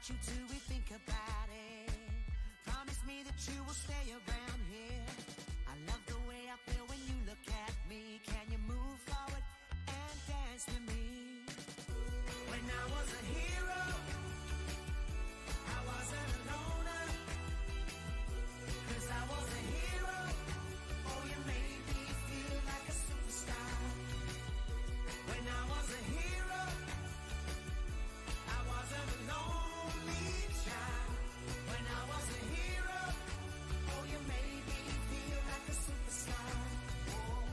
want you to rethink about it. Promise me that you will stay around here. I love the way I feel when you look at me. Can you move forward and dance with me? When I was a hero, I wasn't a loner. 'Cause I was a hero. Oh, you made me feel like a superstar. When I was a hero, I wasn't a lonely child. When I was a hero, oh, you made me feel like a superstar. Oh,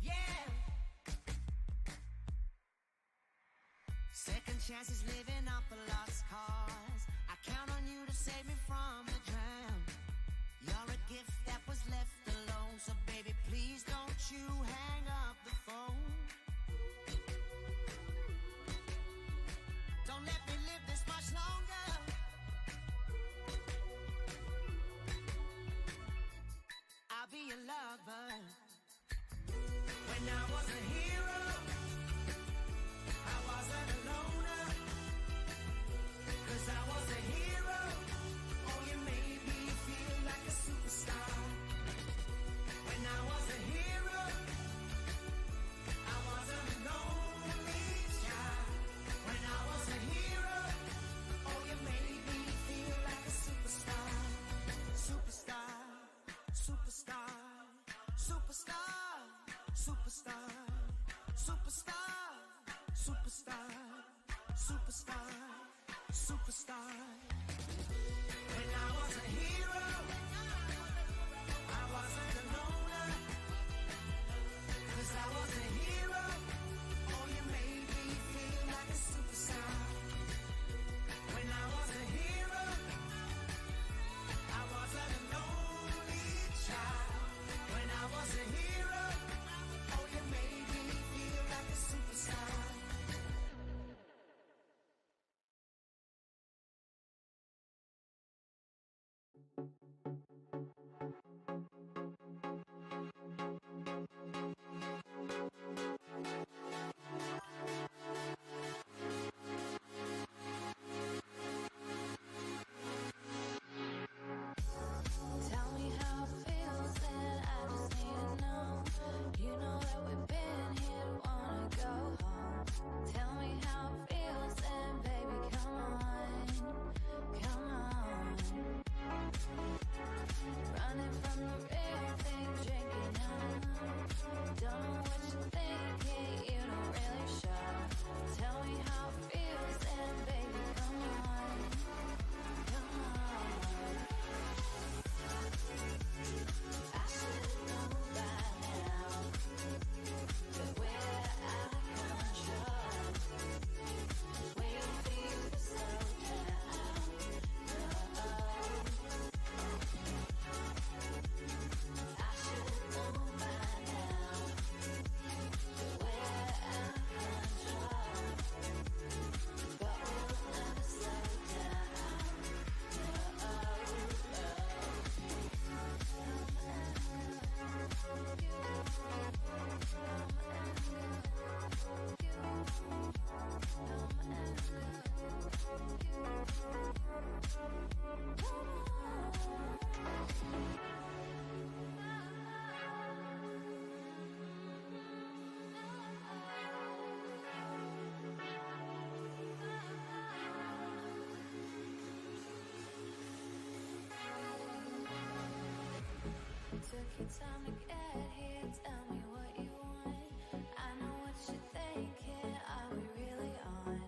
yeah. Second chances living off a lost cause. I count on you to save me from the drown. You're a gift that was left alone. So baby, please don't you hang up the phone. Don't let me live this much longer. I'll be your lover. When I was a hero, I wasn't a loner. 'Cause I was a hero. Oh, you made me feel like a superstar. When I was a hero, I wasn't a lonely child. When I was a hero, oh, you made me feel like a superstar. Superstar, superstar, superstar, superstar, superstar, superstar, superstar, superstar. When I was a hero, I wasn't a loner. 'Cause I was a hero. Oh, you made me feel like a superstar. When I was a hero, I wasn't a lonely child. When I was a hero, oh, you made me feel like a superstar. Tell me how it feels, and I just need to know. You know that we've been here, wanna go home. Tell me how it feels, and baby, come on, come on. Running from the real thing, drinking on. Don't know what you're thinking, you don't really show. Tell me how it feels, and baby, come on, come on. I should know by now that we're out of control. Waiting for you to slow down. I should know by now that we're out of control. But we'll never slow down. Took your time to get here, tell me what you want. I know what you're thinking, are we really on?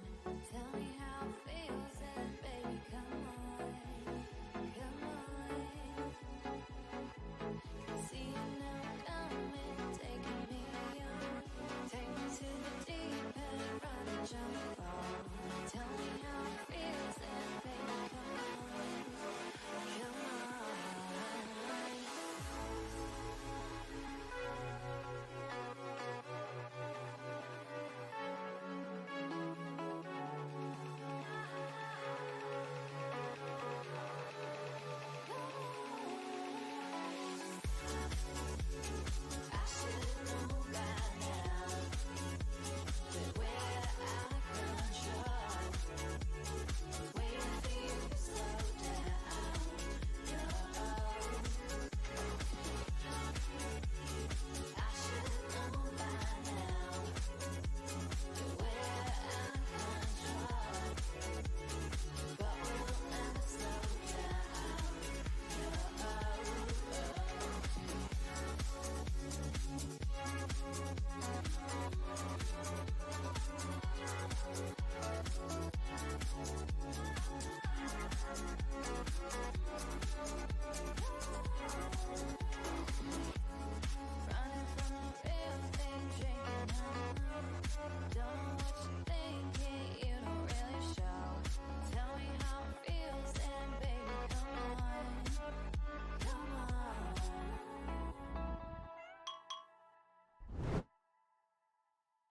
Tell me how it feels, and baby, come on, come on. See you now coming, taking me on. Take me to the deep end, run and jump fall. Tell me how it feels, and baby, come on, come on.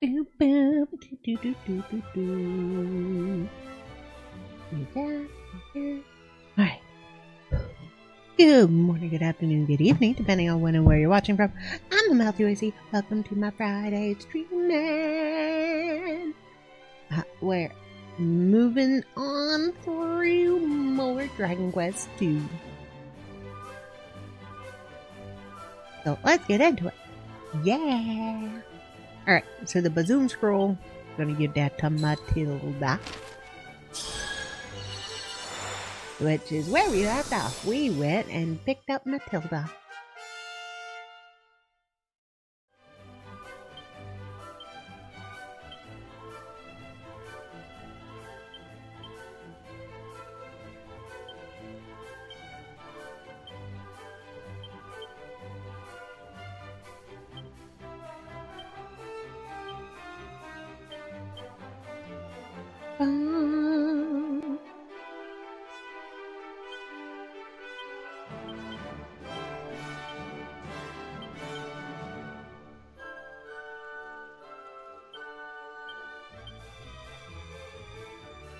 Alright. Good morning, good afternoon, good evening, depending on when and where you're watching from. I'm AmaltheaAoiSi. Welcome to my Friday streaming. We're moving on through more Dragon Quest II. So let's get into it. Yeah! Alright, so the Bazoom scroll, gonna give that to Matilda. Which is where we left off. We went and picked up Matilda.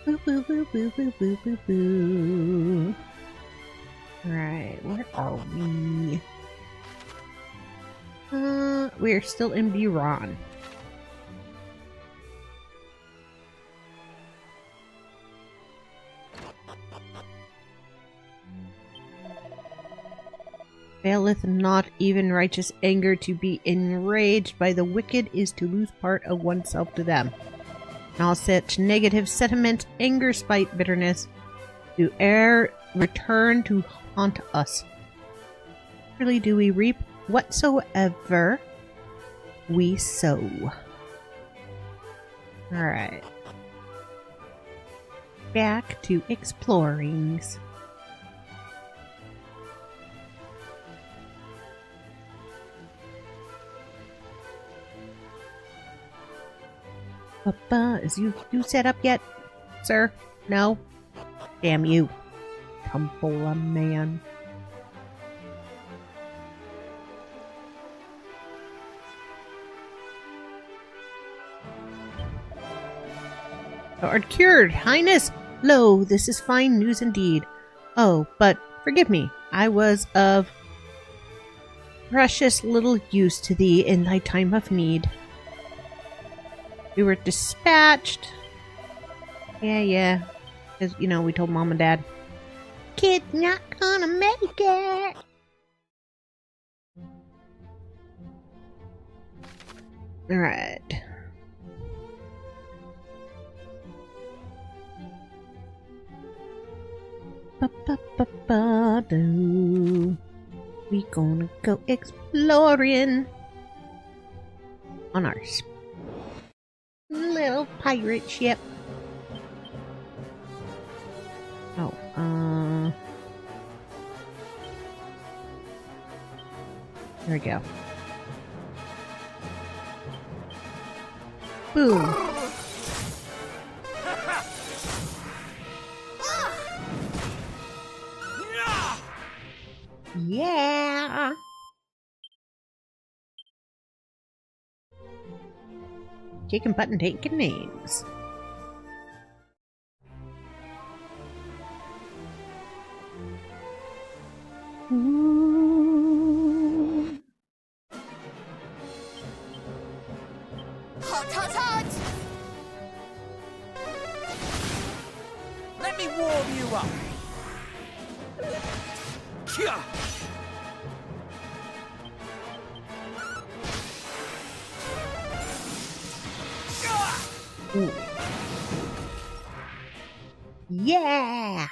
Boo boo boo boo boo boo boo boo. Alright, where are we? We're still in Buron. Faileth not even righteous anger to be enraged by the wicked is to lose part of oneself to them. And all such negative sentiment, anger, spite, bitterness, do e'er return to haunt us. Surely do we reap whatsoever we sow. Alright. Back to explorings. Papa, is you set up yet, sir? No? Damn you. Tumble a man. Thou art cured, Highness! Lo, this is fine news indeed. Oh, but forgive me, I was of precious little use to thee in thy time of need. We were dispatched. Yeah. Because, you know, we told Mom and Dad, kid's not gonna make it. Alright. Ba-ba-ba-ba-doo. We gonna go exploring on our little pirate ship. Oh, there we go. Boom. Yeah. Chicken button taking names. Ooh. Hot, hot, hot! Let me warm you up. Kia! Ooh. Yeah!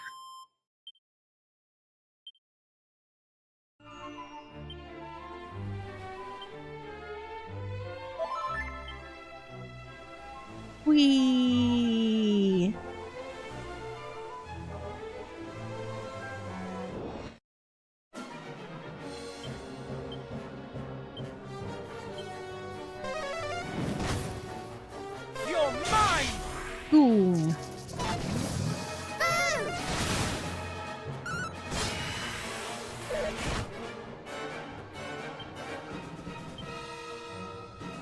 Whee! You're mine! Boom!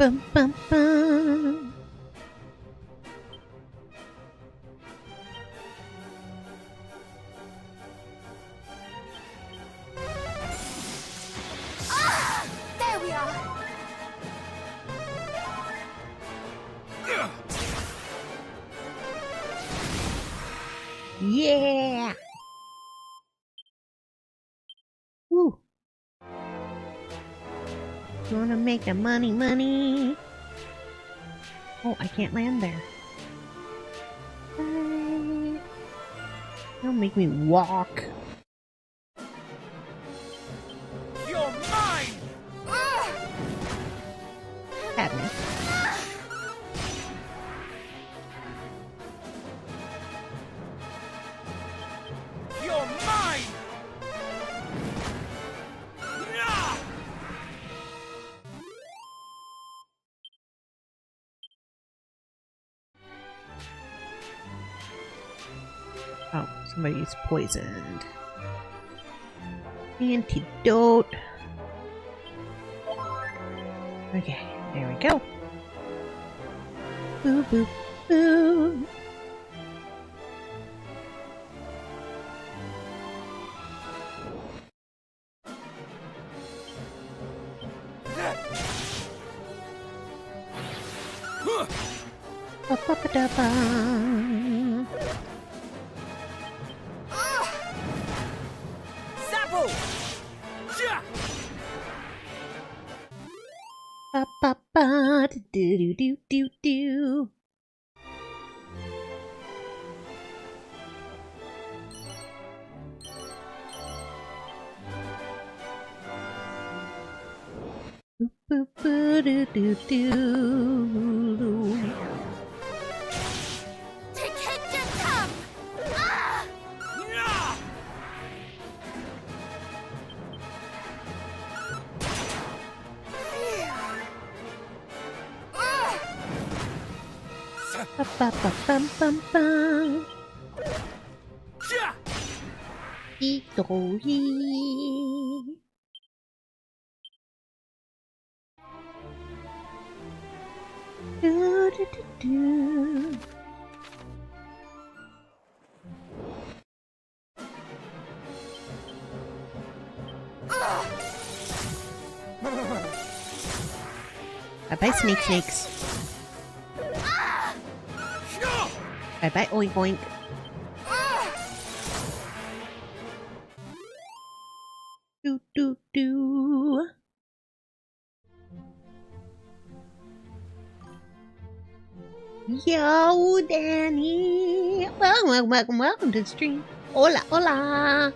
Bum, bum, bum. There we are. Yeah! Woo! Gonna make the money. Oh, I can't land there. Bye. Don't make me walk. You're mine! Sadness. You're mine! Ah! Oh, somebody's poisoned. Antidote. Okay, there we go. Boo boo boo. Ba-ba-ba-da-ba. Zappo! Ja! Ba-ba-ba. Do-do-do-do-do. Boo-boo-boo-do-do-do. Take hit to come. Ah! Ja! Ba-ba-ba-bum-bum-bum. Ja! Itohi. Do-do-do-do. Bye-bye, snakes. Ja! Bye-bye, oink oink. Do-do-do. Yo, Danny. Welcome to the stream. Hola, hola.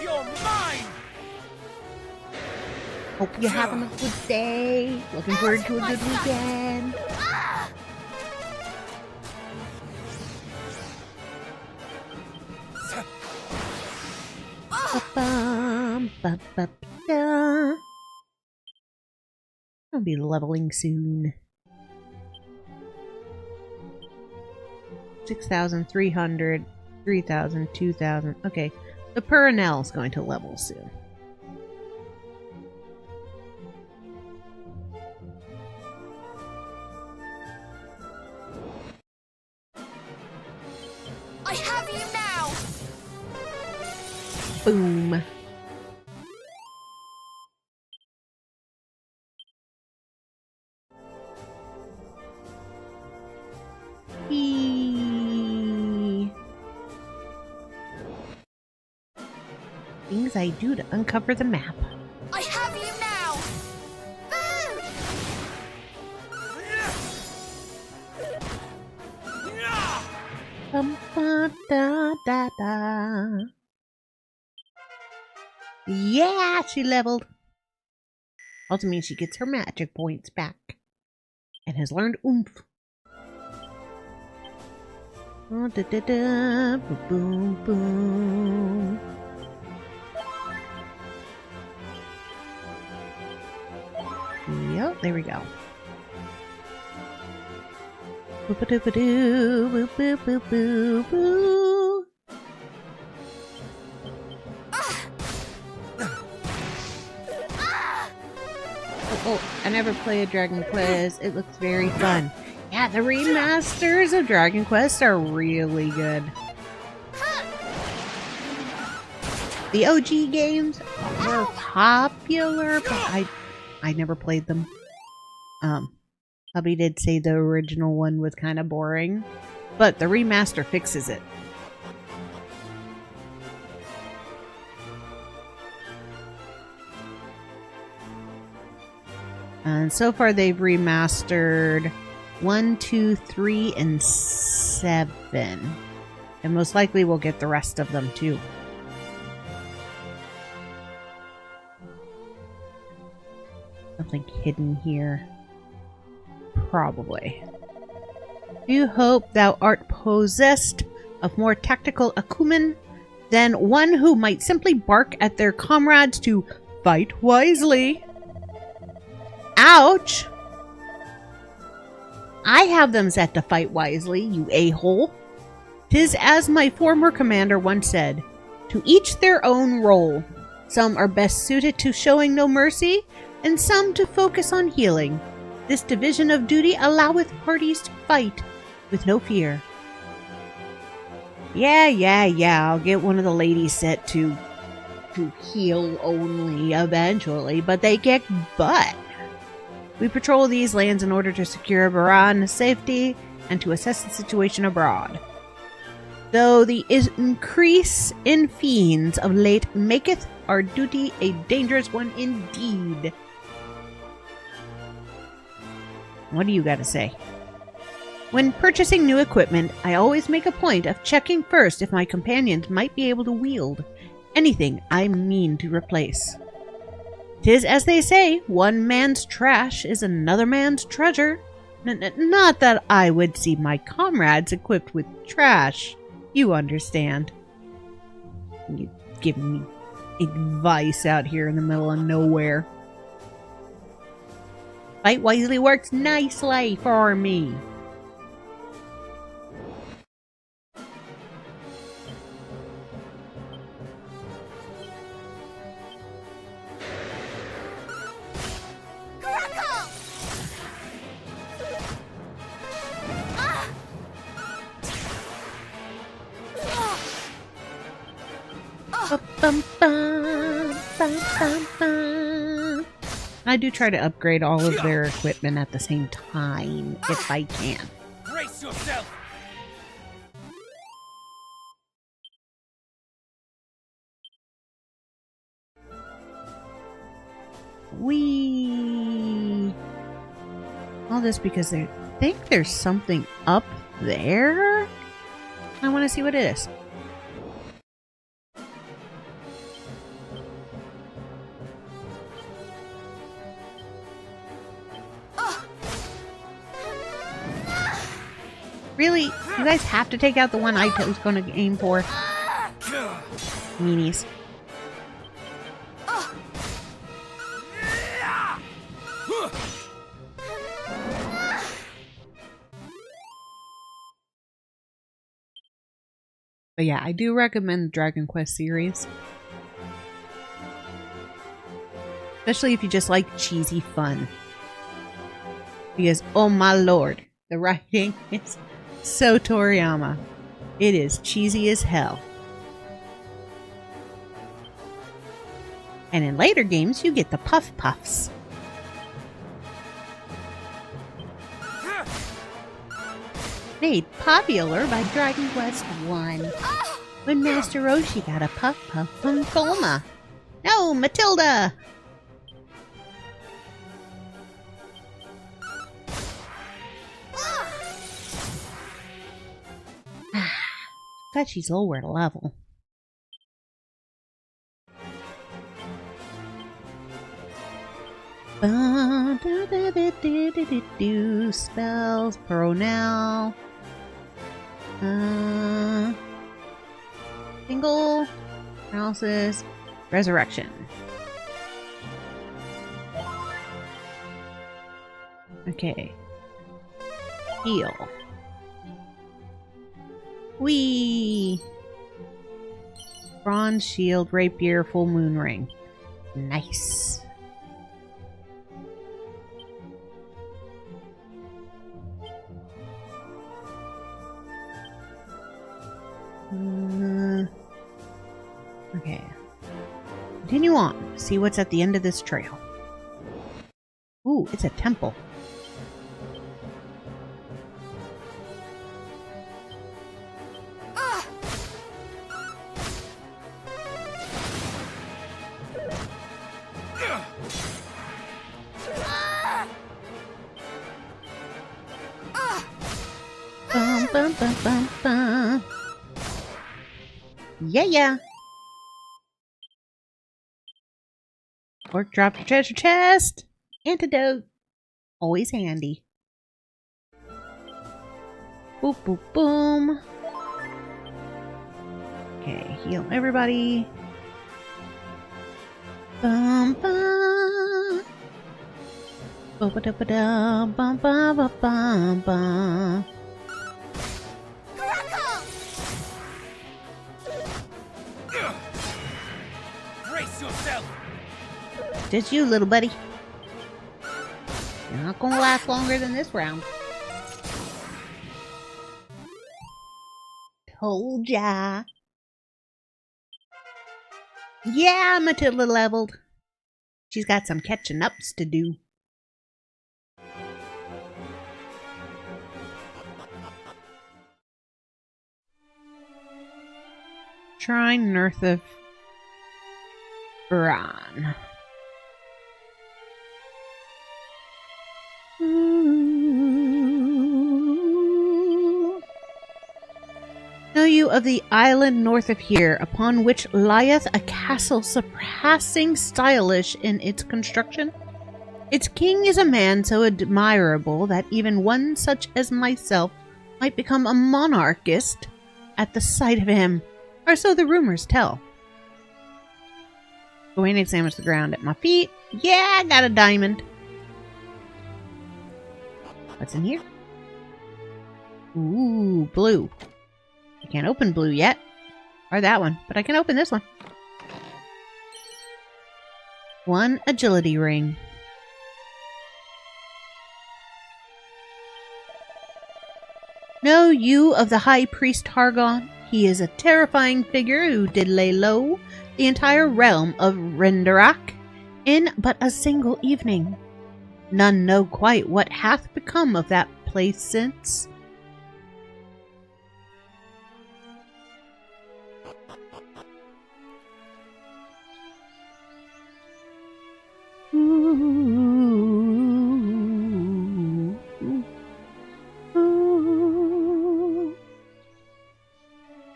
You're mine! Hope you're having a good day. Looking forward to a good weekend. Ba-bum, ba-ba-da. I'll be leveling soon. 6,300, 3,000, 2,000. Okay, the Perenelle is going to level soon. I have you now. Boom. Eee. Things I do to uncover the map. I have you now. Ja! Da. Yeah, she leveled. Also means she gets her magic points back. And has learned oomph. Oh, da. Boom, boom. Yep, there we go. Boop-a-doop-a-doo, boop-boop-boop-boop-boo. Oh, I never played Dragon Quest. It looks very fun. Yeah, the remasters of Dragon Quest are really good. The OG games were popular, but I never played them. Hubby did say the original one was kind of boring, but the remaster fixes it. And so far they've remastered 1, 2, 3, and 7. And most likely we'll get the rest of them too. Something hidden here. Probably. Do hope thou art possessed of more tactical acumen than one who might simply bark at their comrades to fight wisely. Ouch! I have them set to fight wisely, you a-hole. 'Tis as my former commander once said, to each their own role. Some are best suited to showing no mercy, and some to focus on healing. This division of duty alloweth parties to fight with no fear. Yeah, I'll get one of the ladies set to heal only eventually, but they kick butt. We patrol these lands in order to secure Baran's safety and to assess the situation abroad. Though the increase in fiends of late maketh our duty a dangerous one indeed. What do you got to say? When purchasing new equipment, I always make a point of checking first if my companions might be able to wield anything I mean to replace. 'Tis as they say, one man's trash is another man's treasure. Not that I would see my comrades equipped with trash. You understand. You giving me advice out here in the middle of nowhere. Fight wisely works nicely for me. I do try to upgrade all of their equipment at the same time, if I can. Brace yourself! All this because they think there's something up there? I want to see what it is. Really? You guys have to take out the one I was going to aim for. Meanies. But yeah, I do recommend the Dragon Quest series. Especially if you just like cheesy fun. Because, oh my lord, the writing is so Toriyama. It is cheesy as hell. And in later games, you get the Puff Puffs. Made popular by Dragon Quest I. When Master Roshi got a Puff Puff from Bulma. No, Matilda! Bet she's lower level. Spells, Pearl single, analysis, resurrection. Okay. Heal. Whee! Bronze shield, rapier, full moon ring. Nice. Continue on. See what's at the end of this trail. Ooh, it's a temple. Bum, bum, bum, bum, bum. Yeah. Orc dropped your treasure chest. Antidote. Always handy. Boop, boop, boom. Okay, heal everybody. Bum, bum. Ba-ba-da-ba-da, bum, bum, bum, bum, bum. Brace yourself. Just you, little buddy. You're not gonna last longer than this round. Told ya. Yeah, Matilda leveled. She's got some catching ups to do. Shrine north of Iran. Know you of the island north of here, upon which lieth a castle surpassing stylish in its construction? Its king is a man so admirable that even one such as myself might become a monarchist at the sight of him, or so the rumors tell. Go in and sandwich the ground at my feet. Yeah, I got a diamond. What's in here? Ooh, blue. I can't open blue yet. Or that one, but I can open this one. One agility ring. Know you of the High Priest Hargon? He is a terrifying figure who did lay low the entire realm of Renderak in but a single evening. None know quite what hath become of that place since.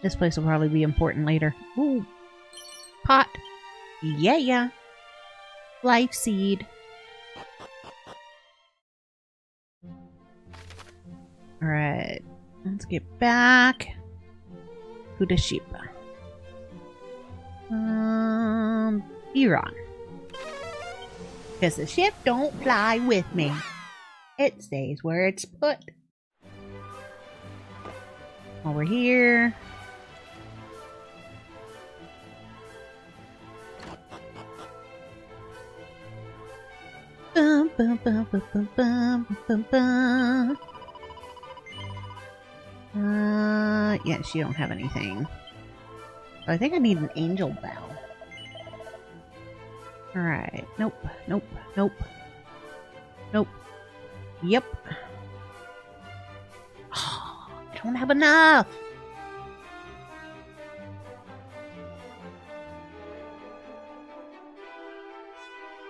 This place will probably be important later. Ooh. Pot. Yeah. Life seed. Alright. Let's get back. Who the sheep? Iran. Because the ship don't fly with me. It stays where it's put. While we're here. Bum, bum, bum, bum, bum, bum, bum, bum. Yeah, she don't have anything. I think I need an angel bell. Alright. Nope. Yep. Oh, I don't have enough.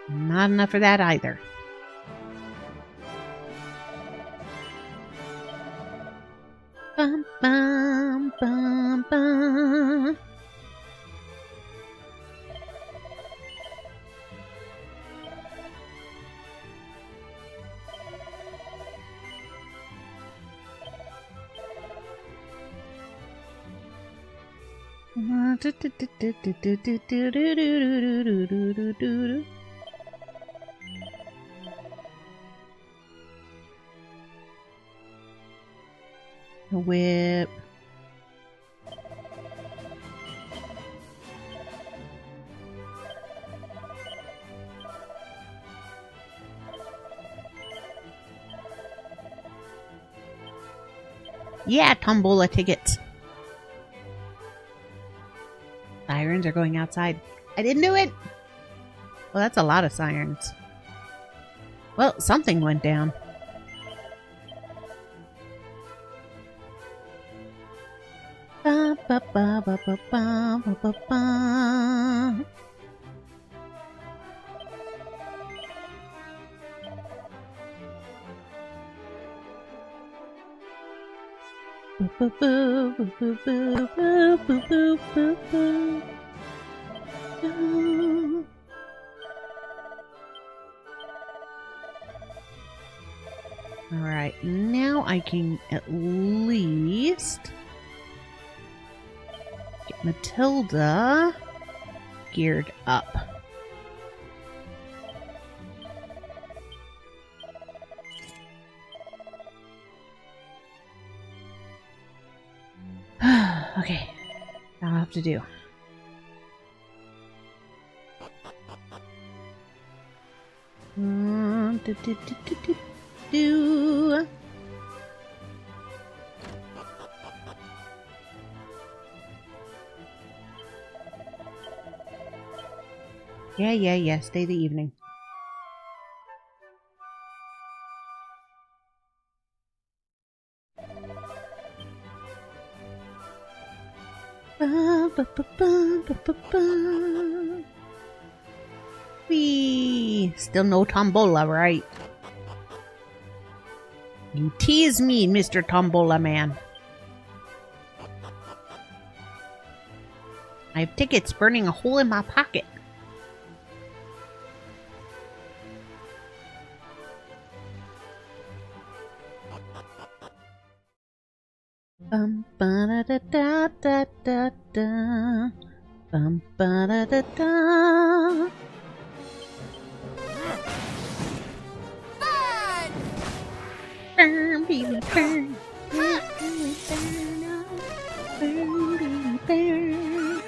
Not enough for that either. Bum, bum, bum, bum. A whip. Yeah, tombola tickets. Sirens are going outside. I didn't do it! Well, that's a lot of sirens. Well, something went down. Ba, ba, ba, ba, ba, ba, ba, ba, ba. Boo, boo, boo, boo, boo, boo, boo, boo, boo, boo. Boo. Alright, now I can at least get Matilda geared up. Okay, that'll have to do. Do, do, do, do, do, do. Yeah, stay the evening. Ba, ba, ba, ba, ba, ba, ba. Whee! Still no tombola, right? You tease me, Mr. Tombola Man. I have tickets burning a hole in my pocket. Bum ba da da da da da. Bum ba da da da. Burn, baby, burn. Burn, baby, burn. Burn, baby, burn.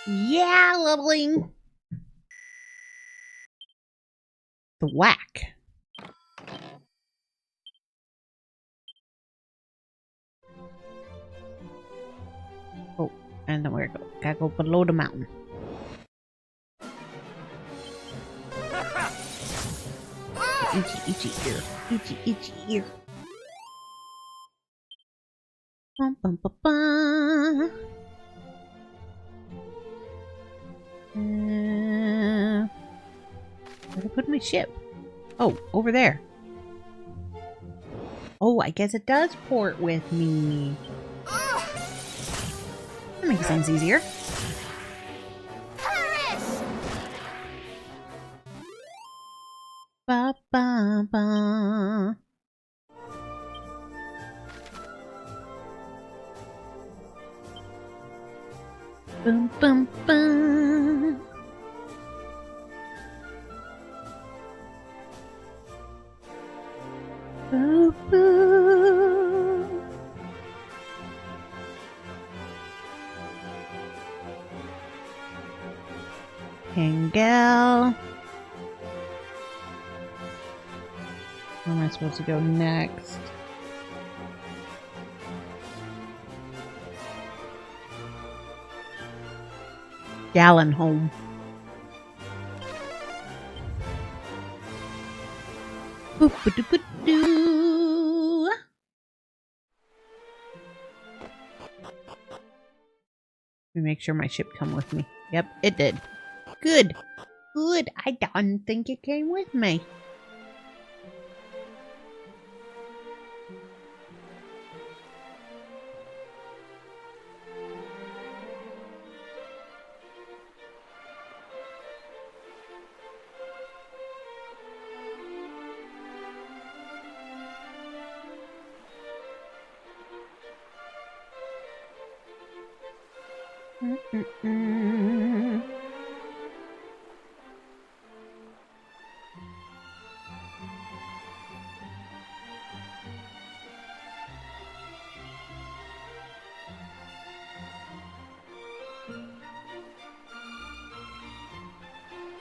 Yeah, leveling. The whack. Oh, and then where to go? Gotta go below the mountain. Itchy ear. Itchy ear. Bum, bum, bum, bum. Where to put my ship? Oh, over there. Oh, I guess it does port with me. That makes things easier. Ba ba ba. Bum bum bum. Boo boo. Hangel. Where am I supposed to go next? Gallon home. Boop, ba, doo, ba, doo. Let me make sure my ship come with me. Yep, it did. Good. Good. I don't think it came with me. Mm-mm-mm.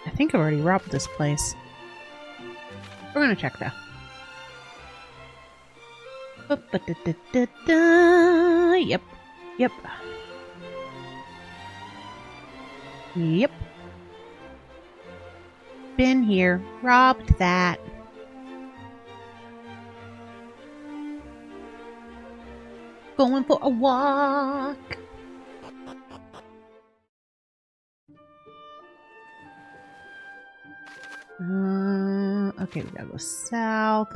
I think I've already robbed this place. We're gonna check though. Ba-ba-da-da-da-da. Yep. Yep. Yep. Been here. Robbed that. Going for a walk. Okay, we gotta go south.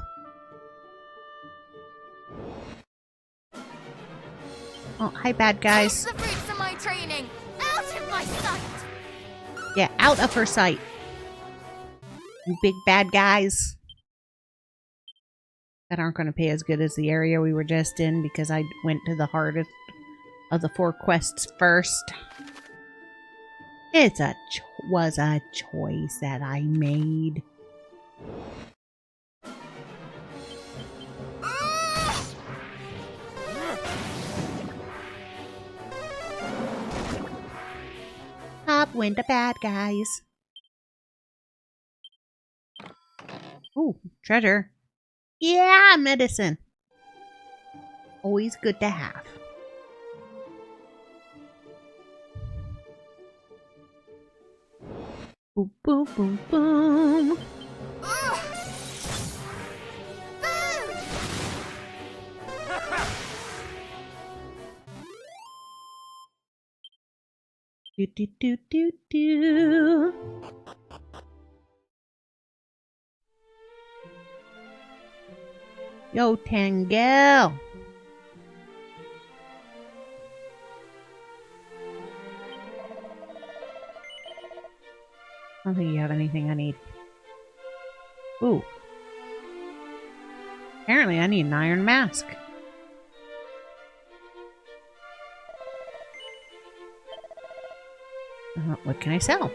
Oh, hi, bad guys. The fruits of my training out of my sight. Yeah, out of her sight. You big bad guys. That aren't going to pay as good as the area we were just in because I went to the hardest of the 4 quests first. It's was a choice that I made. Up went the bad guys. Ooh, treasure. Yeah, medicine. Always good to have. Boom, boom, boom, boom. Do, do, do, do, do. Yo, Tangel. I don't think you have anything I need. Ooh. Apparently I need an iron mask. What can I sell?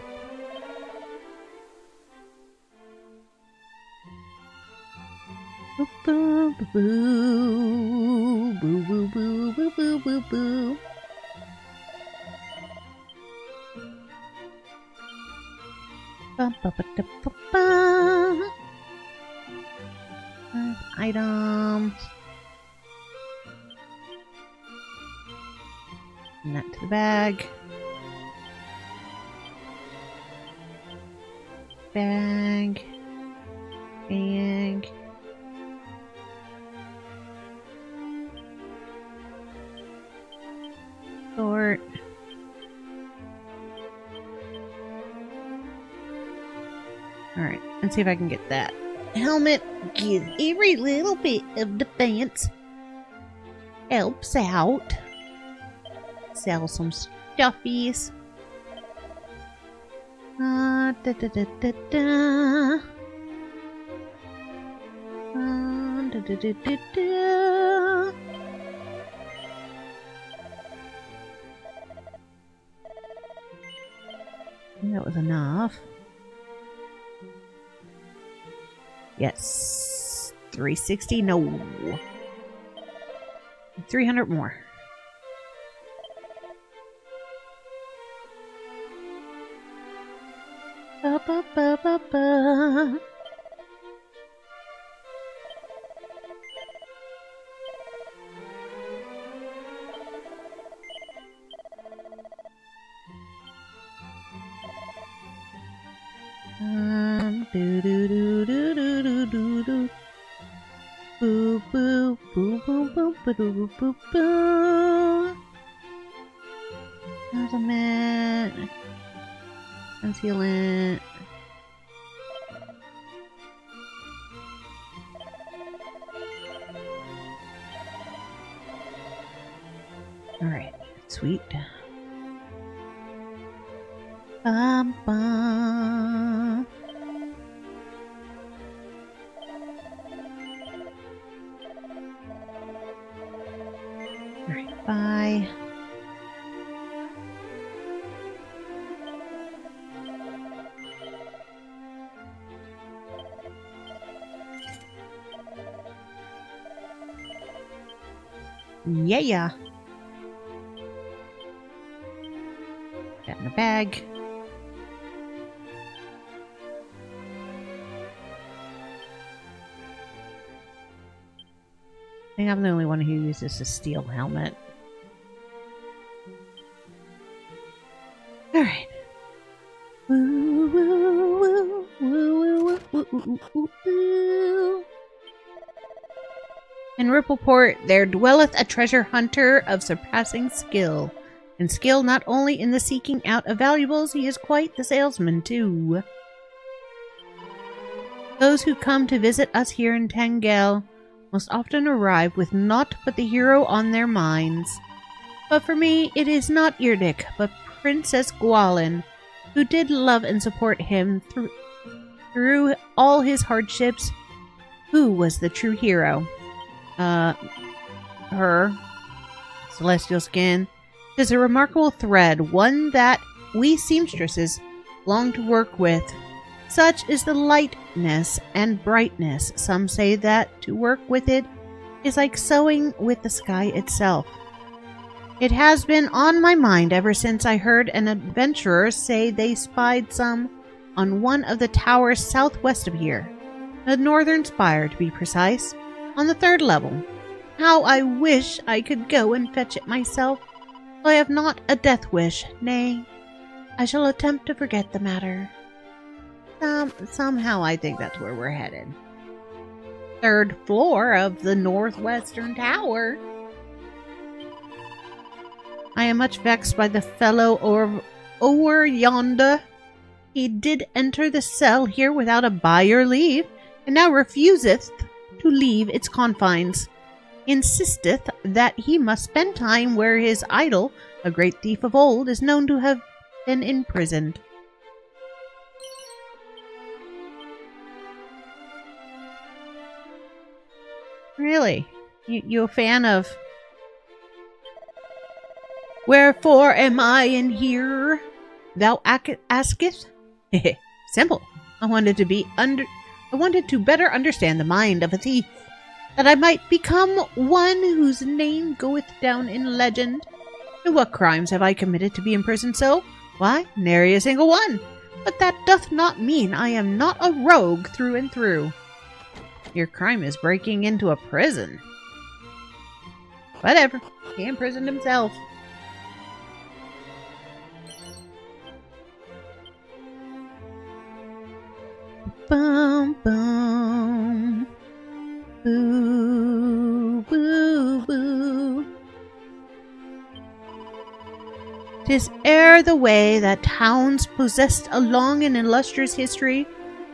Boo boo boo boo boo boo boo boo boo boo. Ba ba ba da ba ba. Items. And that to the bag. Bag. Bag. Sort. Alright, let's see if I can get that. Helmet gives every little bit of defense. Helps out. Sell some stuffies. Da da da da da. Da da da da da. I think that was enough. Yes. 360? No. 300 more. Ba ba ba ba ba. Do do do do do do do do. Boo boo boo boo boo boo boo boo boo. How's a mat? Concealant. Alright, sweet. Bum bum. Alright, bye. Yeah. That in a bag. think I'm the only one who uses a steel helmet. Alright. Woo, woo, woo, woo, woo, woo, woo, woo. In Rippleport there dwelleth a treasure hunter of surpassing skill. And skill not only in the seeking out of valuables, he is quite the salesman too. Those who come to visit us here in Tangel most often arrive with naught but the hero on their minds. But for me, it is not Irdik, but Princess Gwalin, who did love and support him through all his hardships. Who was the true hero? Her. Celestial skin. It is a remarkable thread, one that we seamstresses long to work with. Such is the lightness and brightness. Some say that to work with it is like sewing with the sky itself. It has been on my mind ever since I heard an adventurer say they spied some on one of the towers southwest of here. The northern spire, to be precise, on the 3rd level. How I wish I could go and fetch it myself. I have not a death wish. Nay, I shall attempt to forget the matter. Somehow I think that's where we're headed. 3rd floor of the northwestern tower. I am much vexed by the fellow over yonder. He did enter the cell here without a buyer leave, and now refuseth to leave its confines. Insisteth that he must spend time where his idol, a great thief of old, is known to have been imprisoned. Really? You a fan of... Wherefore am I in here? Thou askest? Simple. I wanted to better understand the mind of a thief, that I might become one whose name goeth down in legend. And what crimes have I committed to be imprisoned so? Why, nary a single one. But that doth not mean I am not a rogue through and through. Your crime is breaking into a prison. Whatever. He imprisoned himself. Boom, boom. Boo, boo, boo. 'Tis e'er the way that towns possessed a long and illustrious history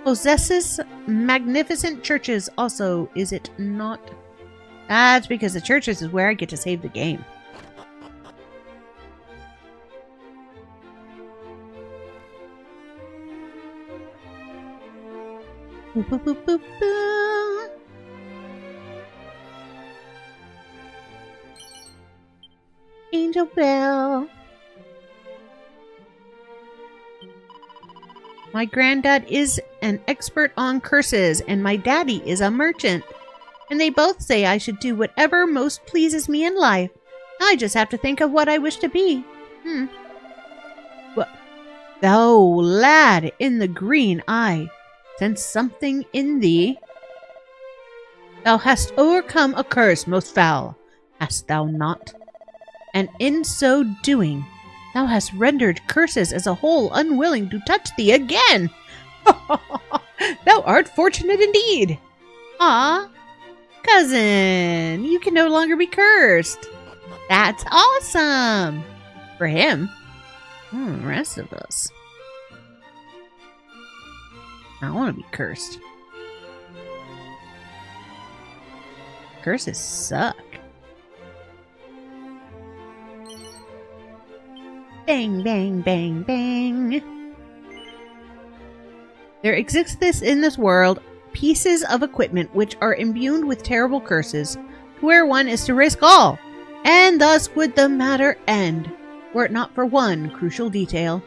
possesses magnificent churches also, is it not? That's because the churches is where I get to save the game. Boop, boop, boop, boop, boop. Angel Bell. My granddad is an expert on curses, and my daddy is a merchant. And they both say I should do whatever most pleases me in life. I just have to think of what I wish to be. What? Thou lad in the green eye, sense something in thee. Thou hast overcome a curse most foul, hast thou not? And in so doing, thou hast rendered curses as a whole unwilling to touch thee again. Thou art fortunate indeed. Ah, cousin, you can no longer be cursed. That's awesome. For him. The rest of us. I want to be cursed. Curses suck. Bang, bang, bang, bang. There exists in this world pieces of equipment which are imbued with terrible curses, to where one is to risk all, and thus would the matter end, were it not for one crucial detail,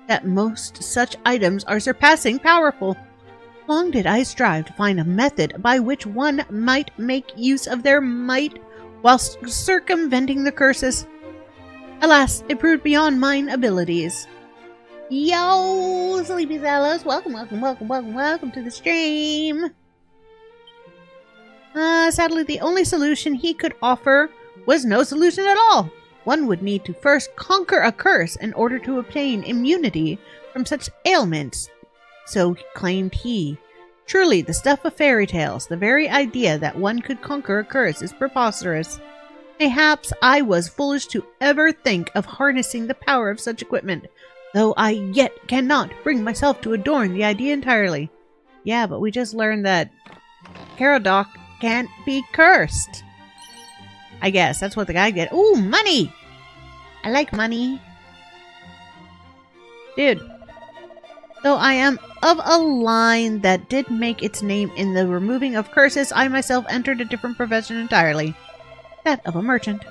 that most such items are surpassing powerful. Long did I strive to find a method by which one might make use of their might whilst circumventing the curses. Alas, it proved beyond mine abilities. Yo, Sleepy Fellows, welcome to the stream. Sadly, the only solution he could offer was no solution at all. One would need to first conquer a curse in order to obtain immunity from such ailments. So claimed he. Truly, the stuff of fairy tales. The very idea that one could conquer a curse is preposterous. Mayhaps I was foolish to ever think of harnessing the power of such equipment, though I yet cannot bring myself to adorn the idea entirely. Yeah, but we just learned that Caradoc can't be cursed. I guess that's what the guy did. Ooh, money! I like money. Dude. Though I am of a line that did make its name in the removing of curses, I myself entered a different profession entirely. That of a merchant.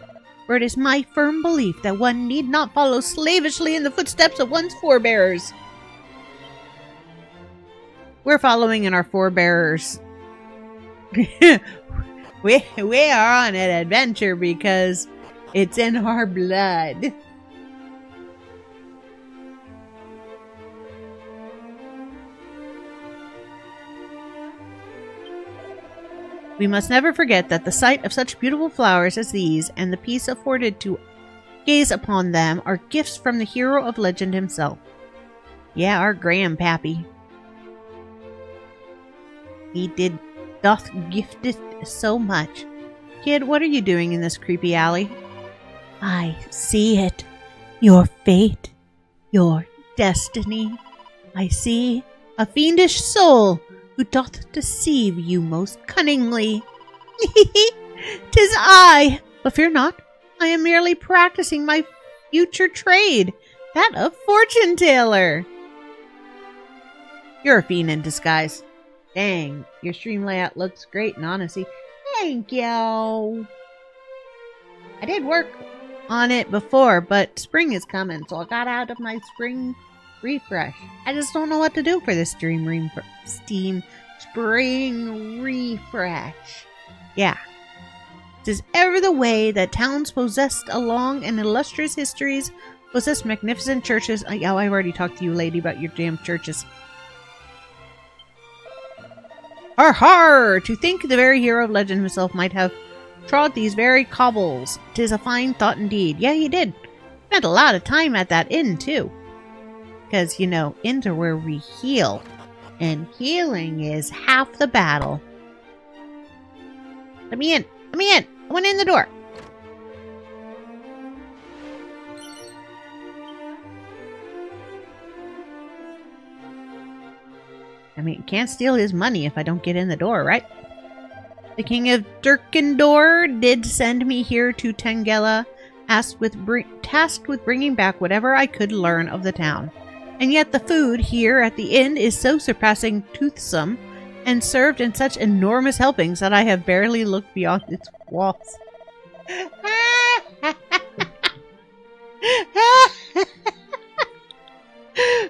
For it is my firm belief that one need not follow slavishly in the footsteps of one's forebears. We're following in our forebears. we are on an adventure because it's in our blood. We must never forget that the sight of such beautiful flowers as these and the peace afforded to gaze upon them are gifts from the hero of legend himself. Yeah, our grandpappy. He doth gift it so much. Kid, what are you doing in this creepy alley? I see it. Your fate. Your destiny. I see a fiendish soul who doth deceive you most cunningly. 'Tis I! But fear not. I am merely practicing my future trade, that of fortune teller. You're a fiend in disguise. Dang, your stream layout looks great in honesty. Thank you. I did work on it before, but spring is coming, so I got out of my spring refresh. I just don't know what to do for this spring refresh. Yeah. This is ever the way that towns possessed a long and illustrious histories possess magnificent churches. Oh, I've already talked to you, lady, about your damn churches. Har har! To think the very hero of legend himself might have trod these very cobbles. 'Tis a fine thought indeed. Yeah, he did. Spent a lot of time at that inn, too. Because, you know, inns are where we heal. And healing is half the battle. Let me in! Let me in! I went in the door! I mean, can't steal his money if I don't get in the door, right? The king of Durkendor did send me here to Tangela, tasked with bringing back whatever I could learn of the town. And yet the food here at the inn is so surpassing toothsome, and served in such enormous helpings that I have barely looked beyond its walls.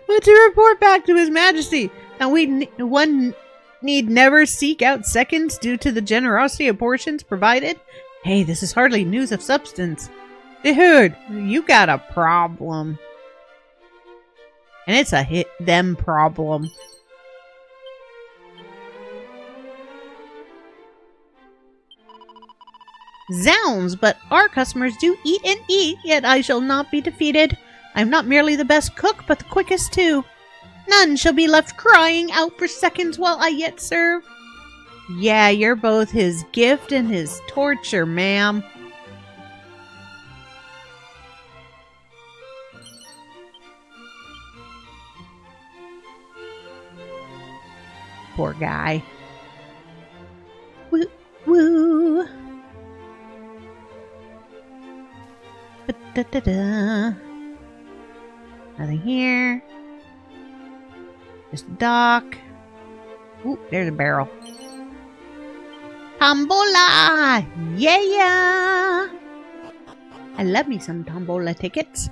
But to report back to His Majesty, now one need never seek out seconds due to the generosity of portions provided. Hey, this is hardly news of substance. Dude, you got a problem. And it's a hit them problem. Zounds, but our customers do eat and eat, yet I shall not be defeated. I'm not merely the best cook, but the quickest too. None shall be left crying out for seconds while I yet serve. Yeah, you're both his gift and his torture, ma'am. Poor guy. Woo, woo. Da-da-da. Nothing here. Just a dock. Ooh, there's a barrel. Tombola! Yeah! I love me some tombola tickets.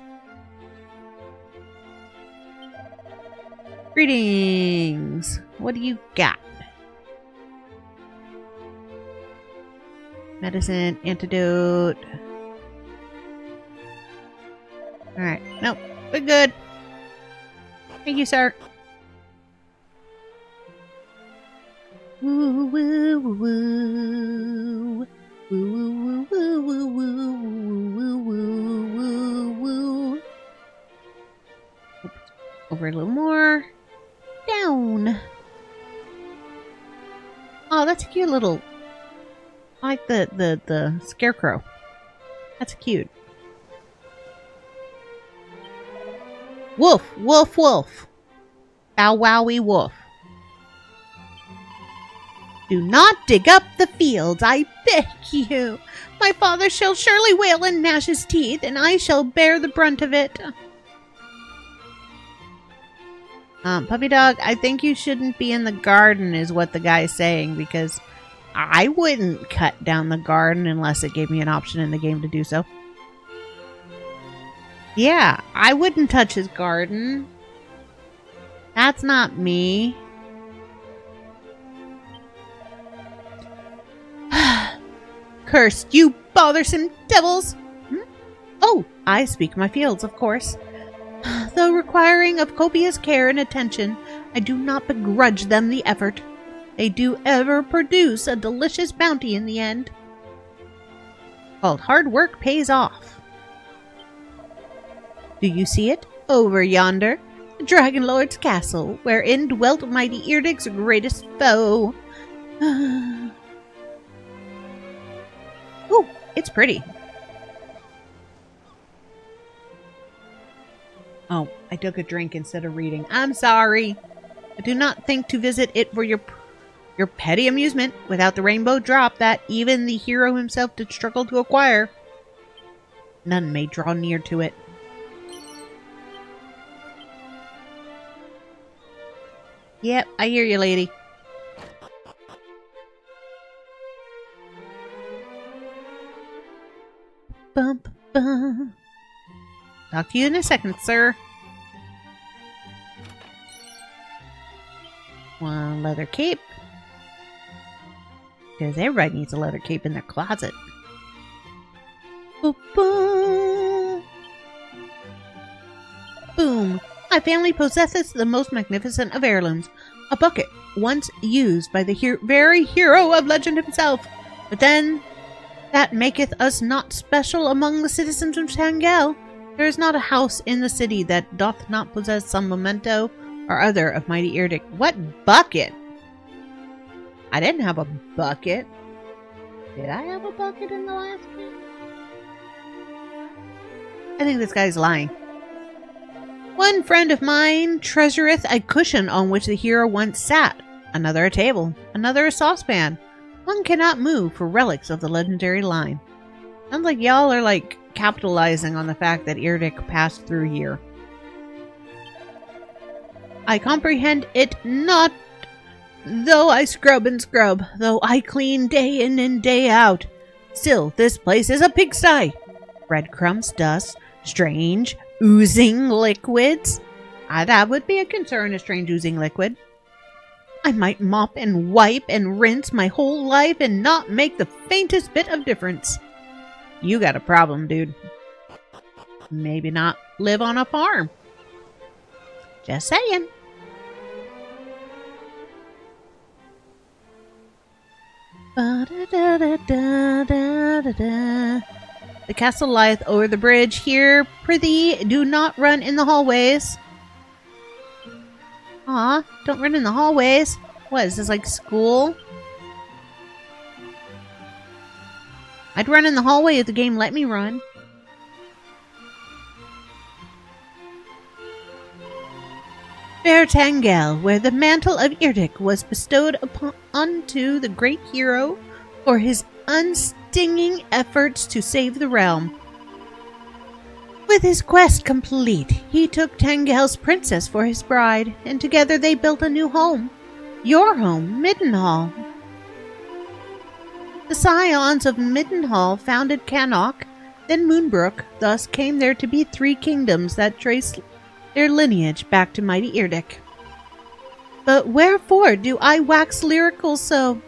Greetings. What do you got? Medicine, antidote. Alright, nope, we're good. Thank you, sir. Woo woo woo woo. Woo woo woo woo woo woo woo woo. Over a little more. Down. Oh, that's a cute little. I like the scarecrow. That's cute. Woof, woof, woof. Bow wowie woof. Do not dig up the fields, I beg you. My father shall surely wail and gnash his teeth, and I shall bear the brunt of it. Puppy dog, I think you shouldn't be in the garden is what the guy's saying, because I wouldn't cut down the garden unless it gave me an option in the game to do so. Yeah, I wouldn't touch his garden. That's not me. Curse you bothersome devils! Oh, I speak my fields, of course. Though requiring of copious care and attention, I do not begrudge them the effort. They do ever produce a delicious bounty in the end. Called hard work pays off. Do you see it? Over yonder, the Dragon Lord's castle, wherein dwelt mighty Eardic's greatest foe. Ooh, it's pretty. Oh, I took a drink instead of reading. I'm sorry. I do not think to visit it for your petty amusement without the rainbow drop that even the hero himself did struggle to acquire. None may draw near to it. Yep, I hear you, lady. Bump, bump. Talk to you in a second, sir. One leather cape. Because everybody needs a leather cape in their closet. Boom, boom. Boom. My family possesses the most magnificent of heirlooms. A bucket, once used by the very hero of legend himself. But then, that maketh us not special among the citizens of Tangel. There is not a house in the city that doth not possess some memento or other of mighty Eardic. What bucket? I didn't have a bucket. Did I have a bucket in the last game? I think this guy's lying. One friend of mine treasureth a cushion on which the hero once sat. Another a table. Another a saucepan. One cannot move for relics of the legendary line. Sounds like y'all are like capitalizing on the fact that Eardic passed through here. I comprehend it not, though I scrub and scrub, though I clean day in and day out. Still, this place is a pigsty. Breadcrumbs, dust, strange, oozing liquids. That would be a concern, a strange oozing liquid. I might mop and wipe and rinse my whole life and not make the faintest bit of difference. You got a problem, dude. Maybe not live on a farm. Just saying. The castle lieth over the bridge. Here, prithee, do not run in the hallways. Aw, don't run in the hallways. What, is this like school? I'd run in the hallway if the game let me run. Fair Tangel, where the mantle of Eardic was bestowed unto the great hero for his unstinging efforts to save the realm. With his quest complete, he took Tangel's princess for his bride, and together they built a new home. Your home, Middenhall. The scions of Middenhall founded Cannock, then Moonbrook. Thus came there to be 3 kingdoms that traced their lineage back to mighty Eardic. But wherefore do I wax lyrical so?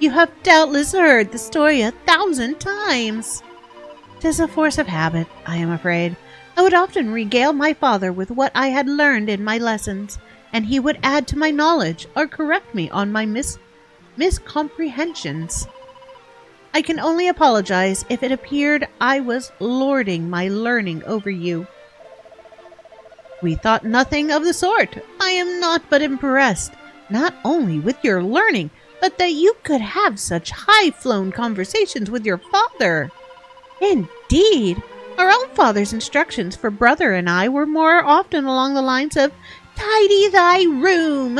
You have doubtless heard the story 1,000 times. 'Tis a force of habit, I am afraid. I would often regale my father with what I had learned in my lessons, and he would add to my knowledge or correct me on my miscomprehensions. I can only apologize if it appeared I was lording my learning over you. We thought nothing of the sort. I am not but impressed, not only with your learning, but that you could have such high-flown conversations with your father. Indeed, our own father's instructions for brother and I were more often along the lines of, tidy thy room,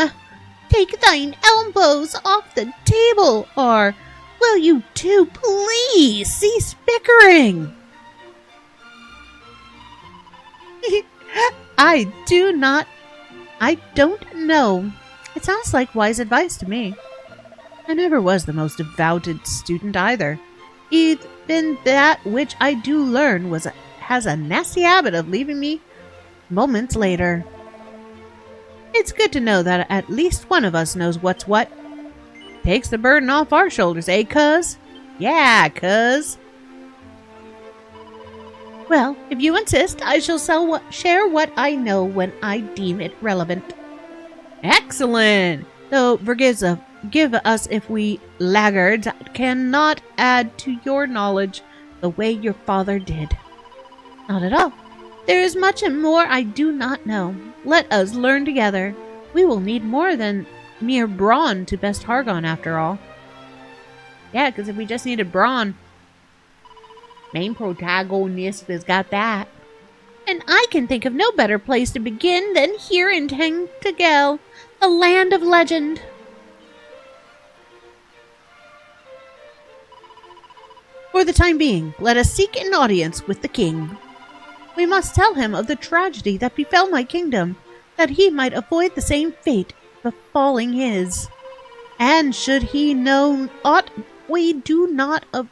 take thine elbows off the table, or, will you two please cease bickering? I don't know. It sounds like wise advice to me. I never was the most devoted student either. Even that which I do learn has a nasty habit of leaving me moments later. It's good to know that at least one of us knows what's what. Takes the burden off our shoulders, eh, cuz? Yeah, cuz. Well, if you insist, I shall share what I know when I deem it relevant. Excellent! Though forgive us if we laggards cannot add to your knowledge the way your father did. Not at all. There is much and more I do not know. Let us learn together. We will need more than mere brawn to best Hargon, after all. Yeah, because if we just needed brawn, main protagonist has got that. And I can think of no better place to begin than here in Tengtegel, the land of legend. For the time being, let us seek an audience with the king. We must tell him of the tragedy that befell my kingdom, that he might avoid the same fate befalling his. And should he know aught we do not of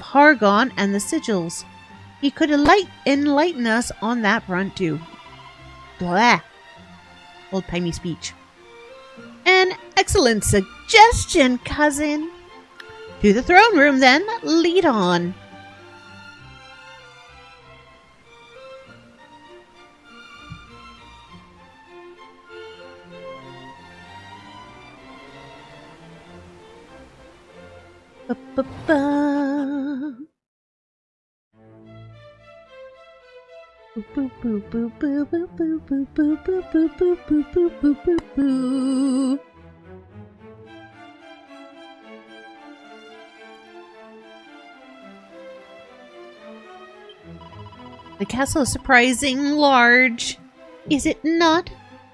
Hargon and the sigils, he could enlighten us on that front too. Blah. Old-timey speech. An excellent suggestion, cousin. To the throne room, then. Lead on. Ba-ba-ba. Boo boo boo boo boo boo boo boo boo boo boo boo boo boo boo boo. The castle is surprising large, is it not?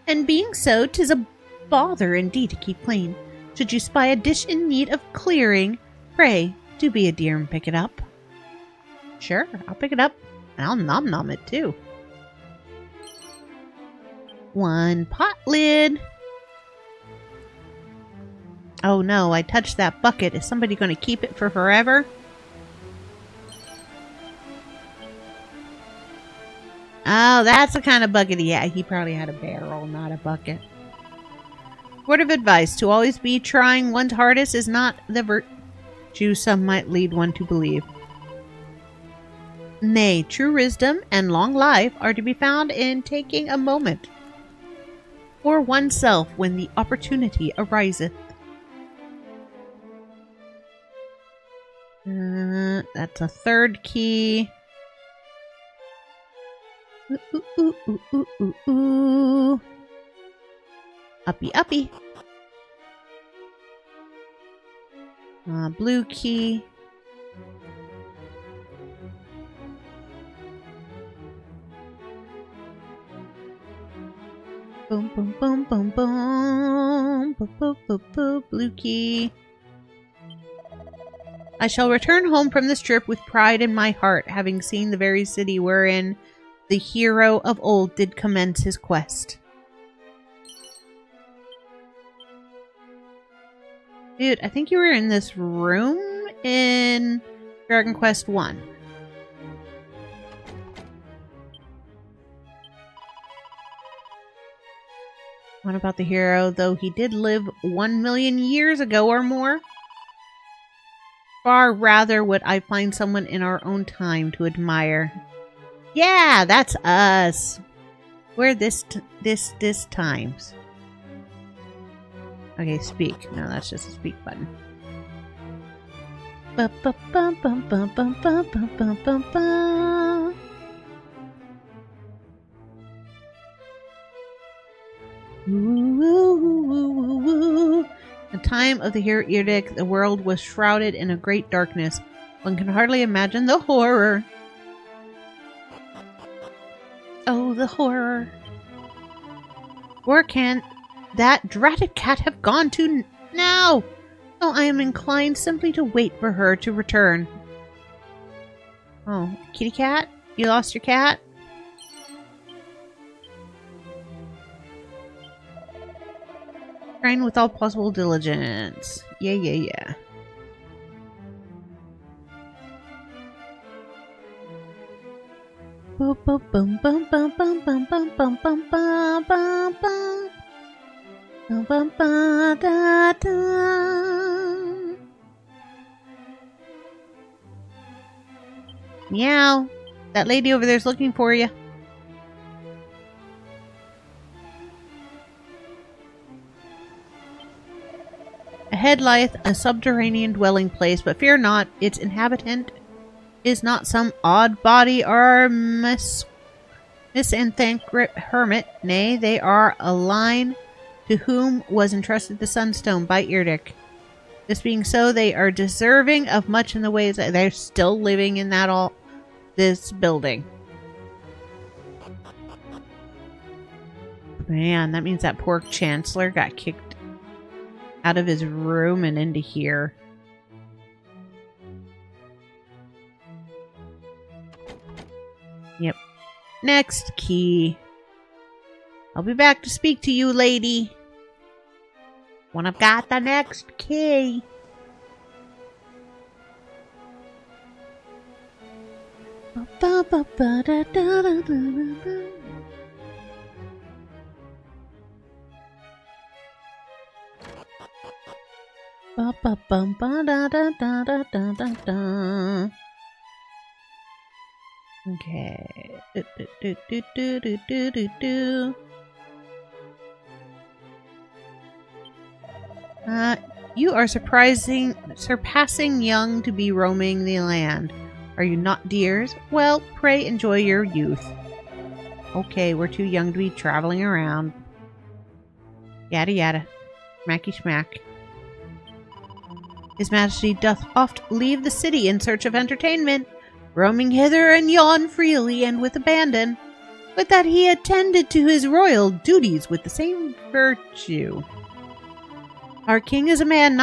And being so, 'tis a bother indeed to keep clean. Should you spy a dish in need of clearing, pray, do be a dear and pick it up. Sure, I'll pick it up. And I'll nom-nom it too. One pot lid. Oh no, I touched that bucket. Is somebody going to keep it for forever? Oh, that's the kind of bucket he had. He probably had a barrel, not a bucket. Word of advice, to always be trying one's hardest is not the virtue some might lead one to believe. Nay, true wisdom and long life are to be found in taking a moment for oneself when the opportunity ariseth. That's a third key. Ooh, ooh, ooh, ooh, ooh, ooh. Uppy, uppy. Blue key. Boom, boom, boom, boom, boom. Boop, boop, boop, boop. Blue key. I shall return home from this trip with pride in my heart, having seen the very city wherein the hero of old did commence his quest. Dude, I think you were in this room in Dragon Quest 1. What about the hero, though he did live 1 million years ago or more? Far rather would I find someone in our own time to admire. Yeah, that's us. We're this times. Okay, speak. No, that's just a speak button. The time of the hero edict, the world was shrouded in a great darkness. One can hardly imagine the horror. Oh, the horror. Where can that dratted cat have gone to now? Oh, I am inclined simply to wait for her to return. Oh, kitty cat? You lost your cat? Train with all possible diligence. Yeah. Boom, boom, boom, boom, boom, boom, boom, boom, boom, boom, boom, boom, boom. Bum, bum, ba, da, da. Meow. That lady over there's looking for you. Ahead lieth a subterranean dwelling place, but fear not, its inhabitant is not some odd body or misanthropic hermit. Nay, they are a line to whom was entrusted the Sunstone by Erdic. This being so, they are deserving of much in the ways that they're still living in this building. Man, that means that poor Chancellor got kicked out of his room and into here. Yep. Next key. I'll be back to speak to you, lady, when I've got the next key. Okay. You are surpassing young to be roaming the land. Are you not, dears? Well, pray enjoy your youth. Okay, we're too young to be traveling around. Yada yada. Smacky smack. His Majesty doth oft leave the city in search of entertainment, roaming hither and yon freely and with abandon, but that he attended to his royal duties with the same virtue. Our king is a man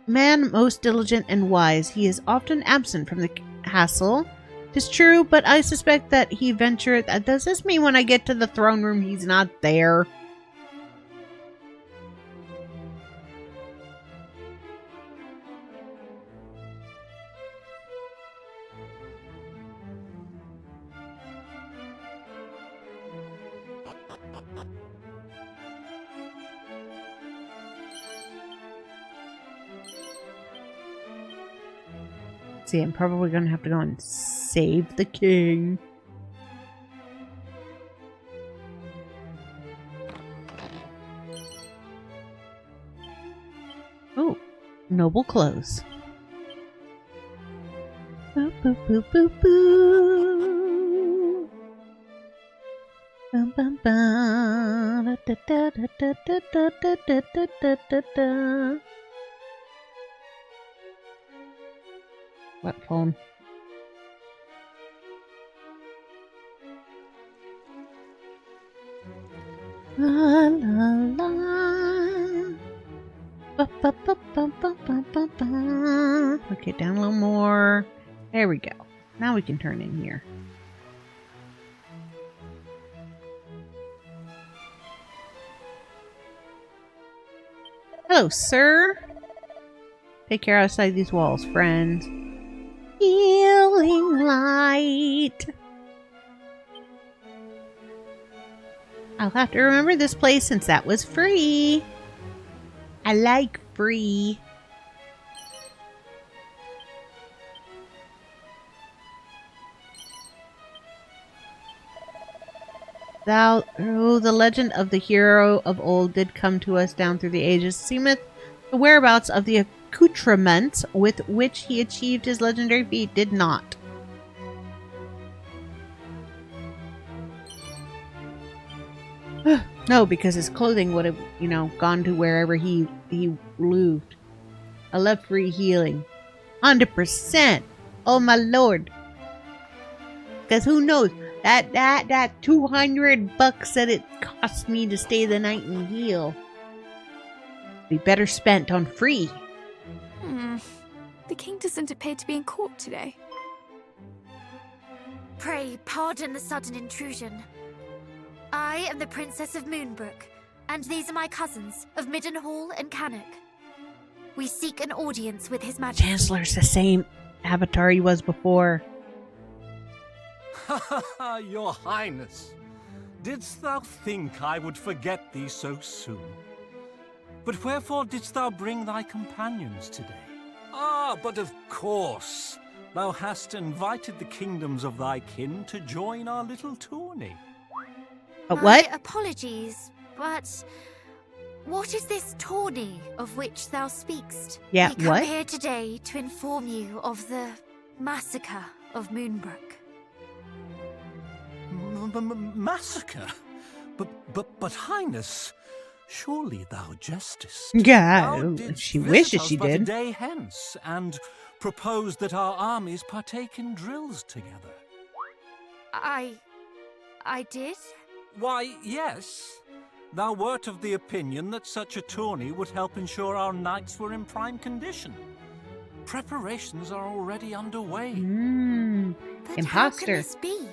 most diligent and wise. He is often absent from the castle. 'Tis true, but I suspect that he ventureth. Does this mean when I get to the throne room he's not there? See, I'm probably going to have to go and save the king. Oh, noble clothes. Boo, boo, boo, boo, boo. Bum, bum, bum. Da, da, da, da, da, da, da, da, da, da, da. What phone? La la la. Ba, ba, ba, ba, ba, ba, ba, ba. Okay, down a little more. There we go. Now we can turn in here. Hello, sir. Take care outside these walls, friends. Healing light. I'll have to remember this place since that was free. I like free. The legend of the hero of old did come to us down through the ages. Seemeth the whereabouts of the accoutrements with which he achieved his legendary feat did not. No, because his clothing would have, gone to wherever he lived. I love free healing. 100%. Oh my lord. Because who knows? That $200 that it cost me to stay the night and heal be better spent on free. The king doesn't appear to be in court today. Pray pardon the sudden intrusion. I am the Princess of Moonbrook, and these are my cousins of Middenhall and Cannock. We seek an audience with His Majesty. Chancellor's the same avatar he was before. Your Highness, didst thou think I would forget thee so soon? But wherefore didst thou bring thy companions today? Ah, but of course, thou hast invited the kingdoms of thy kin to join our little tourney. What? My apologies, but what is this tourney of which thou speakst? Yeah, we come what? here today to inform you of the massacre of Moonbrook. Massacre? But Highness, surely thou jestest. Yeah, Thou if didst she visit wishes us she but a did. day hence, and proposed that our armies partake in drills together. I did? Why, yes. Thou wert of the opinion that such a tourney would help ensure our knights were in prime condition. Preparations are already underway. But Imposter. how can this be?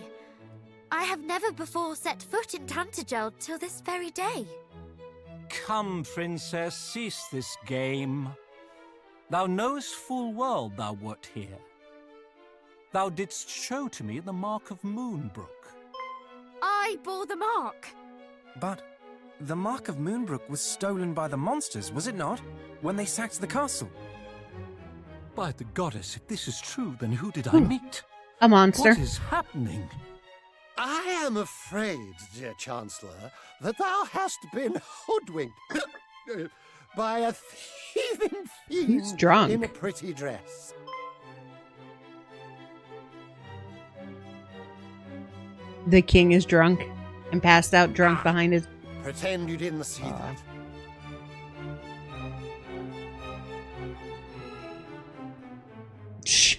I have never before set foot in Tantagel till this very day. Come, Princess, cease this game. Thou knowest full well thou wert here. Thou didst show to me the mark of Moonbrook. I bore the mark. But the Mark of Moonbrook was stolen by the monsters, was it not? When they sacked the castle. By the goddess, if this is true, then who did I meet? A monster. What is happening? I am afraid, dear Chancellor, that thou hast been hoodwinked by a thieving He's fiend drunk. in a pretty dress. The king is drunk and passed out drunk behind his... Pretend you didn't see that. Shh.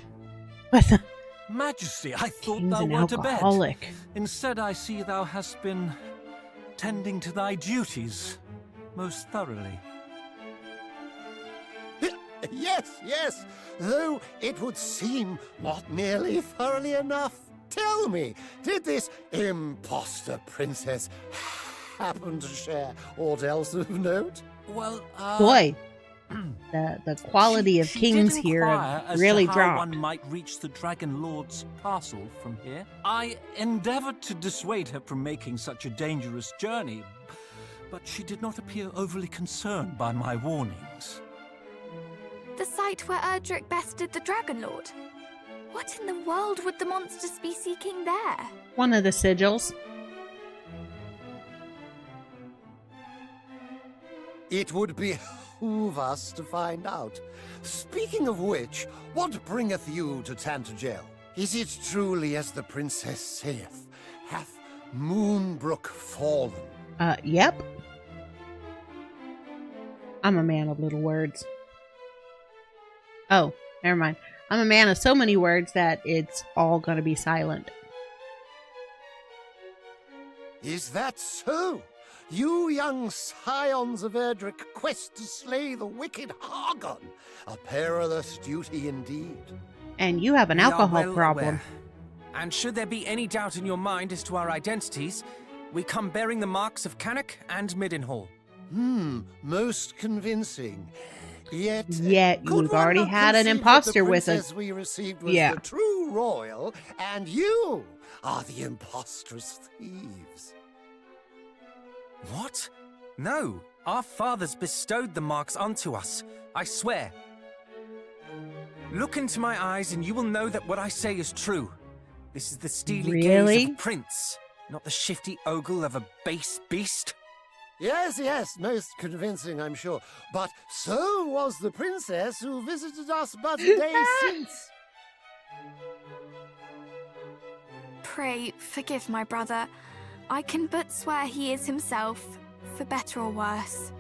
What the... Majesty, I thought King's thou an wert abed. alcoholic. Instead, I see thou hast been tending to thy duties most thoroughly. Yes, though it would seem not nearly thoroughly enough. Tell me, did this imposter princess happen to share aught else of note? Well, Boy, the quality of she kings did here inquire have as really to how dropped. one might reach the Dragon Lord's castle from here. I endeavored to dissuade her from making such a dangerous journey, but she did not appear overly concerned by my warnings. The site where Erdrick bested the Dragon Lord? What in the world would the monsters be seeking there? One of the sigils. It would behoove us to find out. Speaking of which, what bringeth you to Tantagel? Is it truly as the princess saith? Hath Moonbrook fallen? Yep. I'm a man of little words. Oh, never mind. I'm a man of so many words that it's all gonna be silent. Is that so? You young scions of Erdrick quest to slay the wicked Hargon. A perilous duty indeed. And you have an We are alcohol well problem. aware. And should there be any doubt in your mind as to our identities, we come bearing the marks of Cannock and Middenhall. Most convincing. Yet could you've one already not had an conceive that imposter the with us. princess we received was Yeah. the true royal, and you are the imposter's thieves. What? No, our fathers bestowed the marks unto us, I swear. Look into my eyes and you will know that what I say is true. This is the steely gaze Really? of a prince. Not the shifty ogle of a base beast? Yes, yes, most convincing, I'm sure. But so was the princess who visited us but a day since. Pray, forgive my brother. I can but swear he is himself, for better or worse.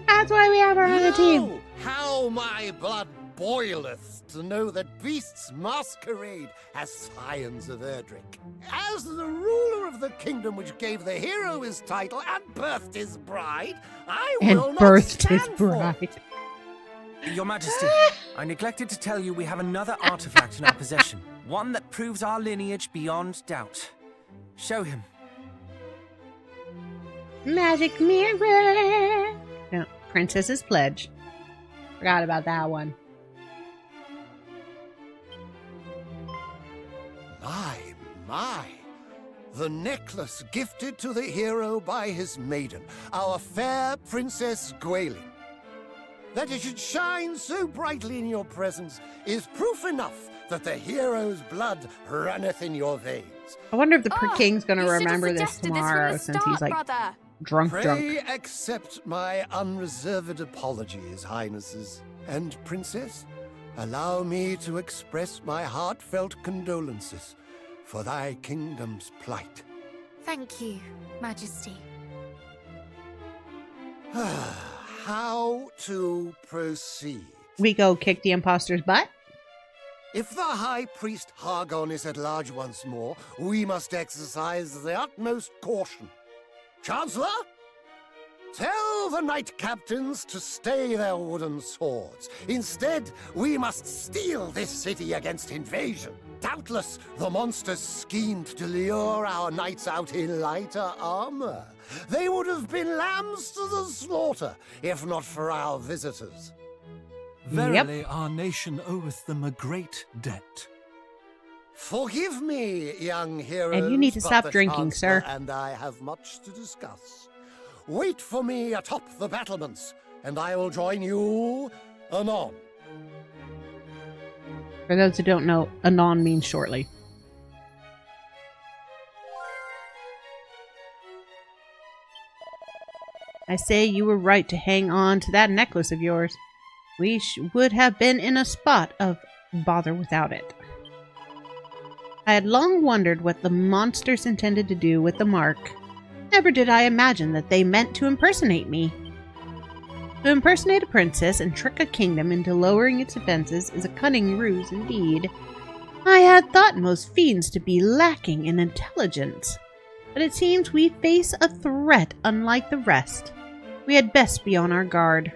That's why we have her on the team. Lo, how my blood boileth to know that beasts masquerade as scions of Erdrick. As the ruler of the kingdom which gave the hero his title and birthed his bride, I will not birthed his stand for bride. it. Your Majesty, I neglected to tell you we have another artifact in our possession. One that proves our lineage beyond doubt. Show him. Magic mirror. No, Princess's Pledge. Forgot about that one. My. The necklace gifted to the hero by his maiden, our fair Princess Gwaelin. That it should shine so brightly in your presence is proof enough that the hero's blood runneth in your veins. I wonder if the king's gonna you should have remember this suggested this from tomorrow the since start, he's like brother. drunk. Pray accept my unreserved apologies, Highnesses. And Princess, allow me to express my heartfelt condolences for thy kingdom's plight. Thank you, Majesty. How to proceed? We go kick the imposter's butt. If the High Priest Hargon is at large once more, we must exercise the utmost caution. Chancellor? Tell the knight captains to stay their wooden swords. Instead, we must steel this city against invasion. Doubtless, the monsters schemed to lure our knights out in lighter armor. They would have been lambs to the slaughter, if not for our visitors. Verily, our nation oweth them a great debt. Forgive me, young heroes. And you need to but stop the drinking, Chancellor sir. And I have much to discuss. Wait for me atop the battlements, and I will join you anon. For those who don't know, anon means shortly. I say you were right to hang on to that necklace of yours. We would have been in a spot of bother without it. I had long wondered what the monsters intended to do with the mark. Never did I imagine that they meant to impersonate me. To impersonate a princess and trick a kingdom into lowering its defenses is a cunning ruse indeed. I had thought most fiends to be lacking in intelligence, but it seems we face a threat unlike the rest. We had best be on our guard.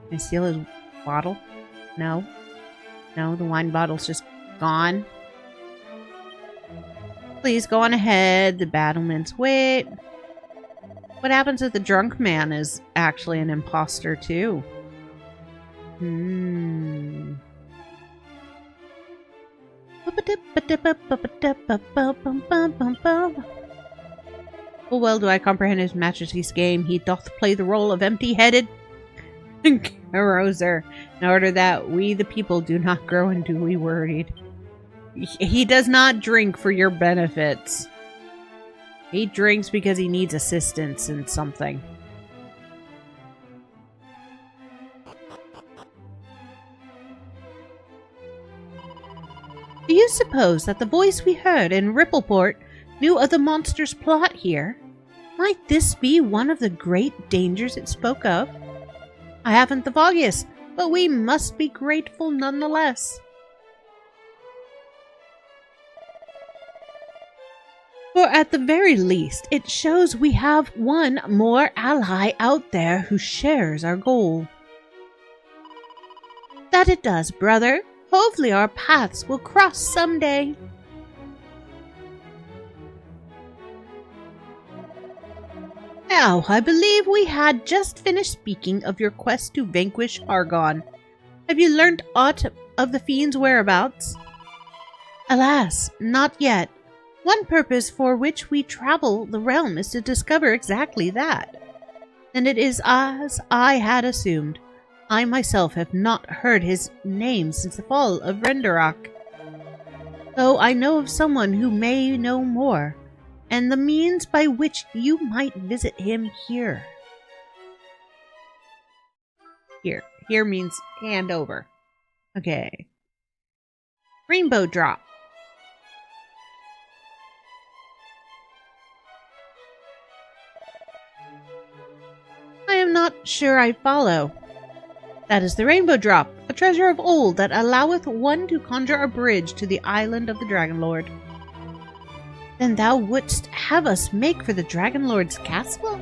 Can I steal his bottle? No. No, the wine bottle's just gone. Please go on ahead. The battlements wait. What happens if the drunk man is actually an imposter too? Full well do I comprehend his majesty's game. He doth play the role of empty-headed carouser, in order that we the people do not grow unduly worried. He does not drink for your benefits. He drinks because he needs assistance in something. Do you suppose that the voice we heard in Rippleport knew of the monster's plot here? Might this be one of the great dangers it spoke of? I haven't the foggiest, but we must be grateful nonetheless. For at the very least, it shows we have one more ally out there who shares our goal. That it does, brother. Hopefully our paths will cross someday. Now, I believe we had just finished speaking of your quest to vanquish Argon. Have you learnt aught of the fiend's whereabouts? Alas, not yet. One purpose for which we travel the realm is to discover exactly that. And it is as I had assumed. I myself have not heard his name since the fall of Renderock. though I know of someone who may know more, and the means by which you might visit him here. Here means hand over. Okay. Rainbow drop. I am not sure I follow. That is the rainbow drop, a treasure of old that alloweth one to conjure a bridge to the island of the Dragon Lord. Then thou wouldst have us make for the Dragon Lord's castle?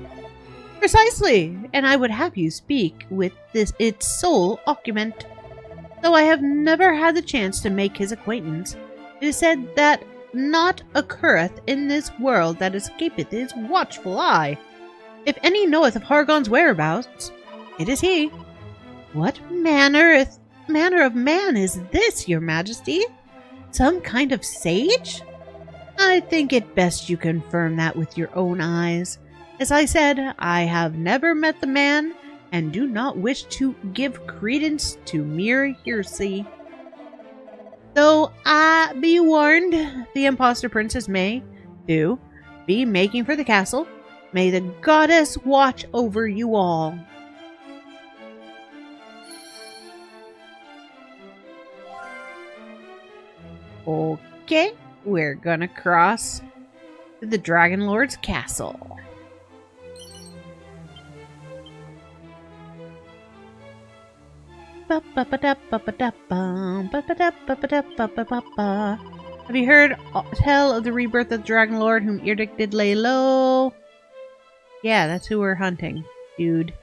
Precisely, and I would have you speak with its sole occupant. Though I have never had the chance to make his acquaintance, it is said that naught occurreth in this world that escapeth his watchful eye. If any knoweth of Hargon's whereabouts, it is he. What manner of man is this, your majesty? Some kind of sage? I think it best you confirm that with your own eyes. As I said, I have never met the man, and do not wish to give credence to mere hearsay. Though I be warned, the impostor princess may, too, be making for the castle. May the goddess watch over you all. Okay, we're gonna cross to the Dragon Lord's castle. Have you heard tell of the rebirth of the Dragon Lord whom Irdic did lay low? Yeah, that's who we're hunting, dude.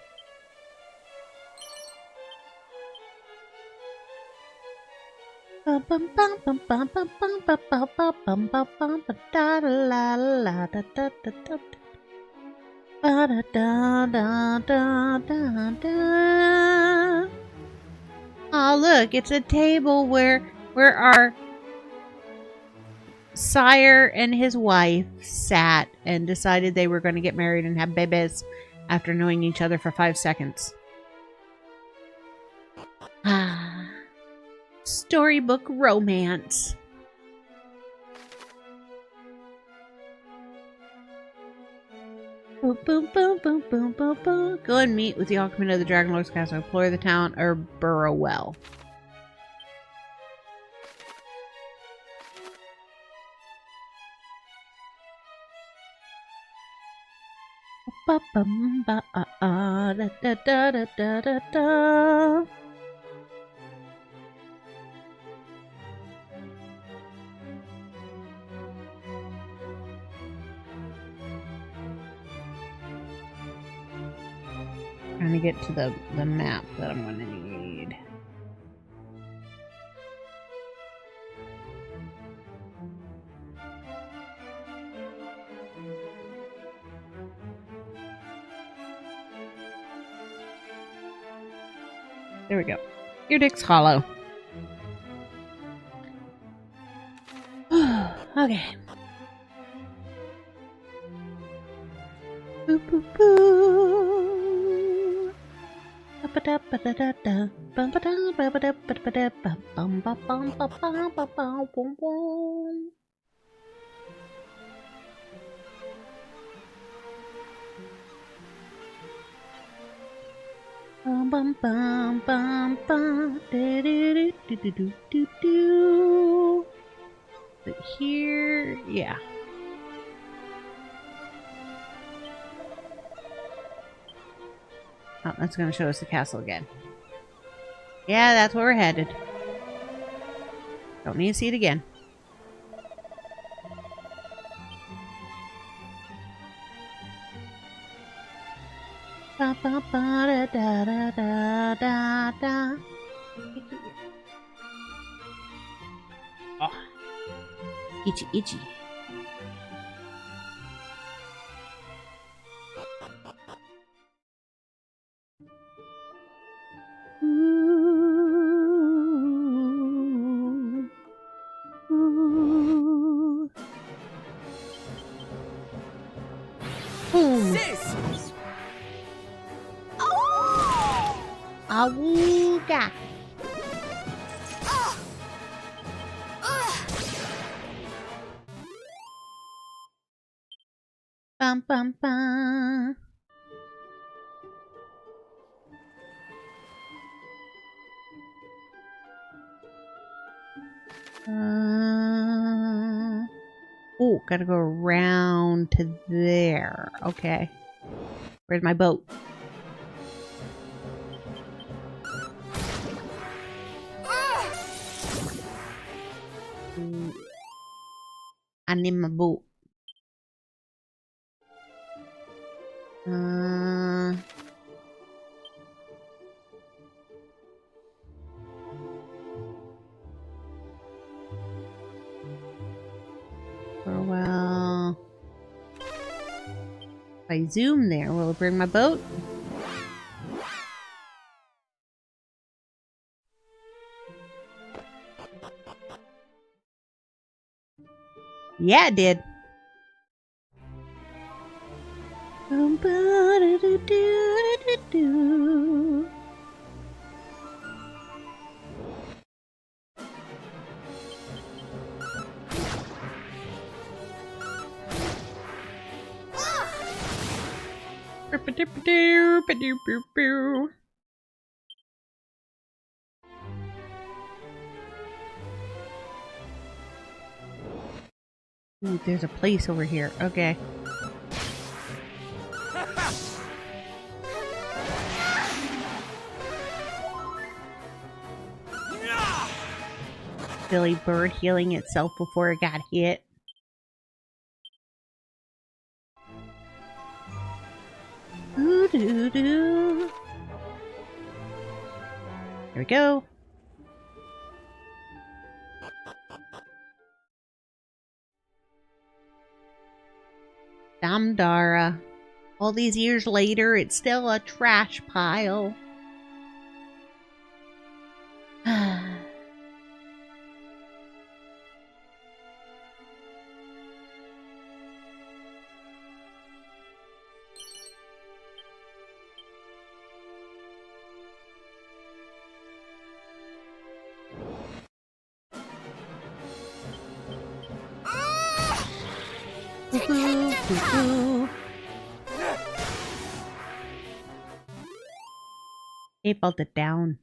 Oh, look, it's a table where our sire and his wife sat and decided they were going to get married and have babies after knowing each other for 5 seconds. Ah, storybook romance. Boom, boom, boom, boom, boom, boom, boom. Go and meet with the occupant of the Dragon Lord's castle. Explore the town or burrow well. Ba bum ba da da da da da da da. Trying to get to the map that I'm going to need. There we go. Irdic's Hollow. Okay. Boo boo boo. Ba-ba-da-ba-da-da-da. Bum-ba-bum-ba-bum-ba-bum-ba-bum-ba-bum-bum. Bum bum bum bum bum do do do do do do do. But here, yeah. Oh, that's going to show us the castle again. Yeah, that's where we're headed. Don't need to see it again. Ba ba ba da da da da da. Oh, itchy itchy. Awooga. Bum bum bum. Oh, gotta go around to there. Okay. Where's my boat? I need my boat. Well, if I zoom there, will it bring my boat? Yeah, it did. Ooh, there's a place over here. Okay. Silly bird healing itself before it got hit. Here we go. Damdara. All these years later, it's still a trash pile. They felt it down.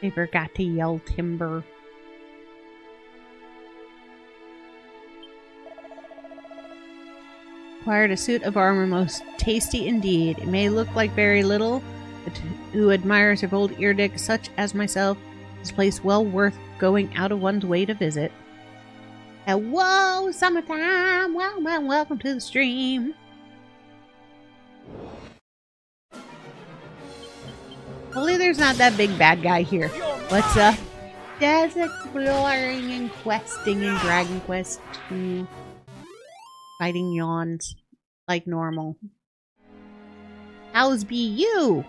They forgot to yell timber. Acquired a suit of armor most tasty indeed. It may look like very little, but who admires of old Eardick such as myself, is a place well worth going out of one's way to visit. Whoa, summertime! Welcome to the stream. Hopefully there's not that big bad guy here. What's up? Just exploring and questing in Dragon Quest 2. Fighting yawns. Like normal. How's be you?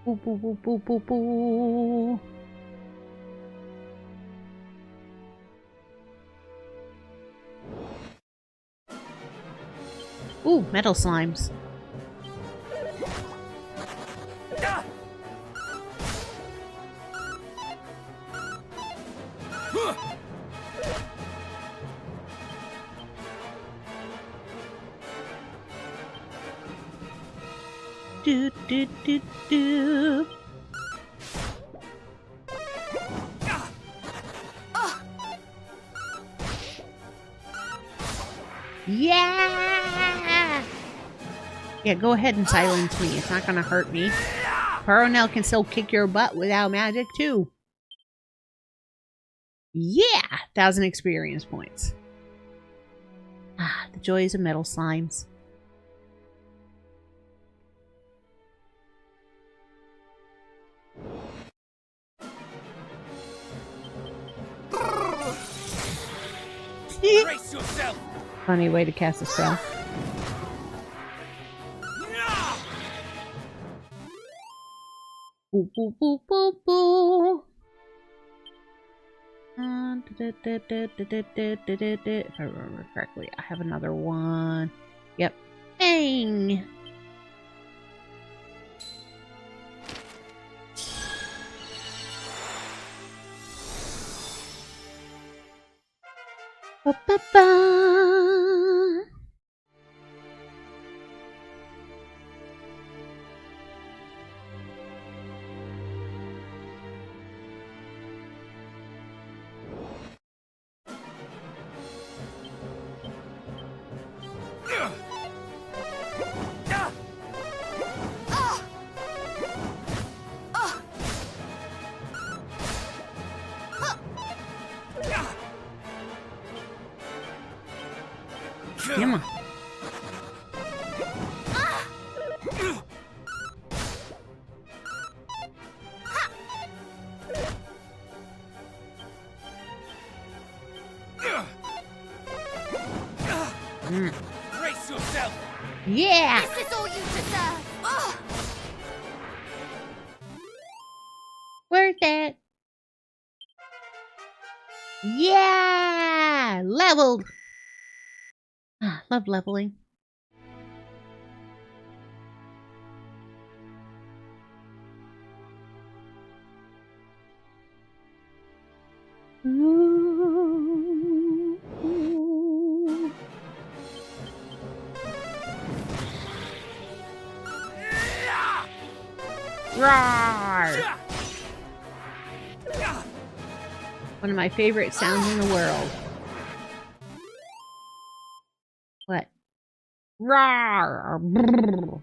Boo boo boo boo boo boo. Ooh, metal slimes. Do do do do. Yeah! Yeah, go ahead and silence me. It's not gonna hurt me. Coronel can still kick your butt without magic, too. Yeah! 1,000 experience points. Ah, the joys of metal slimes. Brace yourself. Funny way to cast a spell. Boo boo boo boo boo. If I remember correctly, I have another one. Yep. Bang! Ba-ba-ba. Come on. Brace yourself! Yeah! This is all you deserve! Oh! Worth it. Yeah! Leveled! Ah, love leveling. Ooh. Roar! One of my favorite sounds in the world. What? Roar! Brrr.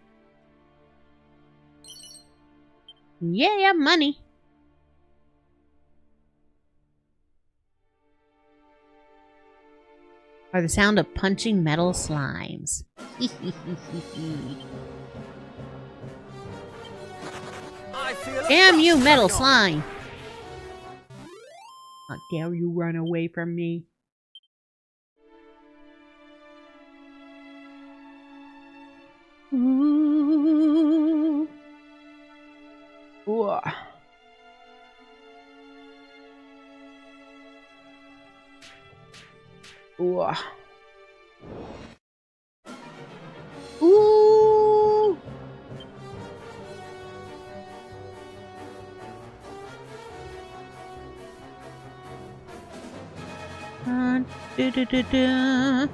Yeah, money. Or the sound of punching metal slimes. I feel a Damn you, rush metal going on. slime! How dare you run away from me? Ooh. Ooh. Ooh. Ooh. Da-da-da-da.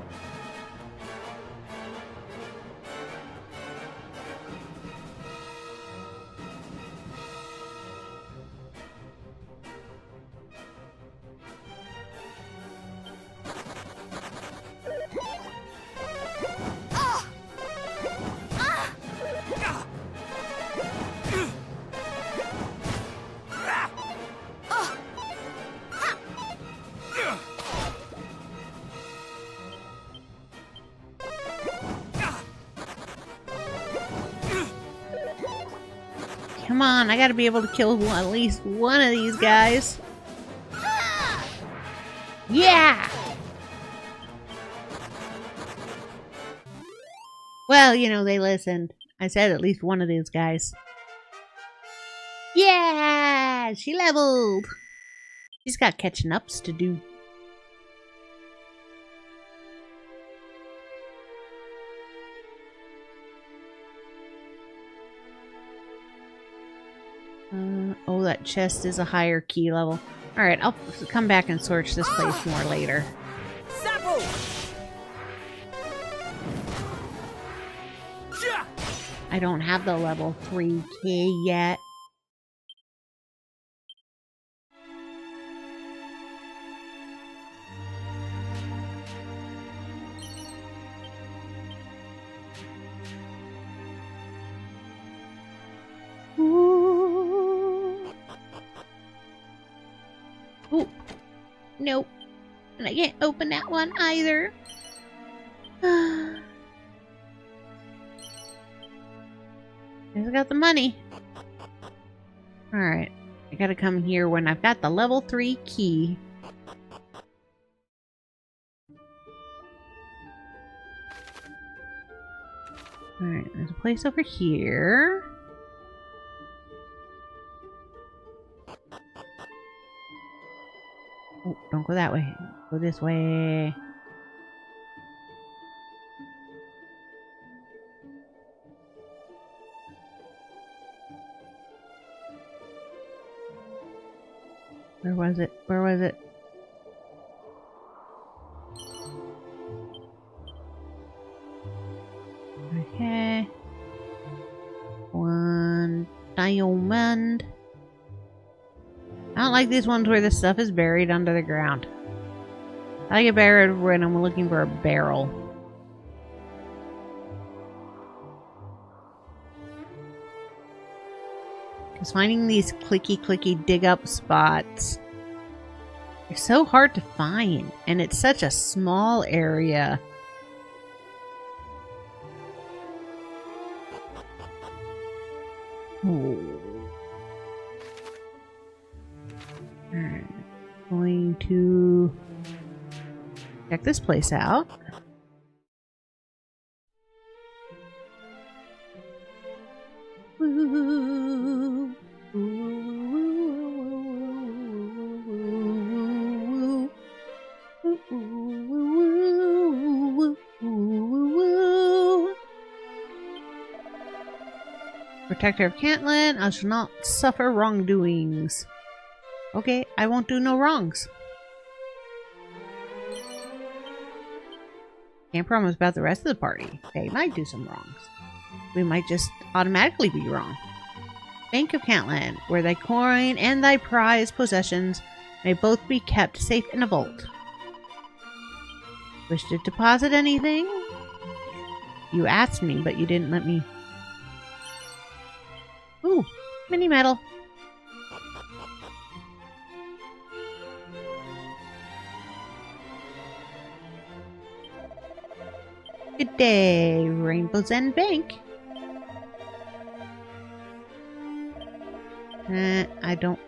Come on, I gotta be able to kill at least one of these guys. Yeah! Well, you know, they listened. I said at least one of these guys. Yeah! She leveled! She's got catching ups to do. Oh, that chest is a higher key level. Alright, I'll come back and search this place more later. Zapple! I don't have the level 3 key yet. Ooh. Ooh. Nope. And I can't open that one either. I got the money. Alright. I gotta come here when I've got the level 3 key. Alright, there's a place over here. Oh, don't go that way. Go this way. Where was it? Where was it? diamond. I don't like these ones where the stuff is buried under the ground. I like it better when I'm looking for a barrel. Because finding these clicky dig up spots are so hard to find. And it's such a small area. Ooh. Alright. Going to check this place out. Ooh. Protector of Catelyn, I shall not suffer wrongdoings. Okay, I won't do no wrongs. Can't promise about the rest of the party. They might do some wrongs. We might just automatically be wrong. Bank of Catelyn, where thy coin and thy prized possessions may both be kept safe in a vault. Wish to deposit anything? You asked me, but you didn't let me. Ooh, mini medal. Good day, Rainbow's End Bank. I don't...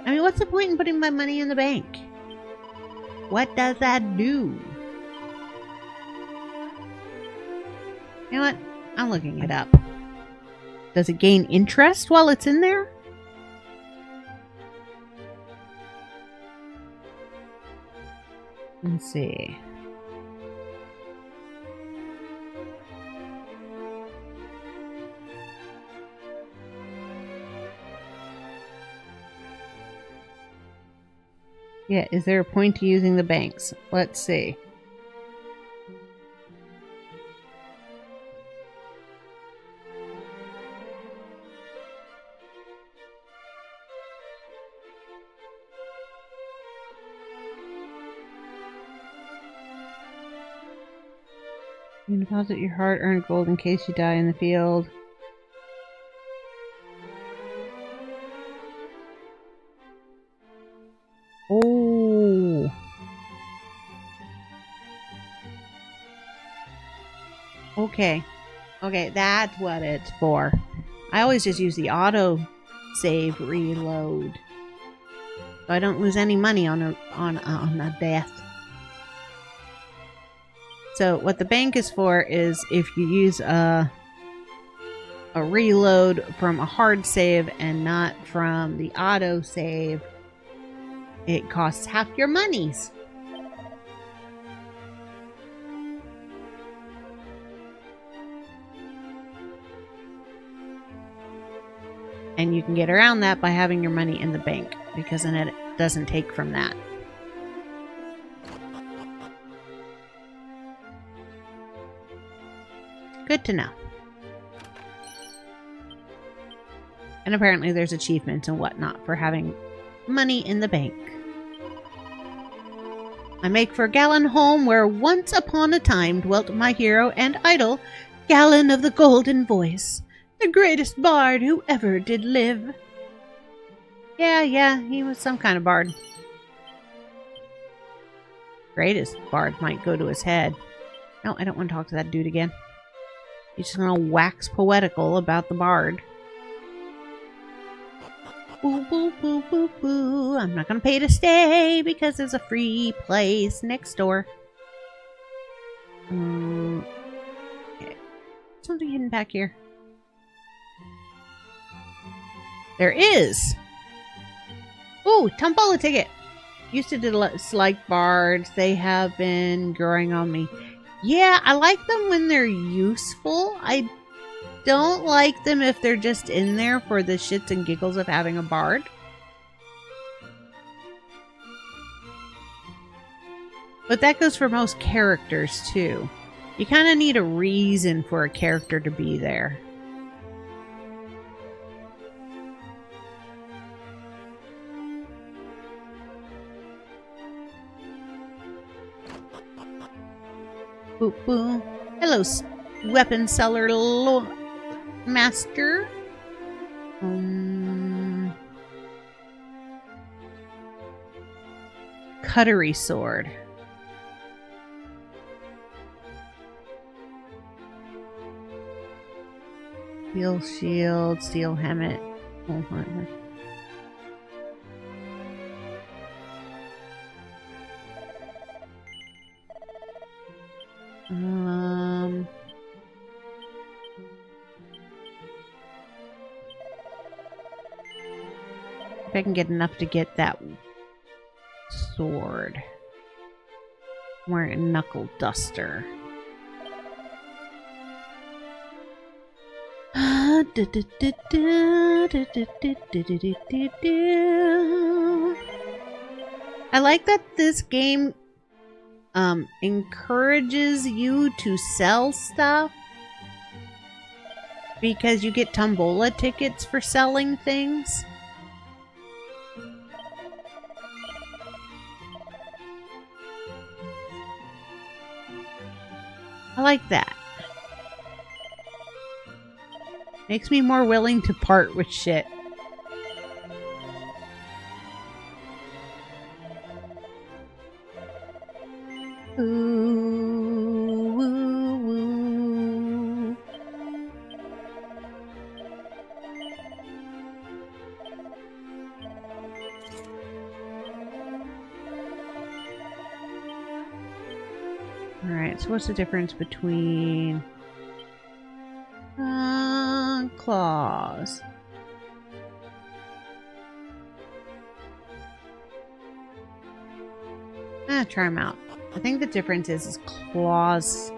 I mean, what's the point in putting my money in the bank? What does that do? You know what? I'm looking it up. Does it gain interest while it's in there? Let's see. Yeah, is there a point to using the banks? Let's see. You can deposit your hard-earned gold in case you die in the field. Oh. Okay. Okay, that's what it's for. I always just use the auto save reload, so I don't lose any money on a death. So what the bank is for is if you use a reload from a hard save and not from the auto save, it costs half your monies. And you can get around that by having your money in the bank, because then it doesn't take from that. Good to know. And apparently there's achievements and whatnot for having money in the bank. I make for Gallon home, where once upon a time dwelt my hero and idol, Gallon of the Golden Voice, the greatest bard who ever did live. Yeah, he was some kind of bard. Greatest bard might go to his head. No, I don't want to talk to that dude again. He's just gonna wax poetical about the bard. Boo, boo, boo, boo, boo. I'm not gonna pay to stay because there's a free place next door. Okay. Something hidden back here. There is! Ooh, Tombola ticket! Used to dislike bards. They have been growing on me. Yeah, I like them when they're useful. I don't like them if they're just in there for the shits and giggles of having a bard. But that goes for most characters too. You kind of need a reason for a character to be there. Boop, boop. Hello, weapon seller master. Cutlery sword. Steel shield, steel helmet. Oh, if I can get enough to get that sword. I'm wearing a knuckle duster. I like that this game encourages you to sell stuff because you get tombola tickets for selling things. I like that. Makes me more willing to part with shit. Ooh, woo, woo. Alright, so what's the difference between claws? Try them out. I think the difference is claws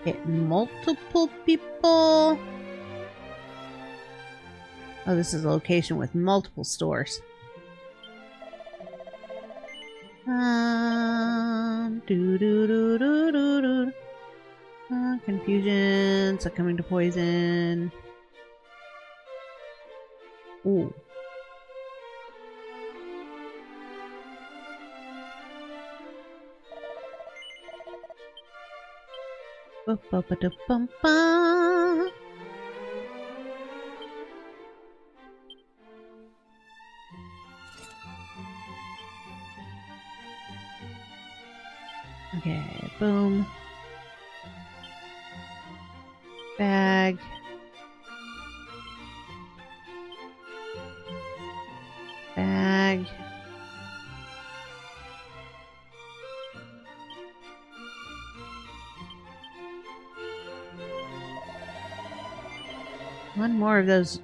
hit multiple people. Oh, this is a location with multiple stores. Confusion, succumbing to poison. Ooh. Ba-ba-ba-da-bum-ba. Okay, boom. Bag. Bag. One more of those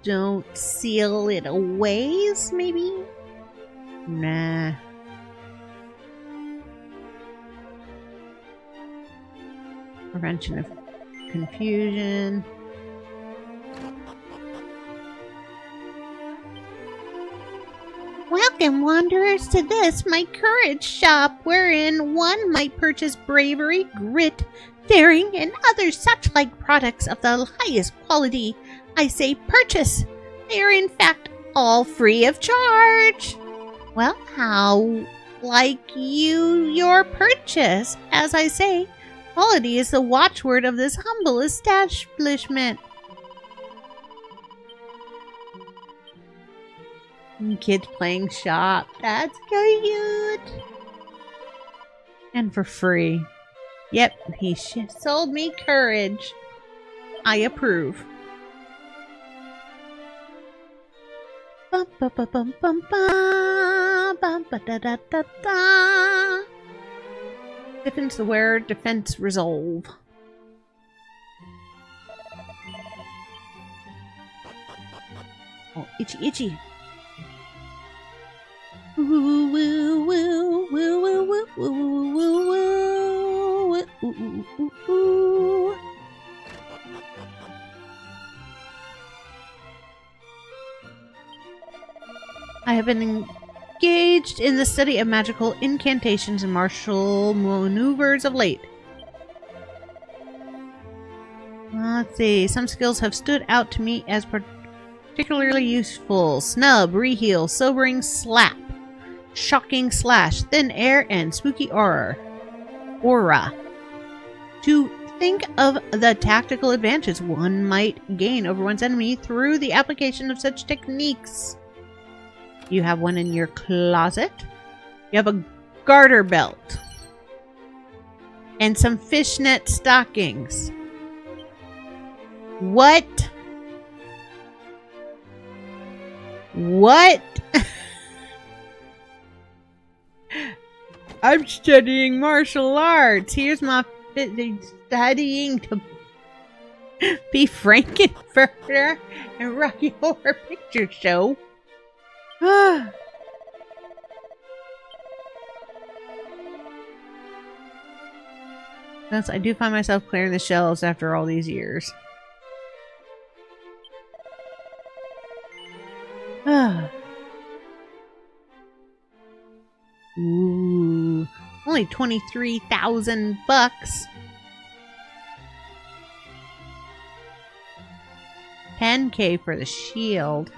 don't seal it aways, maybe? Nah. Prevention of confusion. Welcome, wanderers, to this, my courage shop, wherein one might purchase bravery, grit, daring, and other such like products of the highest quality. I say purchase. They are in fact all free of charge. Well, how like you your purchase? As I say, quality is the watchword of this humble establishment. Kids playing shop. That's cute. And for free. Yep, he sold me courage. I approve. Bum ba ba bum bum ba bum ba da da da da. Defense the wearer, defense resolve. Oh, itchy, itchy. Woo woo woo woo woo woo woo woo woo woo woo. I have been engaged in the study of magical incantations and martial maneuvers of late. Let's see. Some skills have stood out to me as particularly useful. Snub, reheal, sobering slap, shocking slash, thin air, and spooky aura. to think of the tactical advantages one might gain over one's enemy through the application of such techniques. You have one in your closet. You have a garter belt. And some fishnet stockings. What? What? I'm studying martial arts. Here's my studying to be Frankenfurter and Rocky Horror Picture Show. Thus, I do find myself clearing the shelves after all these years. Ooh, only 23,000 bucks. 10K for the shield.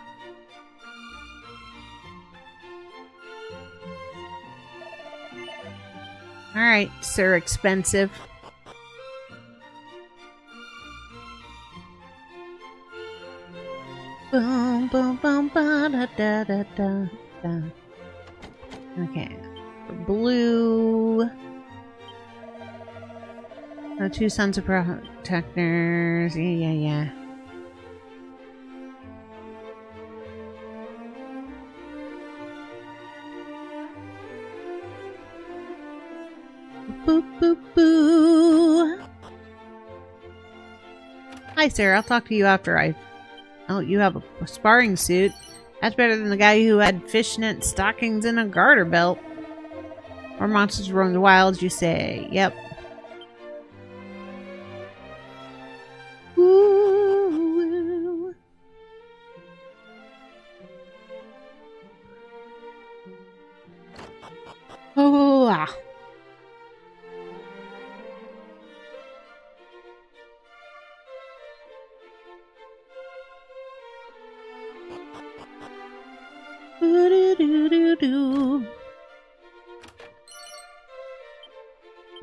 All right, Sir Expensive. Boom, boom, boom, ba da da da da da. Okay, for blue. Oh, 2 Sons of Protectors. Yeah. Boo, boo, boo. Hi, Sarah. I'll talk to you after I... Oh, you have a sparring suit. That's better than the guy who had fishnet stockings and a garter belt. Or monsters roam the wilds, you say. Yep. Ooh. Oh, ah.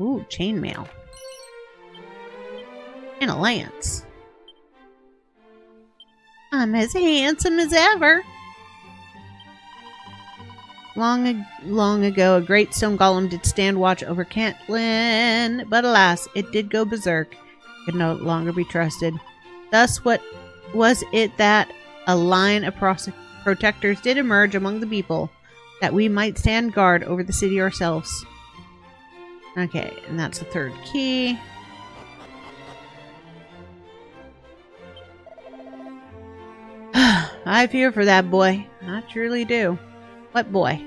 Ooh, chainmail. And a lance. I'm as handsome as ever. Long ago, a great stone golem did stand watch over Catelyn, but alas, it did go berserk. It could no longer be trusted. Thus, what was it that a line of protectors did emerge among the people, that we might stand guard over the city ourselves. Okay, and that's the third key. I fear for that boy. I truly do. What boy?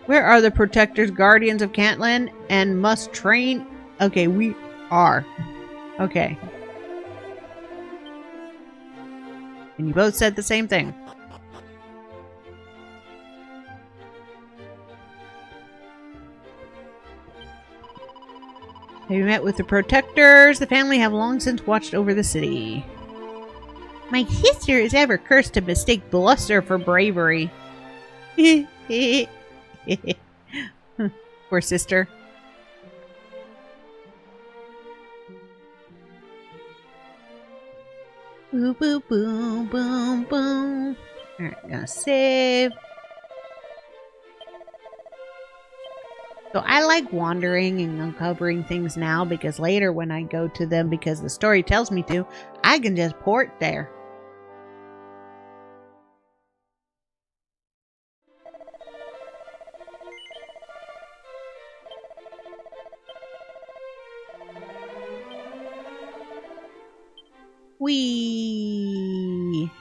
Where are the protectors, guardians of Catelyn, and must train? Okay, we are. Okay. And you both said the same thing. Have you met with the protectors? The family have long since watched over the city. My sister is ever cursed to mistake bluster for bravery. Poor sister. Boom, boom, boom, boom, boom. Alright, gonna save. So I like wandering and uncovering things now because later when I go to them because the story tells me to, I can just port there. Whee!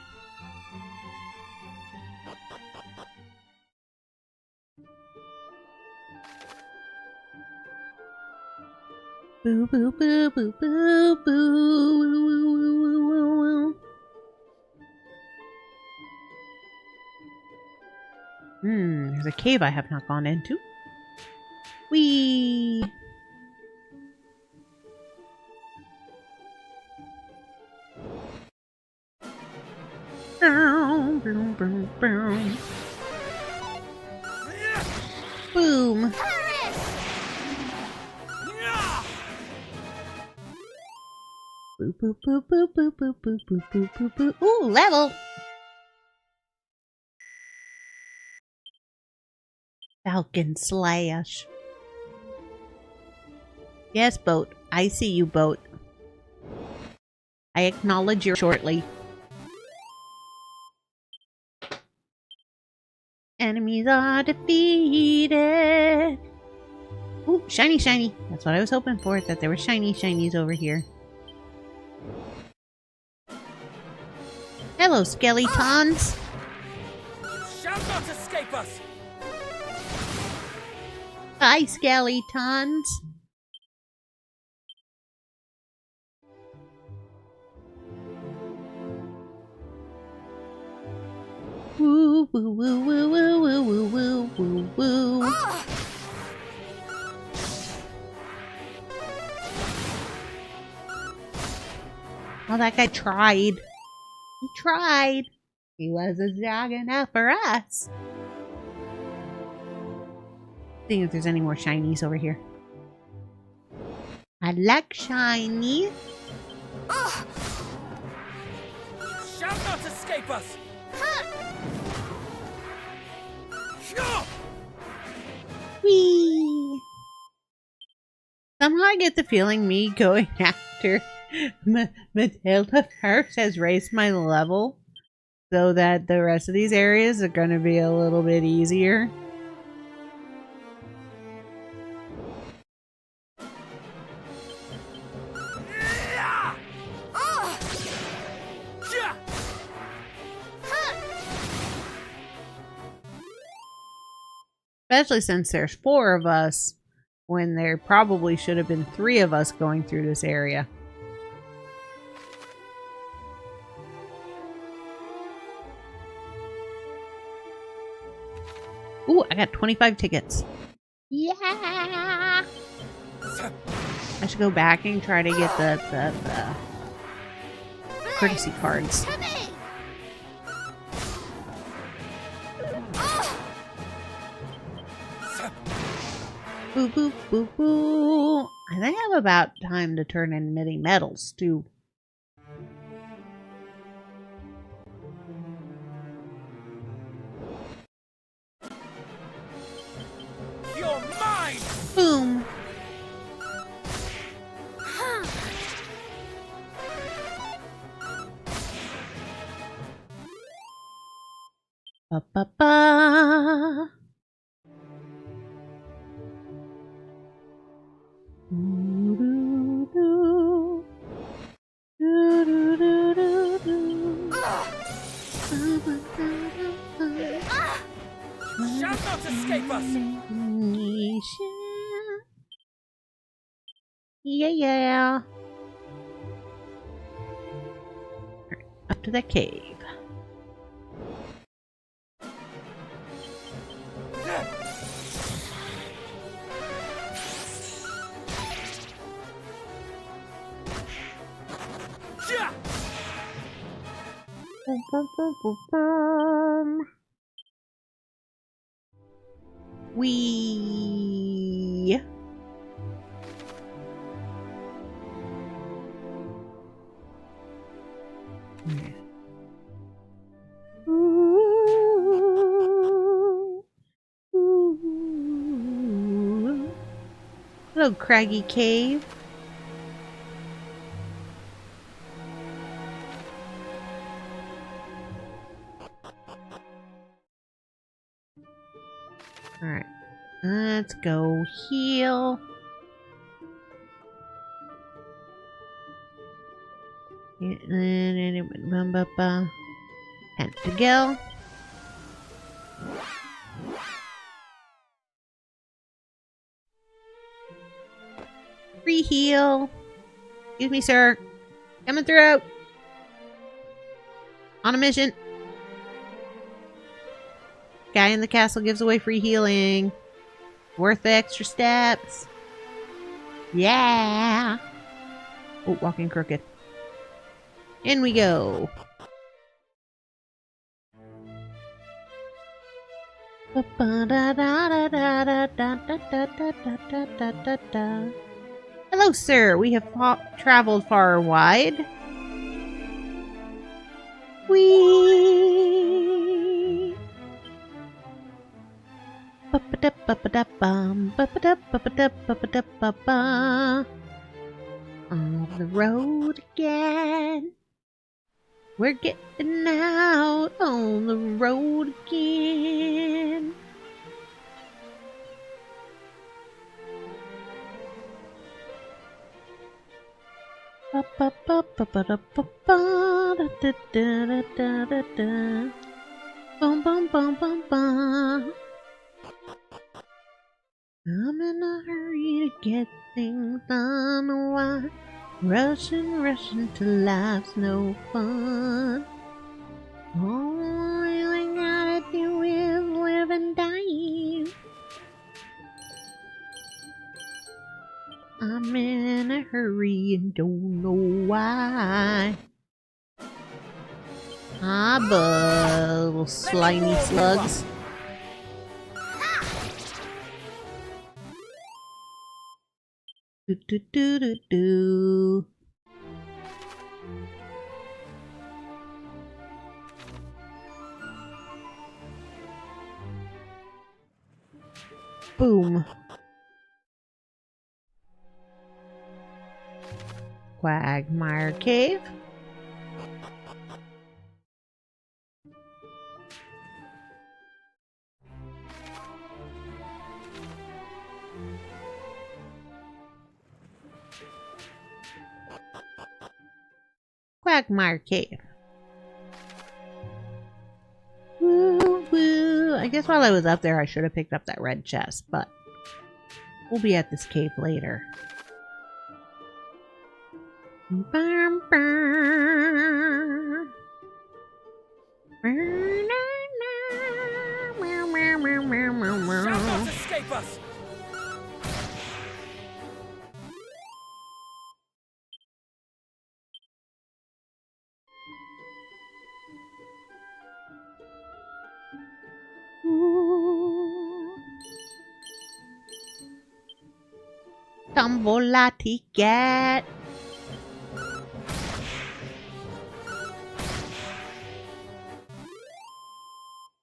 Boo boo boo boo boo boo. There's a cave I have not gone into. Whee! Boom! Boop, boop, boop, boop, boop, boop, boop, boop, boop, boop, boop. Ooh, level! Falcon Slash. Yes, boat. I see you, boat. I acknowledge you shortly. Enemies are defeated. Ooh, shiny, shiny. That's what I was hoping for, that there were shiny shinies over here. Hello, skeletons. Shall not escape us! Hi, skeletons. Woo, woo, woo, woo, woo, woo, woo, woo, woo, woo. Well, that guy tried. He tried. He wasn't strong enough for us. Seeing if there's any more shinies over here. I like shiny. Shall not escape us! Whee! Somehow I get the feeling me going after Matilda first has raised my level so that the rest of these areas are going to be a little bit easier. Especially since there's 4 of us, when there probably should have been 3 of us going through this area. Ooh, I got 25 tickets. Yeah! I should go back and try to get the courtesy cards. Boo, boo, boo, boo. I think I'm about time to turn in mini medals, too. You're mine! Boom! Ba ba ba. Shall not escape us! Yeah. Alright, up to that cave. Wee. Okay. Ooh. Ooh. Hello, craggy cave. Alright, let's go heal. And to go. Free heal. Excuse me, sir. Coming through. On a mission. Guy in the castle gives away free healing. Worth the extra steps. Yeah. Oh, walking crooked. In we go. Hello, sir. We have traveled far and wide. Whee! Ba-ba-da-ba-ba-da-bum, ba-ba-da-ba-ba-da-ba-ba-da-ba-ba. On the road again. We're getting out on the road again. Ba ba ba ba ba da ba ba da da da da da da. Bum bum bum bum bum. I'm in a hurry to get things done. Why rushing, rushing to life's no fun. All I gotta do is live and die. I'm in a hurry and don't know why. Ah, little slimy slugs. Do do do do do. Boom. Quagmire Cave. Quagmire Cave. Woo woo. I guess while I was up there I should have picked up that red chest, but we'll be at this cave later. Bum, bum. Shall not escape us! Tombola ticket.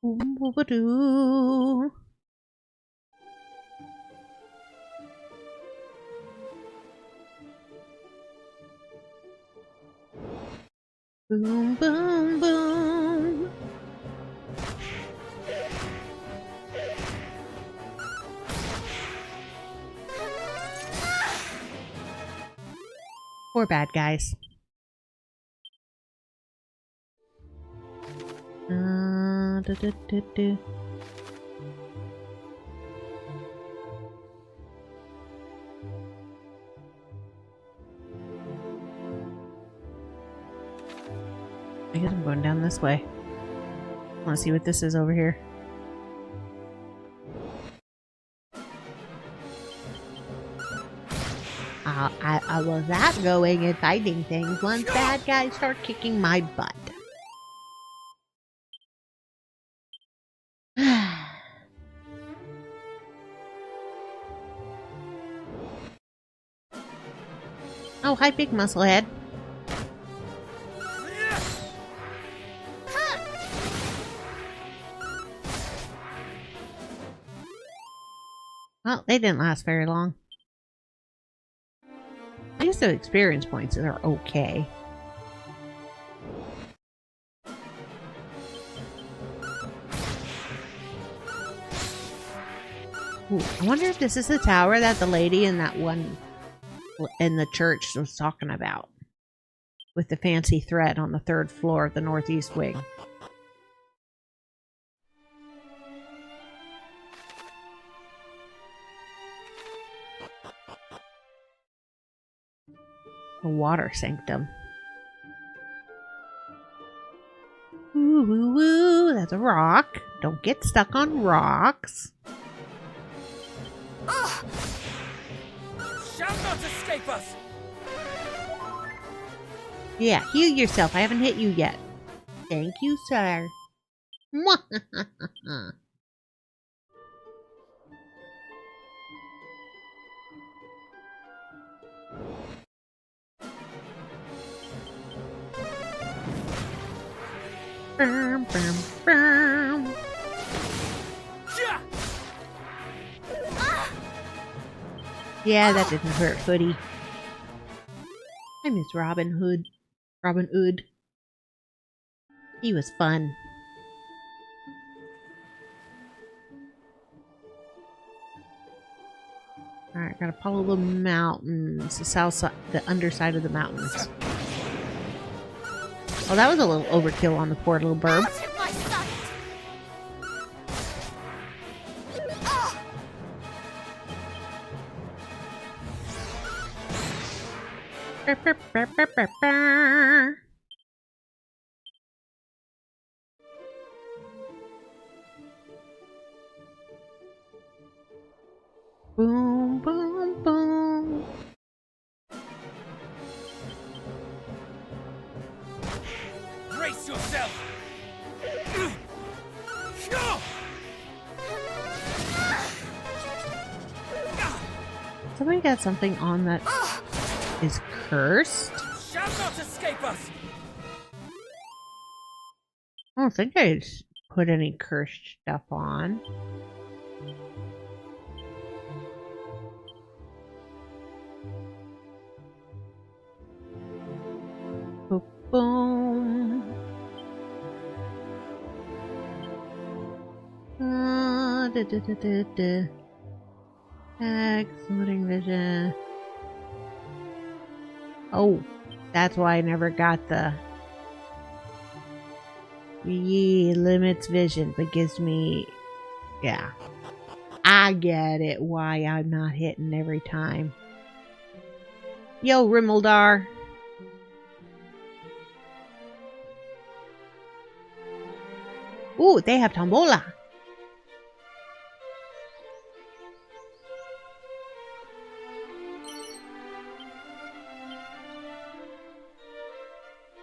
Boom-boom-ba-doo. Boom, boom, boom. Poor bad guys. Do. I guess I'm going down this way. Want to see what this is over here. I was not going and fighting things once bad guys start kicking my butt. Oh, hi, big musclehead. Well, they didn't last very long. I guess the experience points are okay. Ooh, I wonder if this is the tower that the lady in that one in the church was talking about. With the fancy thread on the 3rd floor of the northeast wing. The water sanctum. Woo woo woo, that's a rock. Don't get stuck on rocks. Shall not escape us! Yeah, heal yourself. I haven't hit you yet. Thank you, sir. Brum, brum, brum. Yeah, that didn't hurt, Hoodie. I miss Robin Hood. Robin Hood. He was fun. Alright, gotta follow the mountains. The south side, the underside of the mountains. Oh, that was a little overkill on the poor little bird. Out of my sight! Burr, burr, burr, burr, burr, burr. Boom, boom, boom. Brace yourself! Somebody got something on that is cursed? Shall not escape us! I don't think I put any cursed stuff on. Boom, boom. Da, da, da, da, da. Excluding vision. Oh, that's why I never got the limits vision, but gives me, yeah. I get it why I'm not hitting every time. Yo, Rimmildar. Ooh, they have Tombola.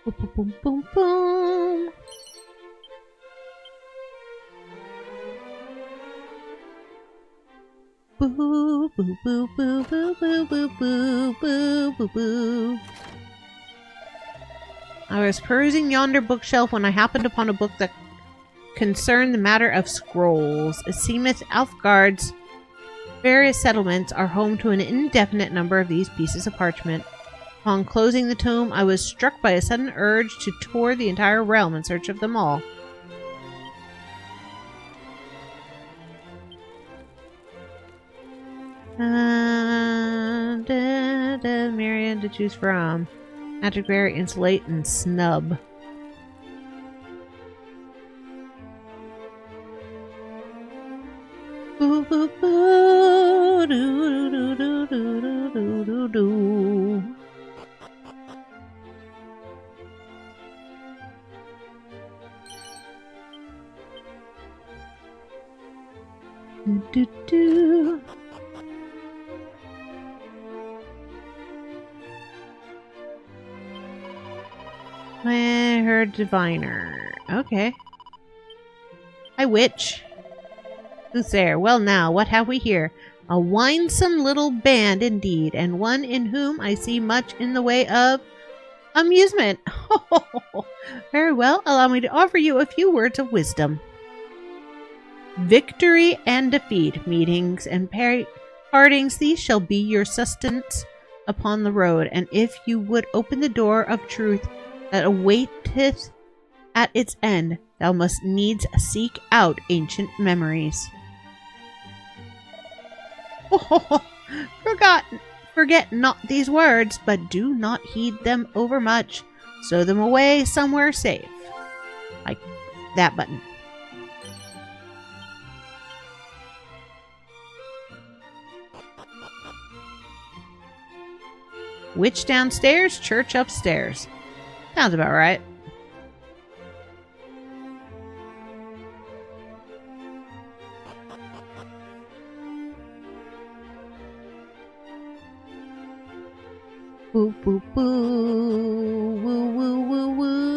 Boom, boom, boom, boom, boom. Boo, boo, boo, boo, boo, boo, boo, boo, boo, boo, boo. I was perusing yonder bookshelf when I happened upon a book that concerned the matter of scrolls. It seemeth Alfgard's various settlements are home to an indefinite number of these pieces of parchment. Upon closing the tome, I was struck by a sudden urge to tour the entire realm in search of them all. Myriad to choose from. Magic Bear, Insulate, and Snub. Boo, boo, boo, doo, doo, doo, doo, doo, doo, doo, doo. Do, do. I heard diviner. Okay. Hi, witch. Who's there? Well now, what have we here? A winsome little band indeed, and one in whom I see much in the way of amusement. Very well, allow me to offer you a few words of wisdom. Victory and defeat, meetings and partings, these shall be your sustenance upon the road, and if you would open the door of truth that awaiteth at its end, thou must needs seek out ancient memories. Forget not these words, but do not heed them overmuch. Stow them away somewhere safe. Like that button. Witch downstairs, church upstairs. Sounds about right. Boo, boo, boo. Woo, woo, woo, woo.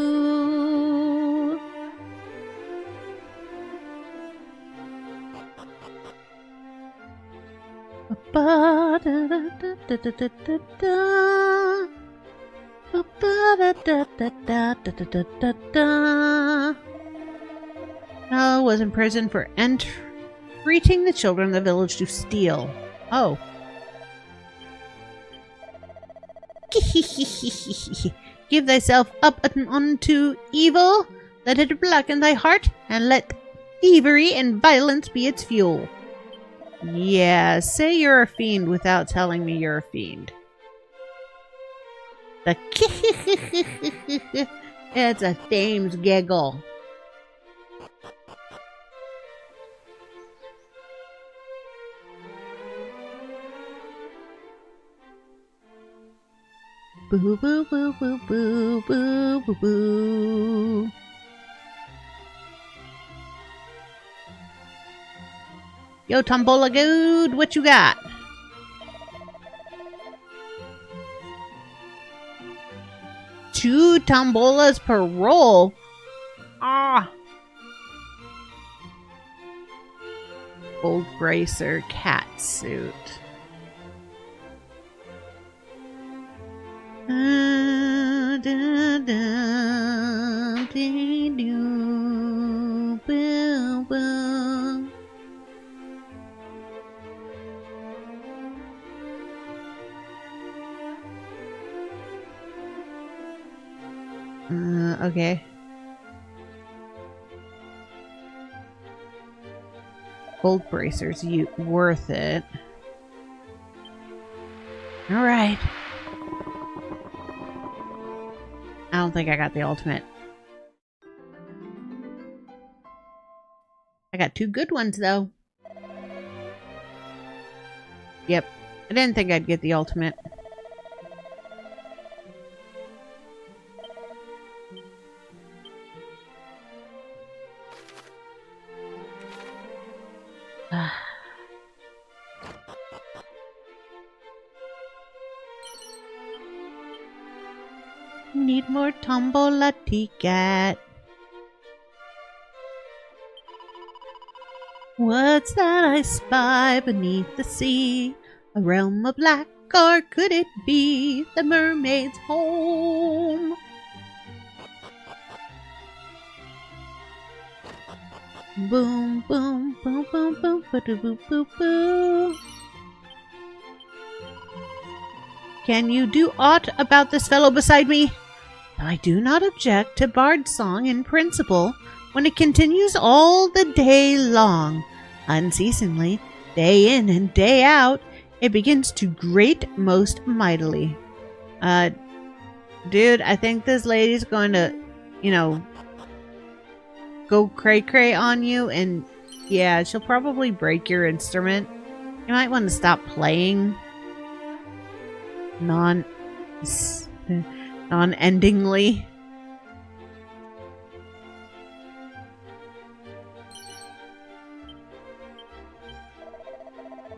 Ba, da, da, da, da, da, da, da. I was in prison for entreating the children of the village to steal. Oh. Give thyself up unto evil, let it blacken thy heart, and let thievery and violence be its fuel. Yeah, say you're a fiend without telling me you're a fiend. The it's a Thames giggle. Boo boo boo boo boo boo boo boo. Yo, Tombola Good, what you got? Two tombolas per roll. Ah. Gold bracer cat suit. Okay. Gold bracers, you worth it. All right. I don't think I got the ultimate. I got two good ones though. Yep. I didn't think I'd get the ultimate. Need more tombola ticket. What's that I spy beneath the sea? A realm of black, or could it be the mermaid's home? Boom, boom, boom, boom, boom, boom, boom, boom, boom. Can you do aught about this fellow beside me? I do not object to bard song in principle when it continues all the day long, unceasingly, day in and day out. It begins to grate most mightily. Dude, I think this lady's going to, go cray-cray on you, and yeah, she'll probably break your instrument. You might want to stop playing non-endingly.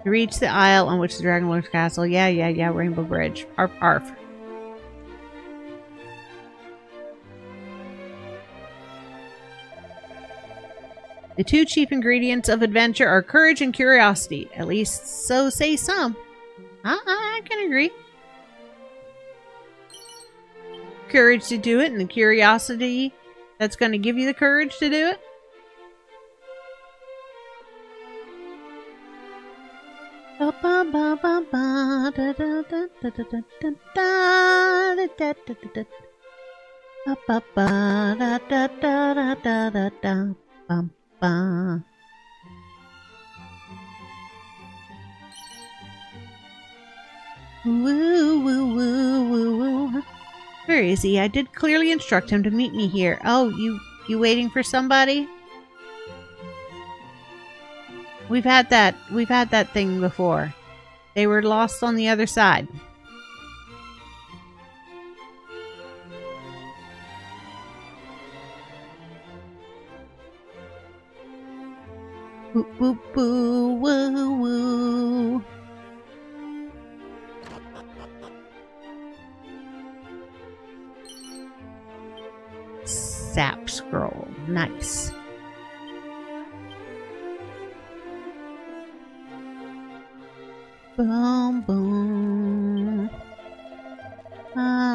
You reach the isle on which the dragon lord's castle. Yeah, Rainbow Bridge. Arf, arf. The two chief ingredients of adventure are courage and curiosity. At least, so say some. I can agree. Courage to do it, and the curiosity that's going to give you the courage to do it. Woo, woo, woo, woo, woo. Where is he? I did clearly instruct him to meet me here. Oh, you waiting for somebody? We've had that thing before. They were lost on the other side. Woo, woo, woo, woo, woo. Sap scroll. Nice. Boom, boom.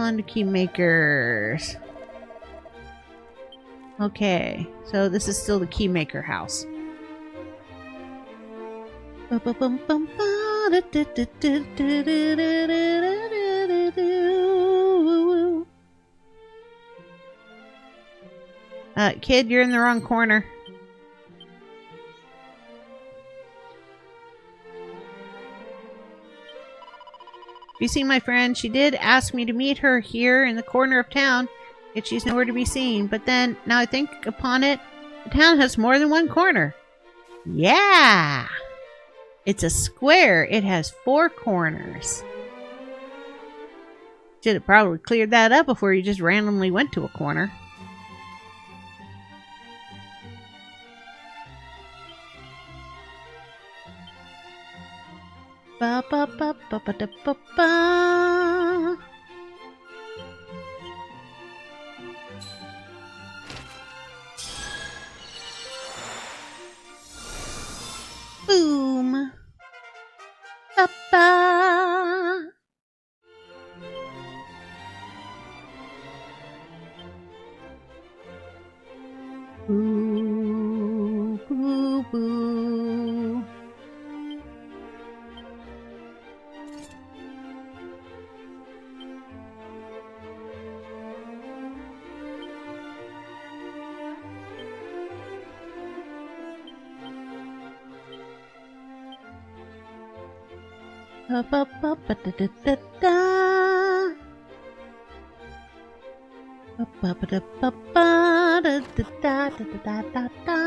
on to key makers. Okay, so this is still the key maker house. Kid, you're in the wrong corner. You see my friend, she did ask me to meet her here in the corner of town, yet she's nowhere to be seen. But then, now I think upon it, the town has more than one corner. Yeah! It's a square. It has 4 corners. Should have probably cleared that up before you just randomly went to a corner. Ba ba ba ba ba da ba ba. Boom. Ba ba. Boo boo boo. Ba ba ba ba da da da da. Ba ba ba da ba ba da da da da da da da.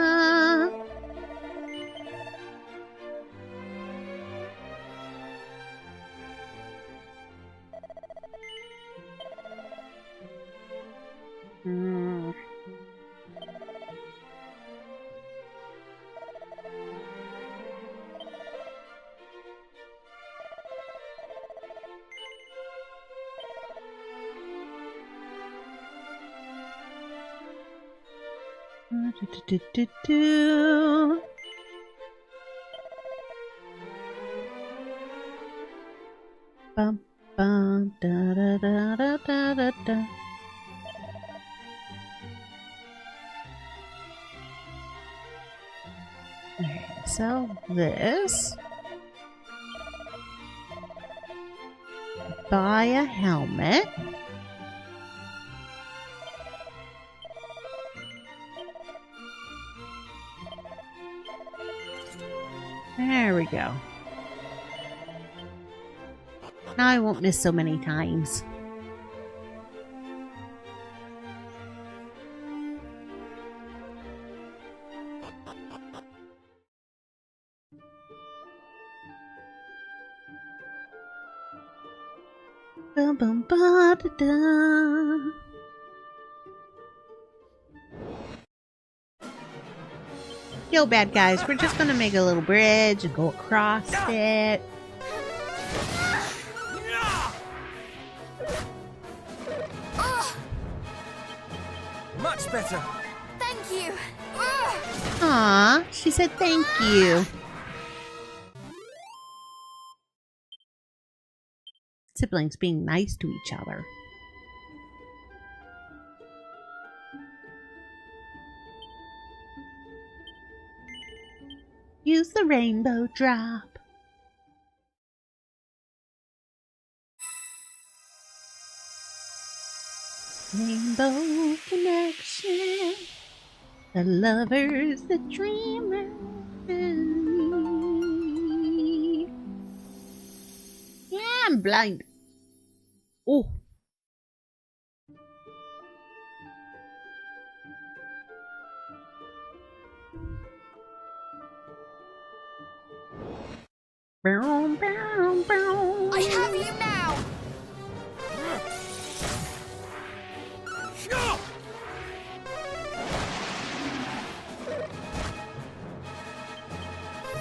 Do. Bum bum da da da da da da da. Okay, sell this. Buy a helmet. There we go. Now I won't miss so many times. Bum bum ba da da. Yo, bad guys, we're just gonna make a little bridge and go across it. Much better. Thank you. Aw, she said thank you. Siblings being nice to each other. Use the rainbow drop. Rainbow connection. The lovers, the dreamers, and me. Yeah, I'm blind. Oh. Bow, bow, bow. I have you now.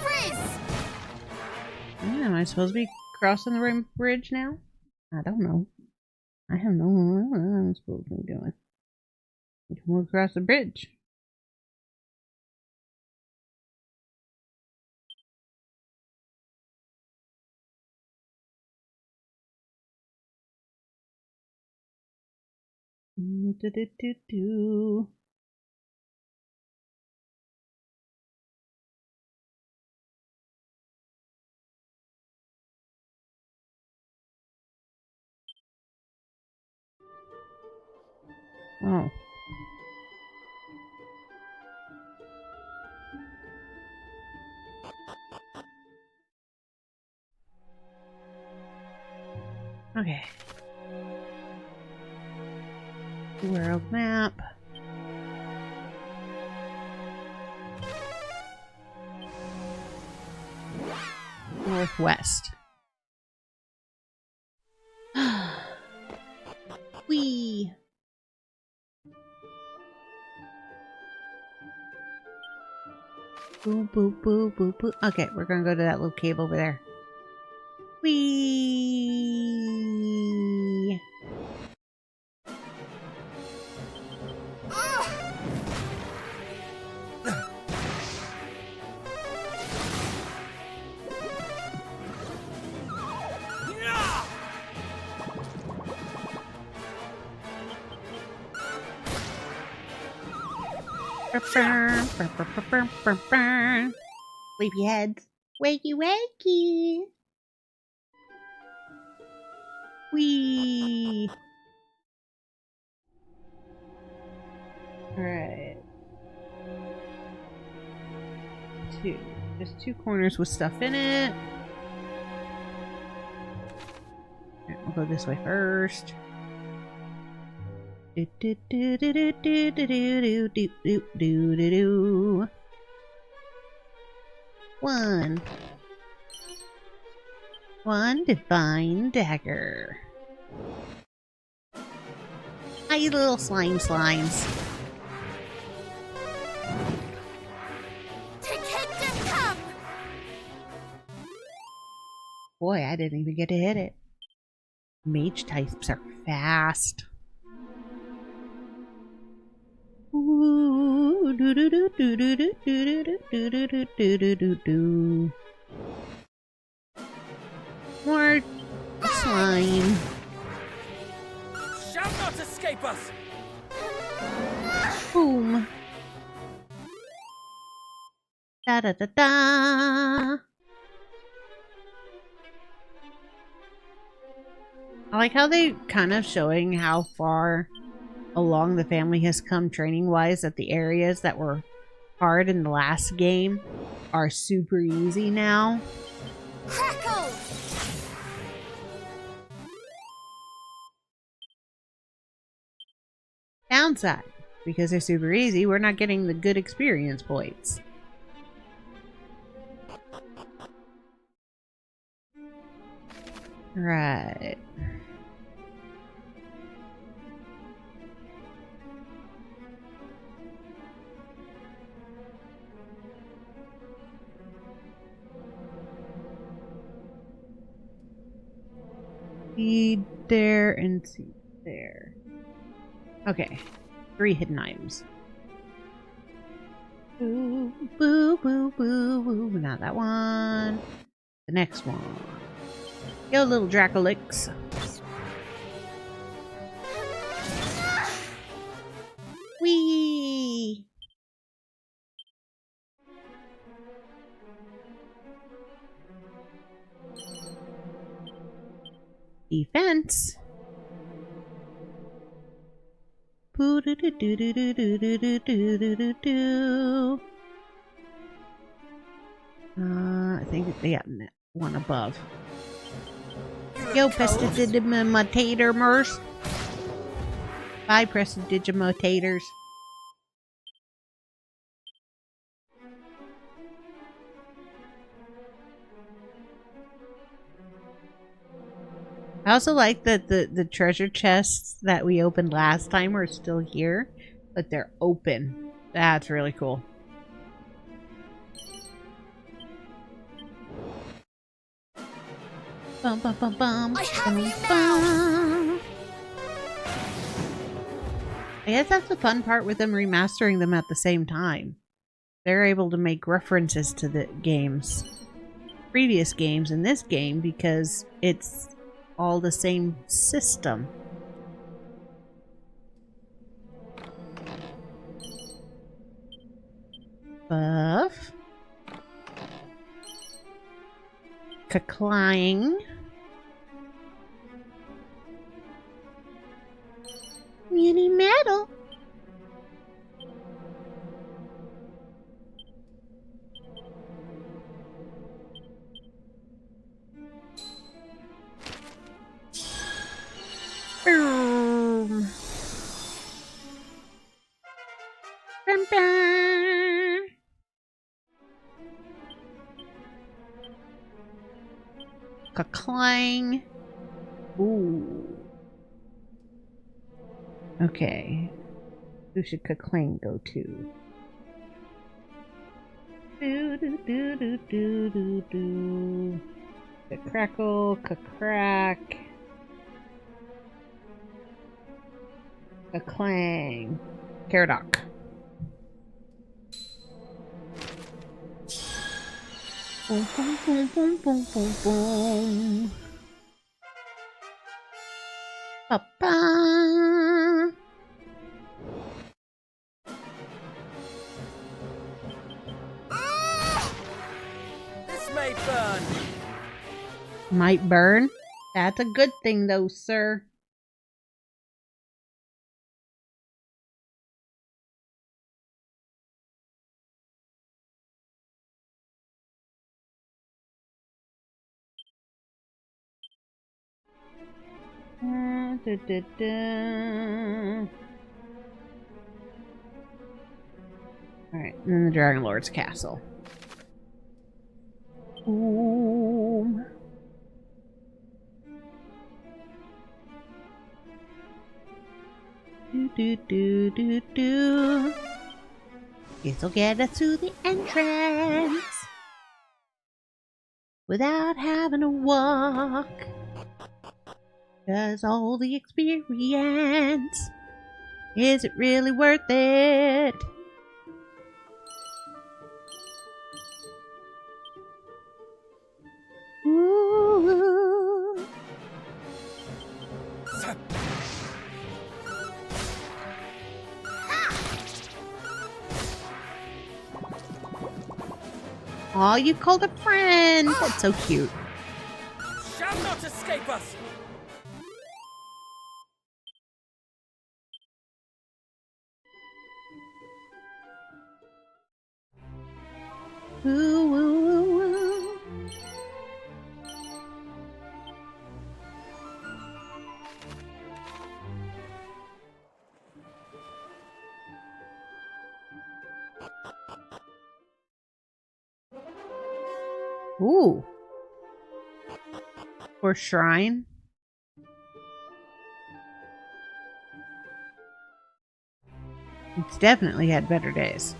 Frizz! Yeah, am I supposed to be crossing the rainbow bridge now? I don't know. I have no idea what I'm supposed to be doing. We'll cross the bridge. Do-do-do-do. Oh. Okay. World map. Northwest. Whee! Boo, boo, boo, boo, boo. Okay, we're gonna go to that little cave over there. Whee! Sleepyheads. Wakey wakey. Whee! Alright. Just two corners with stuff in it. Alright, we'll go this way first. Do do do do do do do do do do do do do. One divine dagger. Hi, you little slimes. To kingdom come! Boy, I didn't even get to hit it. Mage types are fast. Ooh, do do do do do do do do do do do do do do do. More slime. Shall not escape us! Boom. Da da da da. I like how they kind of showing how far along the family has come training wise, that the areas that were hard in the last game are super easy now. Crackle! Downside, because they're super easy, we're not getting the good experience points. Right. Seed there and seed there. Okay. 3 hidden items. Boo, boo, boo, boo, boo. Not that one. The next one. Yo, little Dracolix. Whee! Defense. Boo doo doo doo doo doo doo doo doo doo doo doo. I think they got one above. Yo, Prestidigitatormers. Bye, Prestidigitators. I also like that the treasure chests that we opened last time are still here, but they're open. That's really cool. Bum, bum, bum, bum, I have bum, you bum. I guess that's the fun part with them remastering them at the same time. They're able to make references to the games, previous games in this game, because it's all the same system. Buff. Caclying. Mini metal. Boom. Bum, bum. Caclang. Ooh. Okay. Who should Caclang go to? Do do do do do do do. Crackle, crack. Clang. Caradoc. Boom, boom, boom, boom, boom, boom, boom. Ba-ba. This may burn. Might burn? That's a good thing, though, sir. Alright, and then the Dragon Lord's castle. Boom. Do do do do do. This'll get us to the entrance without having to walk. Does all the experience, is it really worth it? Ooh. Aw, you called a friend. That's so cute. Shall not escape us. Ooh, ooh, ooh. Ooh. Or shrine. It's definitely had better days.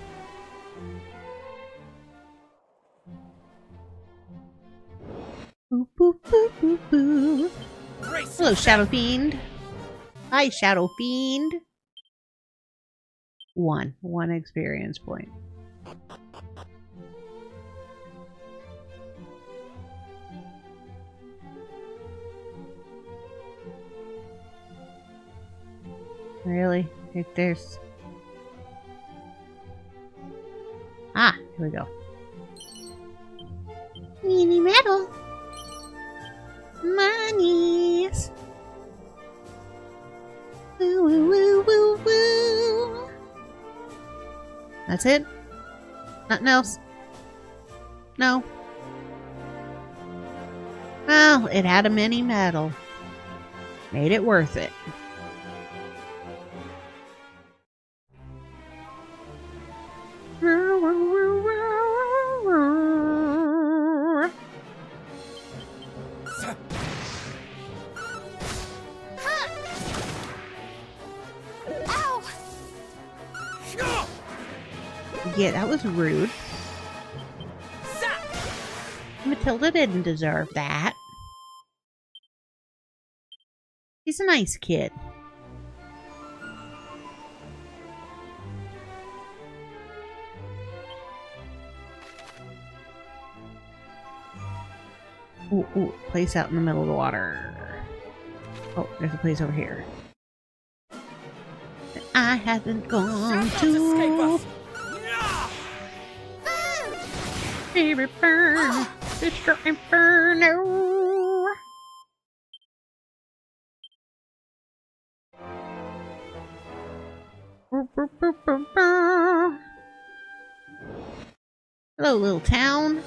Boop, boop, boop, boop, boop. Hello, Shadow Fiend. Hi, Shadow Fiend. One experience point. Really? If there's... Ah, here we go. Mini metal. Monies. Woo, woo, woo, woo, woo. That's it? Nothing else? No. Well, it had a mini medal. Made it worth it. Yeah, that was rude. Matilda didn't deserve that. He's a nice kid. Ooh, ooh, place out in the middle of the water. Oh, there's a place over here. I haven't gone to. Baby burn, Mr. Inferno. Hello, little town.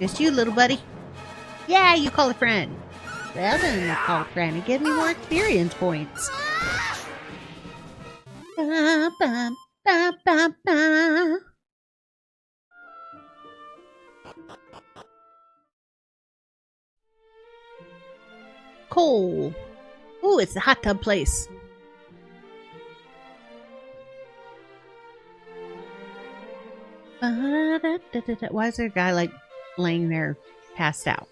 Just you, little buddy. Yeah, you call a friend. Well, then you call a friend and give me more experience points. Ba, ba, ba, ba, ba. Coal. Ooh, it's the hot tub place. Why is there a guy like laying there passed out?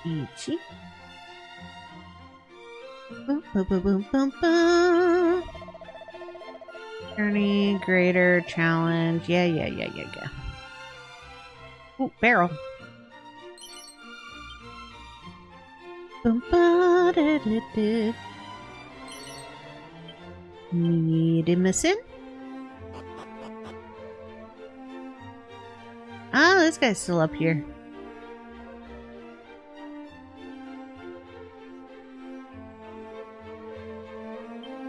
Ichi. Journey, greater, challenge. Yeah. Ooh, barrel. Medicine? Ah, this guy's still up here.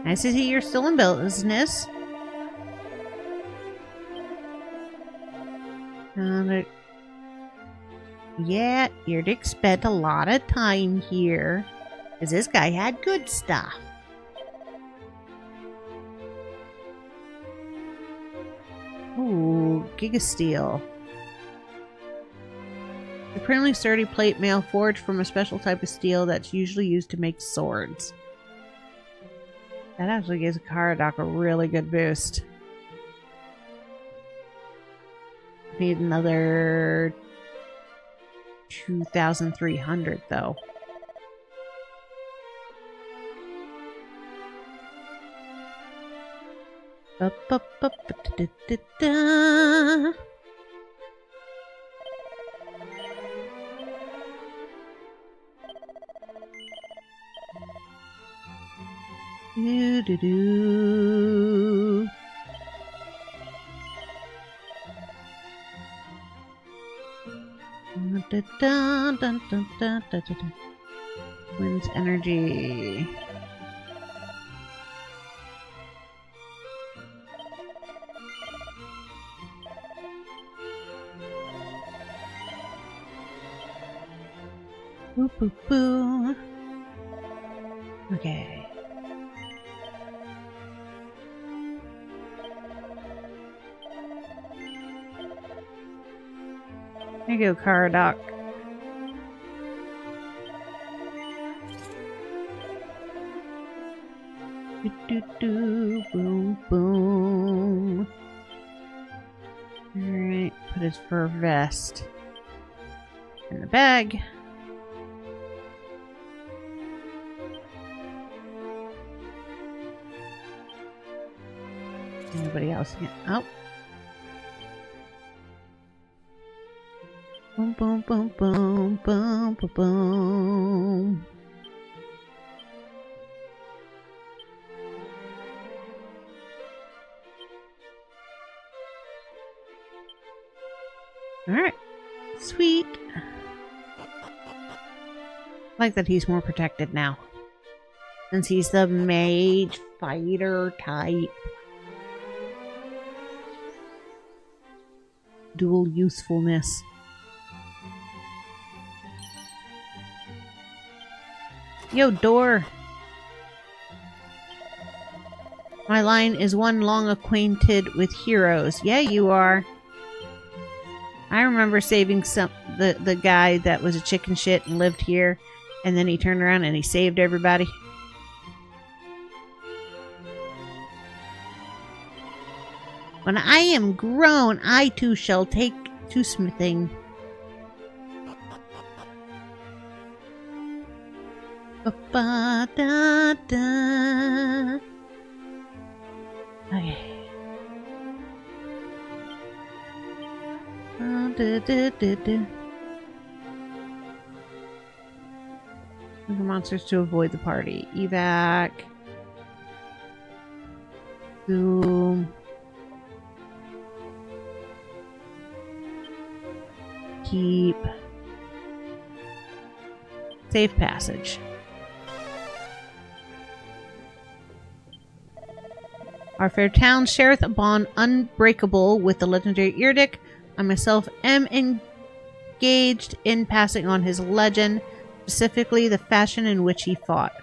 Nice to see you're still in business. Yeah, Irdic spent a lot of time here. Because this guy had good stuff. Ooh, Gigasteel. Supremely sturdy plate mail forged from a special type of steel that's usually used to make swords. That actually gives Caradoc a really good boost. Need another 2,300 though. Do-do-do. Wind's energy. Boo boo boo. Okay. There you go, Caradoc. Do, boom, boom. Alright, put his fur vest in the bag. Anybody else? Oh. Boom, boom, boom, boom, boom, boom, boom. Alright. Sweet. I like that he's more protected now. Since he's the mage fighter type. Dual usefulness. Yo, door. My line is one long acquainted with heroes. Yeah, you are. I remember saving the guy that was a chicken shit and lived here, and then he turned around and he saved everybody. When I am grown, I too shall take to smithing. Ba-ba-da-da. Okay. Da-da-da-da. Looking for monsters to avoid the party. Evac. Zoom. Keep. Safe passage. Our fair town shareth a bond unbreakable with the legendary Eardick. I myself am engaged in passing on his legend, specifically the fashion in which he fought.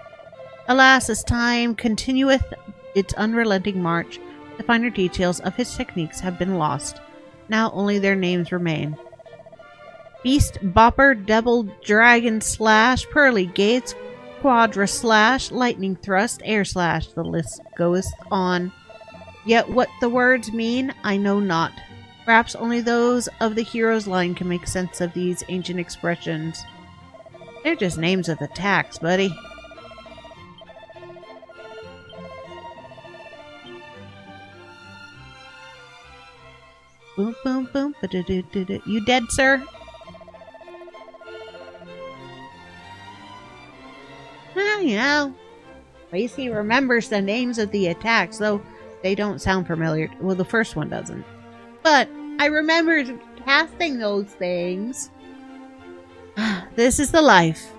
Alas, as time continueth its unrelenting march, the finer details of his techniques have been lost. Now only their names remain. Beast Bopper, Double Dragon Slash, Pearly Gates, Quadra Slash, Lightning Thrust, Air Slash, the list goeth on. Yet what the words mean, I know not. Perhaps only those of the hero's line can make sense of these ancient expressions. They're just names of attacks, buddy. Boom, boom, boom. Ba-da-da-da-da. You dead, sir? Well, you know, Lacey remembers the names of the attacks, though they don't sound familiar. Well, the first one doesn't. But I remember casting those things. This is the life.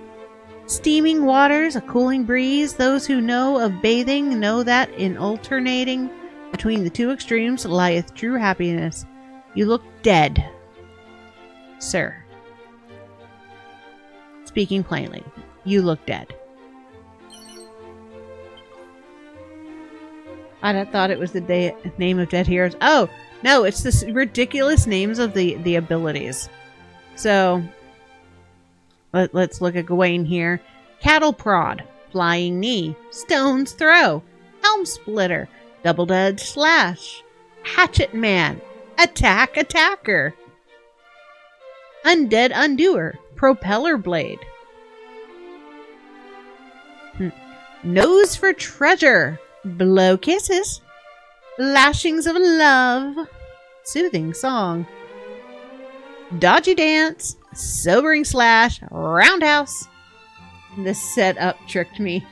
Steaming waters, a cooling breeze. Those who know of bathing know that in alternating between the two extremes lieth true happiness. You look dead, sir. Speaking plainly, you look dead. I thought it was the name of dead heroes. Oh, no, it's the ridiculous names of the abilities. So, let's look at Gawain here. Cattle Prod, Flying Knee, Stone's Throw, Helm Splitter, Double Edge Slash, Hatchet Man, Attack Attacker, Undead Undoer, Propeller Blade, Nose for Treasure, Blow Kisses, Lashings of Love, Soothing Song, Dodgy Dance, Sobering Slash, Roundhouse. The setup tricked me.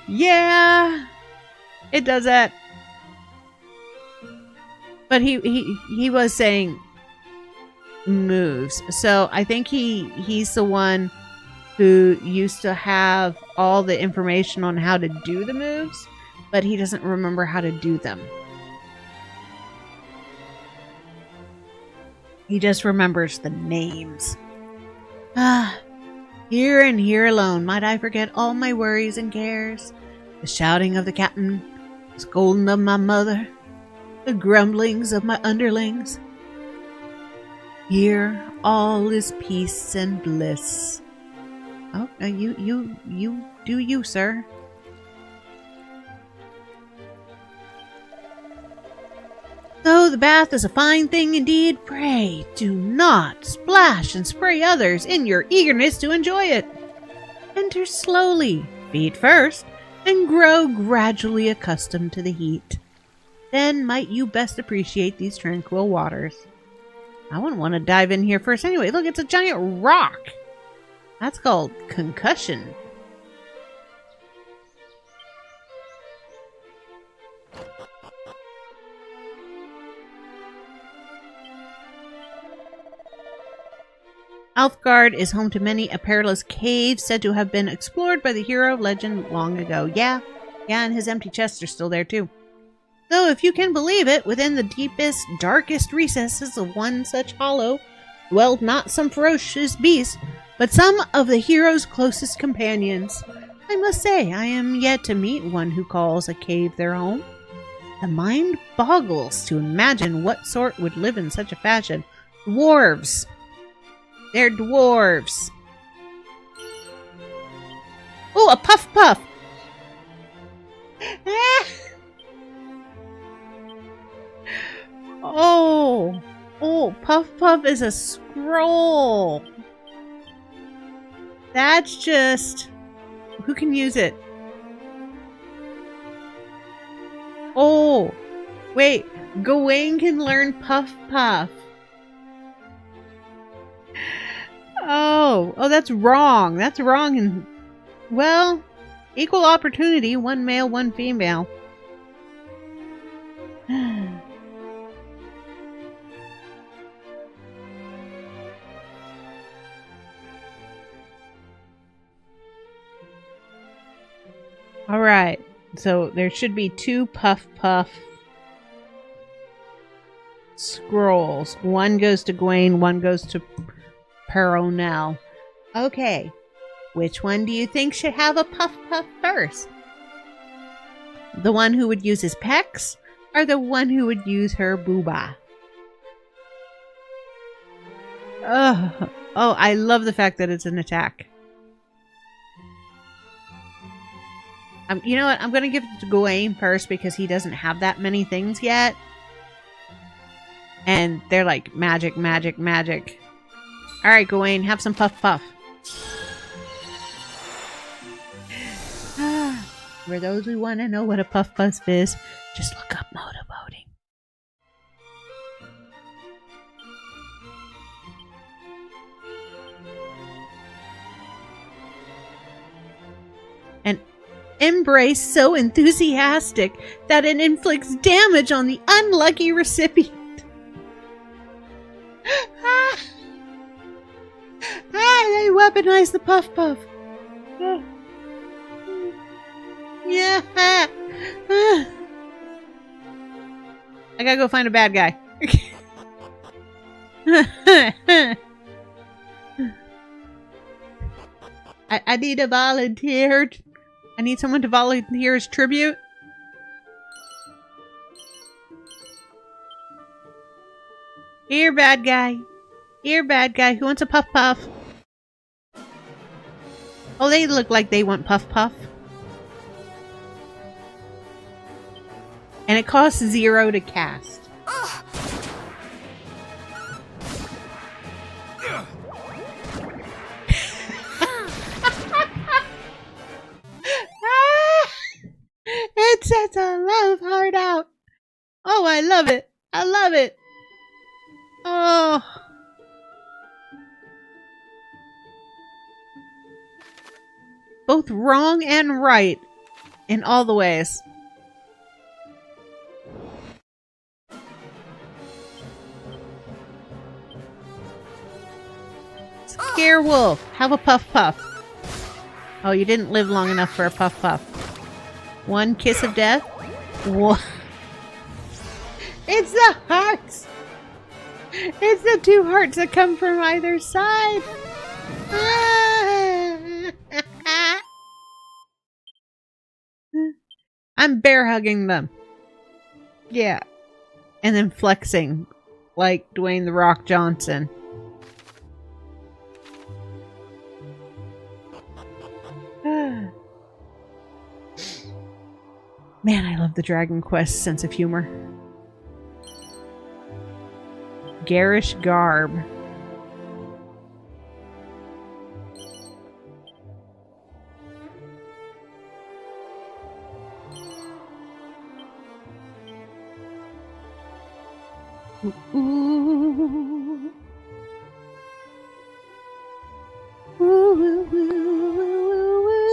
Yeah, it does that. But he was saying moves, so I think he's the one who used to have all the information on how to do the moves, but he doesn't remember how to do them. He just remembers the names. Here and here alone might I forget all my worries and cares. The shouting of the captain, the scolding of my mother, the grumblings of my underlings. Here all is peace and bliss. Oh, you do you, sir. Though the bath is a fine thing indeed, pray do not splash and spray others in your eagerness to enjoy it. Enter slowly, feet first, and grow gradually accustomed to the heat. Then might you best appreciate these tranquil waters. I wouldn't want to dive in here first anyway. Look, it's a giant rock. That's called concussion. Alfgard is home to many a perilous cave said to have been explored by the hero of legend long ago. Yeah, and his empty chests are still there too. Though, if you can believe it, within the deepest, darkest recesses of one such hollow dwelled not some ferocious beast, but some of the hero's closest companions. I must say, I am yet to meet one who calls a cave their home. The mind boggles to imagine what sort would live in such a fashion. Dwarves. They're dwarves. Oh, a puff puff. Oh. Puff Puff is a scroll. That's just... Who can use it? Oh, wait. Gawain can learn Puff Puff. Oh, that's wrong. That's wrong. And well, equal opportunity. One male, one female. All right. So there should be 2 Puff Puff scrolls. One goes to Gawain, one goes to Peronel. Okay. Which one do you think should have a Puff Puff first? The one who would use his pecs, or the one who would use her booba? Oh, I love the fact that it's an attack. You know what? I'm going to give it to Gawain first because he doesn't have that many things yet. And they're like magic, magic, magic. Alright, Gawain, have some Puff Puff. For those who want to know what a Puff Puff is, just look up motorboating. An embrace so enthusiastic that it inflicts damage on the unlucky recipient. They weaponized the Puff Puff. Yeah. I gotta go find a bad guy. I need a volunteer. I need someone to volunteer as tribute. Here, bad guy. Here, bad guy. Who wants a Puff Puff? Oh, they look like they want Puff Puff. And it costs 0 to cast. It sets a love heart out. Oh, I love it. I love it. Oh. Both wrong and right in all the ways. Scarewolf, have a Puff Puff. Oh, you didn't live long enough for a Puff Puff. 1 kiss of death. What? It's the hearts. It's the 2 hearts that come from either side. I'm bear hugging them. Yeah. And then flexing like Dwayne The Rock Johnson. Man, I love the Dragon Quest sense of humor. Garish garb. Ooh. Ooh, ooh, ooh, ooh, ooh.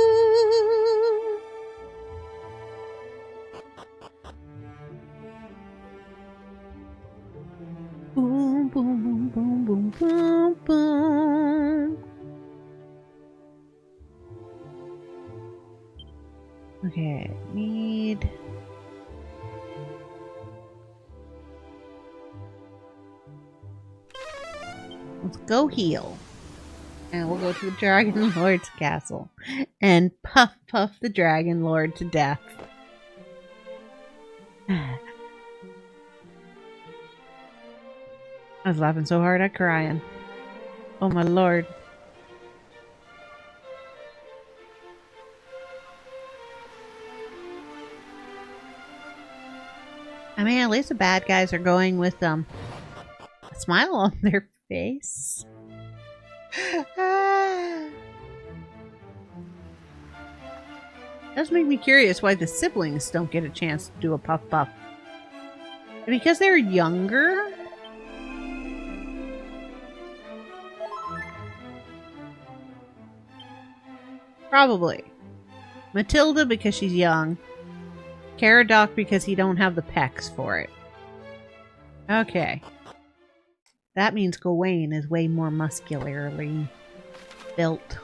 Boom, boom, boom, boom, boom, boom. Okay, need... Let's go heal. And we'll go to the Dragon Lord's castle and puff the Dragon Lord to death. I was laughing so hard I'm crying. Oh my lord. I mean, at least the bad guys are going with smile on their face. Does make me curious why the siblings don't get a chance to do a puff puff. Because they're younger? Probably. Matilda because she's young. Caradoc because he don't have the pecs for it. Okay. That means Gawain is way more muscularly built.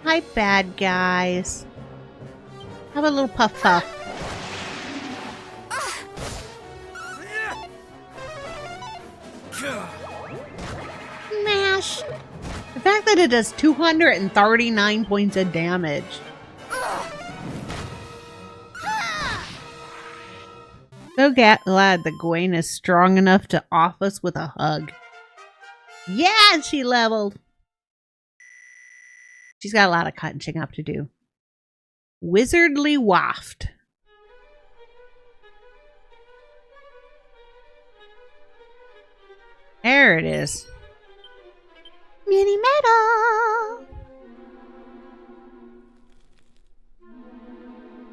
Hi, bad guys. Have a little puff puff. Mash. The fact that it does 239 points of damage. So glad that Gawain is strong enough to off us with a hug. Yeah, she leveled. She's got a lot of catching up to do. Wizardly Waft. There it is. Mini medal.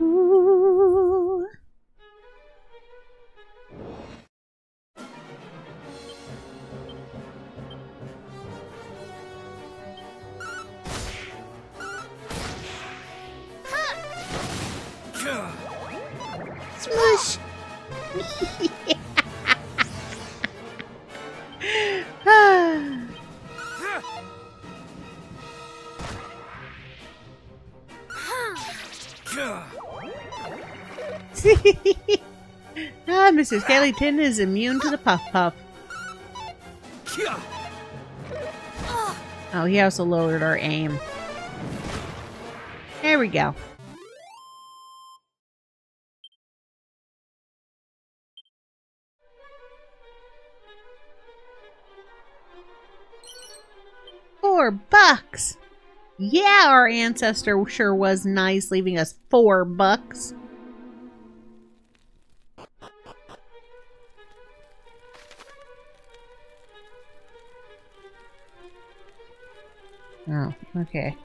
Ooh. Smush. Mr. Skeleton is immune to the puff puff. Oh, he also lowered our aim. There we go. $4. Yeah, our ancestor sure was nice leaving us $4. Oh, okay.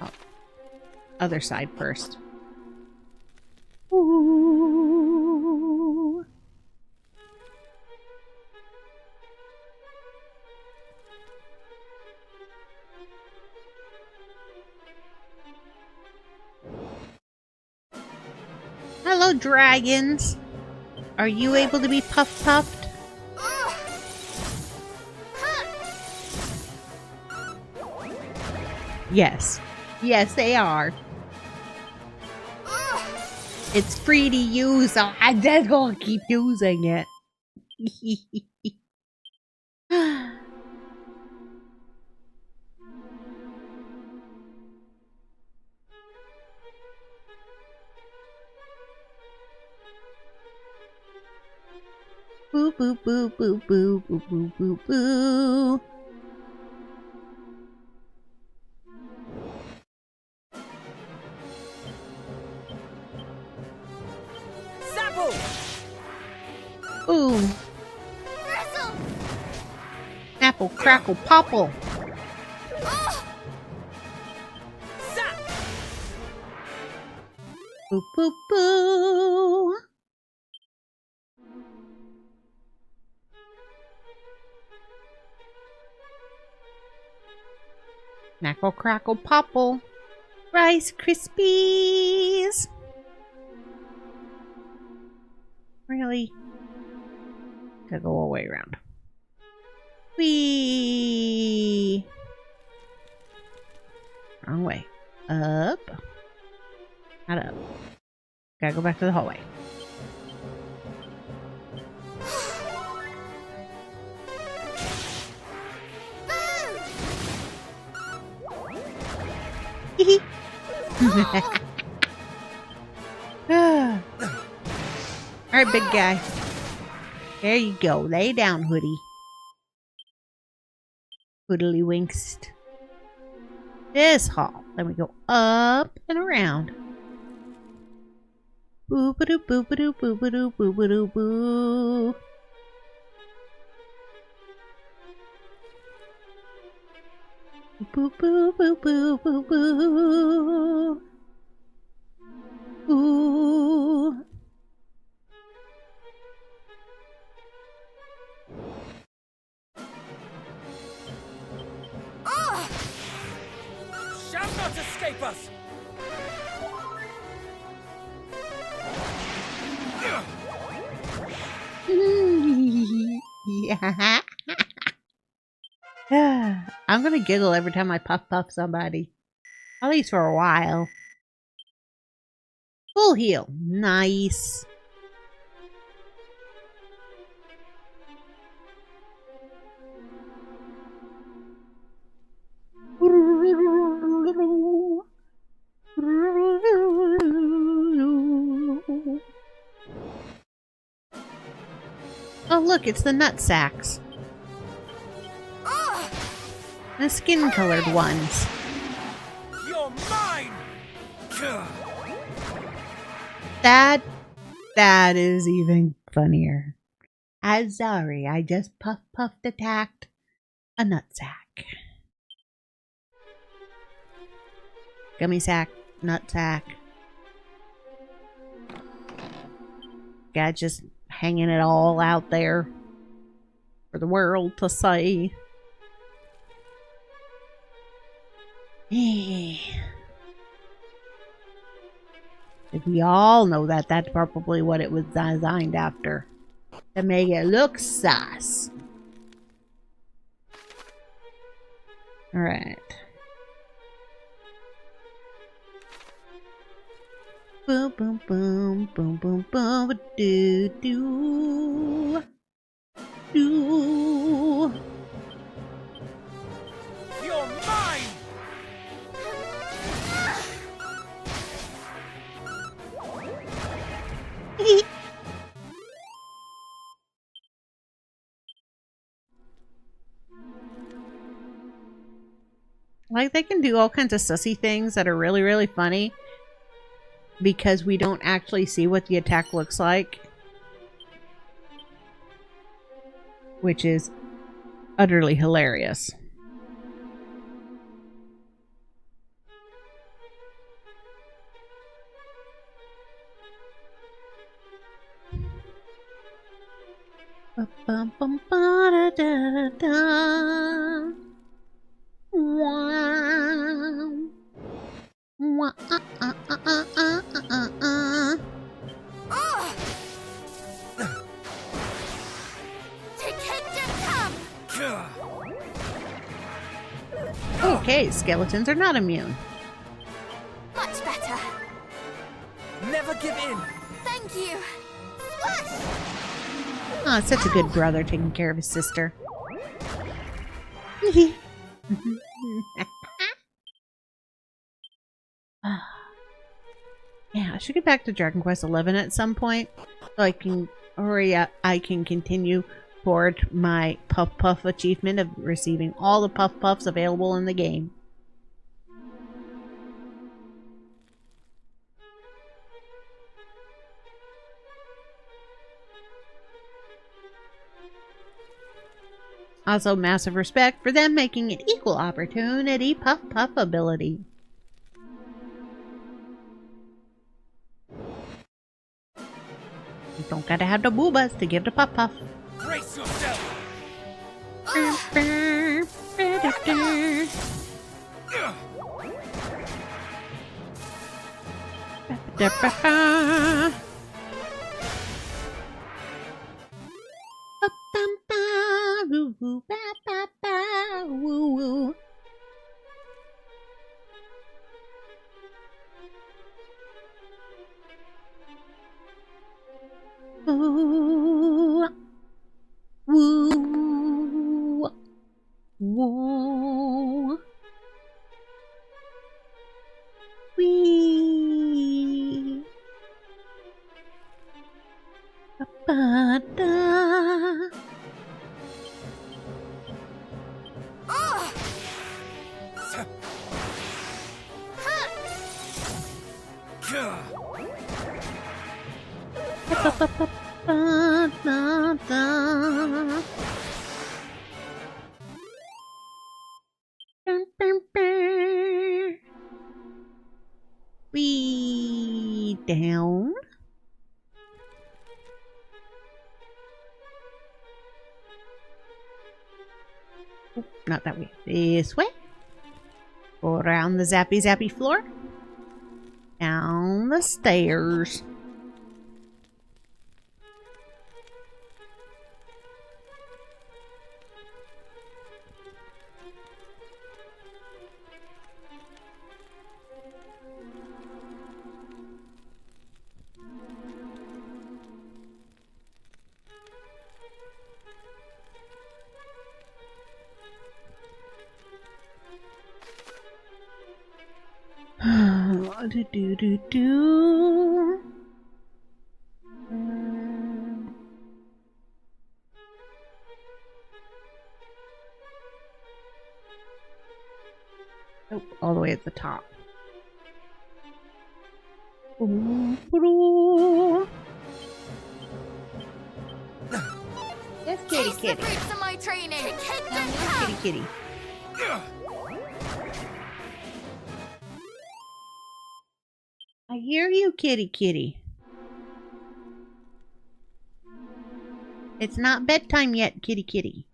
Oh. Other side first. Ooh. Hello, dragons. Are you able to be puff puffed? Yes. Yes, they are. It's free to use, so I'm just gonna keep using it. Boo boo boo boo boo boo boo boo boo. Zapple! Boom. Apple crackle popple. Zap! Boo boo boo. Snackle, crackle, popple. Rice Krispies! Really? Gotta go all the way around. Whee! Wrong way. Up. Not up. Gotta go back to the hallway. Alright, big guy. There you go. Lay down, Hoodie. Hoodily winks. This hall. Then we go up and around. Boo ba doo boo ba doo boo ba doo boo ba doo boo. Boo boo boo boo boo boo. Ooh. Shall not escape us! Yeah. I'm gonna giggle every time I puff somebody. At least for a while. Full heal. Nice. Oh look, it's the nut sacks. The skin-colored ones. You're mine! That is even funnier. I'm sorry, I just puffed attacked a nut sack. Gummy sack, nut sack. Guy just hanging it all out there for the world to see. If we all know that, that's probably what it was designed after. To make it look sus. Alright. Boom, boom, boom, boom, boom, boom, do, do, do. You're mine! Like, they can do all kinds of sussy things that are really, really funny because we don't actually see what the attack looks like, which is utterly hilarious. Ba-bum-bum-ba-da-da-da-da. Wow. Wow. To kingdom come! Okay, skeletons are not immune. Much better. Never give in! Thank you. Splash! Oh, such a good brother taking care of his sister. Yeah, I should get back to Dragon Quest XI at some point, so I can continue toward my Puff achievement of receiving all the Puffs available in the game. Also, massive respect for them making it equal opportunity Puff ability. You don't gotta have the boobas to give the Puff. Brace yourself! Ba-ba-da-ba-ba. Ba-bum-ba, woo-woo, ba-ba-ba, woo-woo. Ooh, woo, woo, wee, ba-ba-da. Ba-ba-ba-ba-da-da. Bum, bum, bum. Wee down. Oop, not that way. This way. Go around the zappy zappy floor. Down the stairs. Do do do do. Oh, all the way at the top. Yes, kitty, Taste the kitty. fruits of my training. Kitty, kitty. I hear you, kitty, kitty. It's not bedtime yet, kitty, kitty.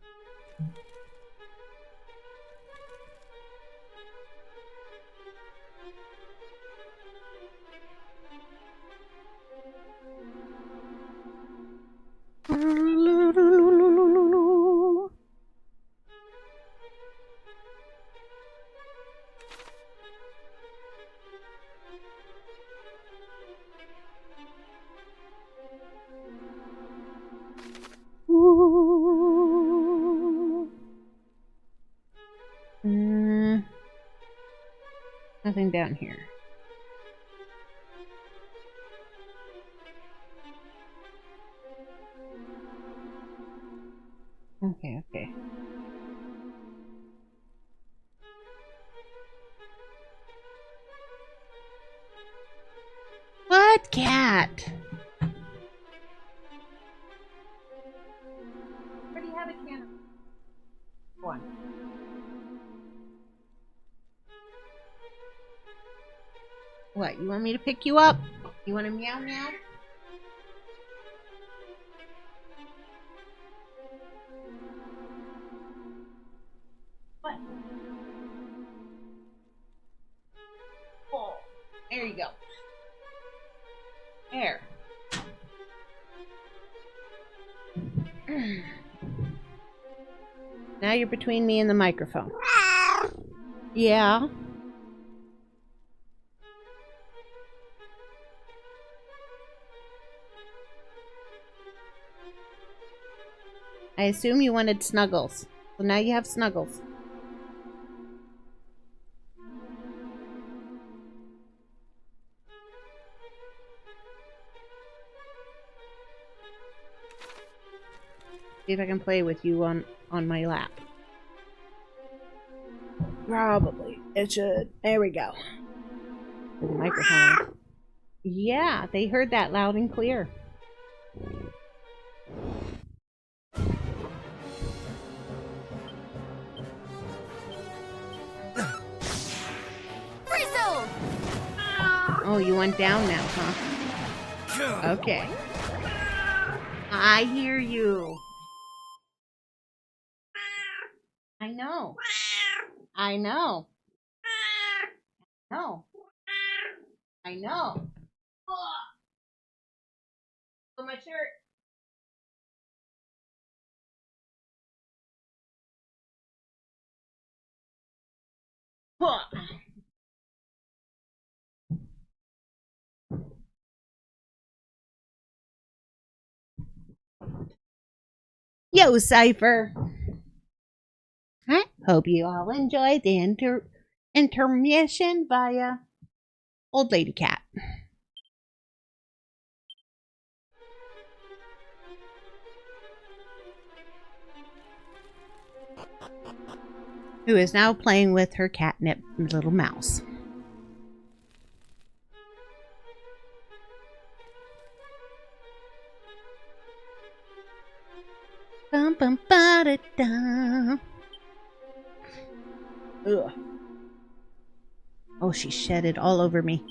Nothing down here. Okay, okay. What cat? Where do you have a can of one? What, you want me to pick you up? You want to meow meow? What? Oh, there you go. There. Now you're between me and the microphone. Yeah. I assume you wanted Snuggles. So now you have Snuggles. See if I can play with you on my lap. Probably. It should. There we go. The microphone. Yeah, they heard that loud and clear. Frizzle! Oh, you went down now, huh? Okay. I hear you. I know. I know. No. I know. Oh, my shirt. Yo, Cypher. I hope you all enjoyed the intermission via Old Lady Cat. Who is now playing with her catnip little mouse. Bum bum ba da da. Ugh. Oh, she shedded all over me.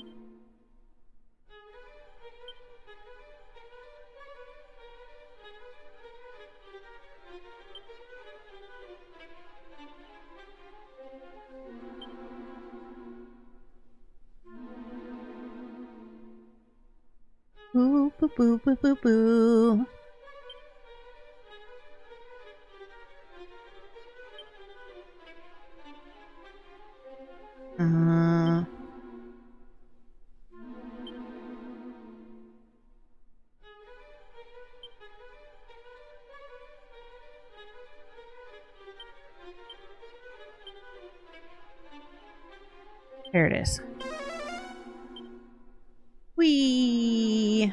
Boo boo boo boo boo boo. There it is. Whee!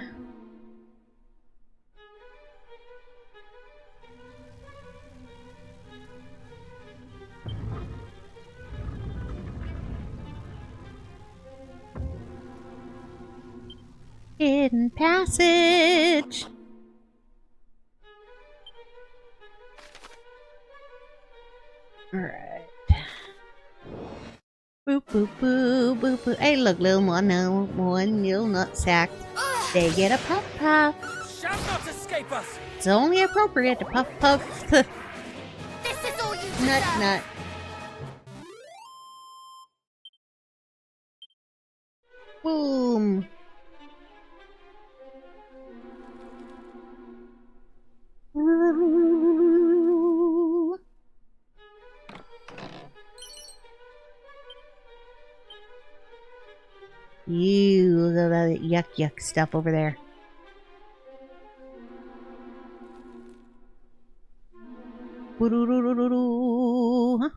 Hidden passage. Alright. Boop boop boo boop boo. Hey, look, little one, little nutsack. They get a puff puff. Shall not escape us! It's only appropriate to puff puff. This is all you Nut deserve. nut. Boom. Ew, look at that yuck yuck stuff over there. Huh?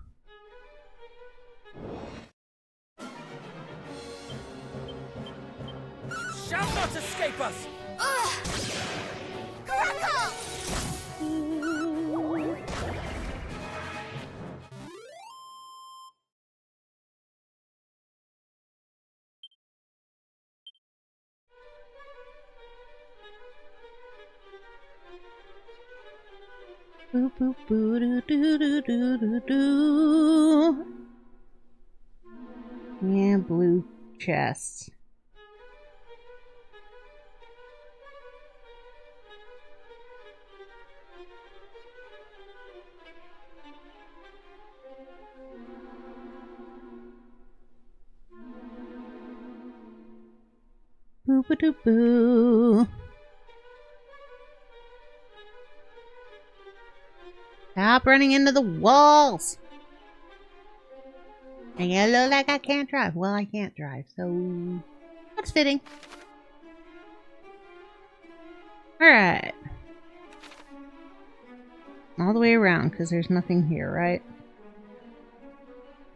Shall not escape us! Crackle! Boo boo boo doo doo doo doo doo doo. Yeah, blue chest. Boo boo doo boo. Stop running into the walls. And you look like I can't drive. Well, I can't drive, so that's fitting. Alright. All the way around, because there's nothing here, right?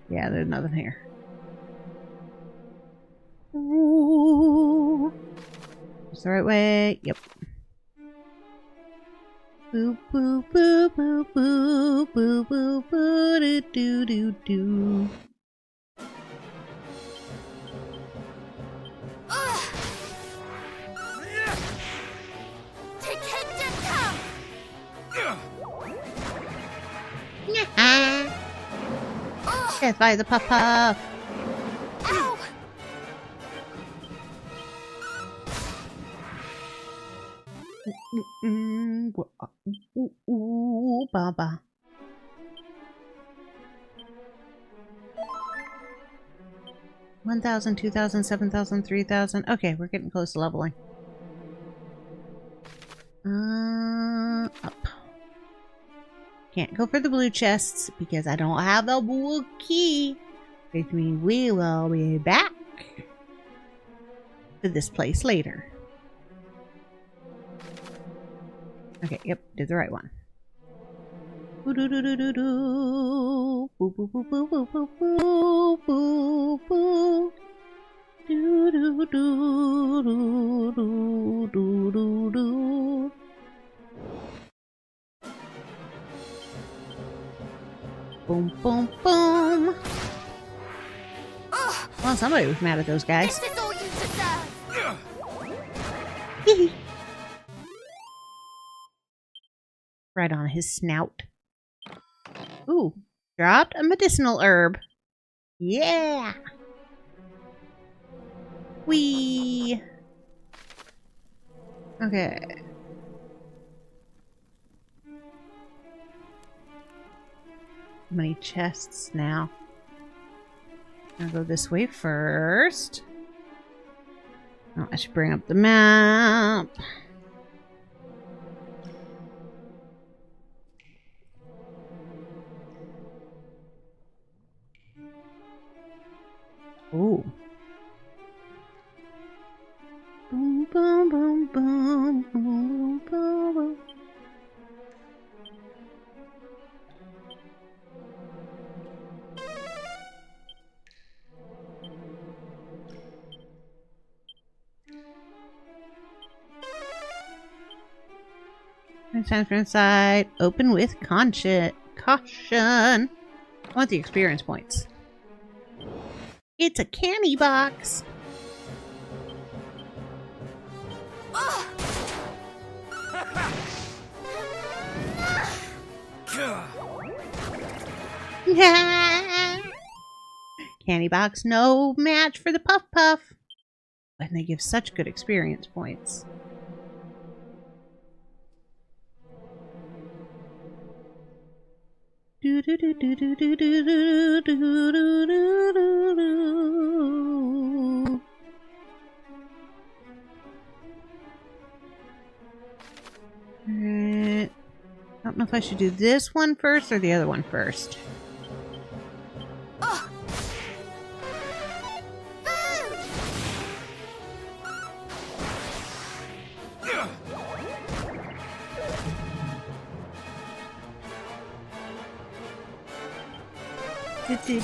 Yeah, there's nothing here. Ooh. It's the right way. Yep. Boo boo boo boo boo boo boo boo doo doo doo doo. To kingdom come! Death by the puff puff. Ow! Baba. 1,000, 2,000, 7,000, 3,000. Okay, we're getting close to leveling. Up. Can't go for the blue chests because I don't have the blue key. Which means we will be back to this place later. Okay, yep, did the right one. Boo doo doo doo doo doo. Boo boo boo boo boo boo boo boo boo. Do do do do do do do do. Boom boom boom. Well, somebody was mad at those guys. This is all you deserve. Right on his snout. Ooh, dropped a medicinal herb. Yeah. Whee. Okay. How many chests now? I'll go this way first. Oh, I should bring up the map. Ooh. Boom, boom, boom, boom, boom, boom, boom. Time for inside. Open with caution. I want the experience points. It's a candy box. Candy box, no match for the Puff Puff. And they give such good experience points. Do do do do do do do do do do do do. Alright. I don't know if I should do this one first or the other one first. Do.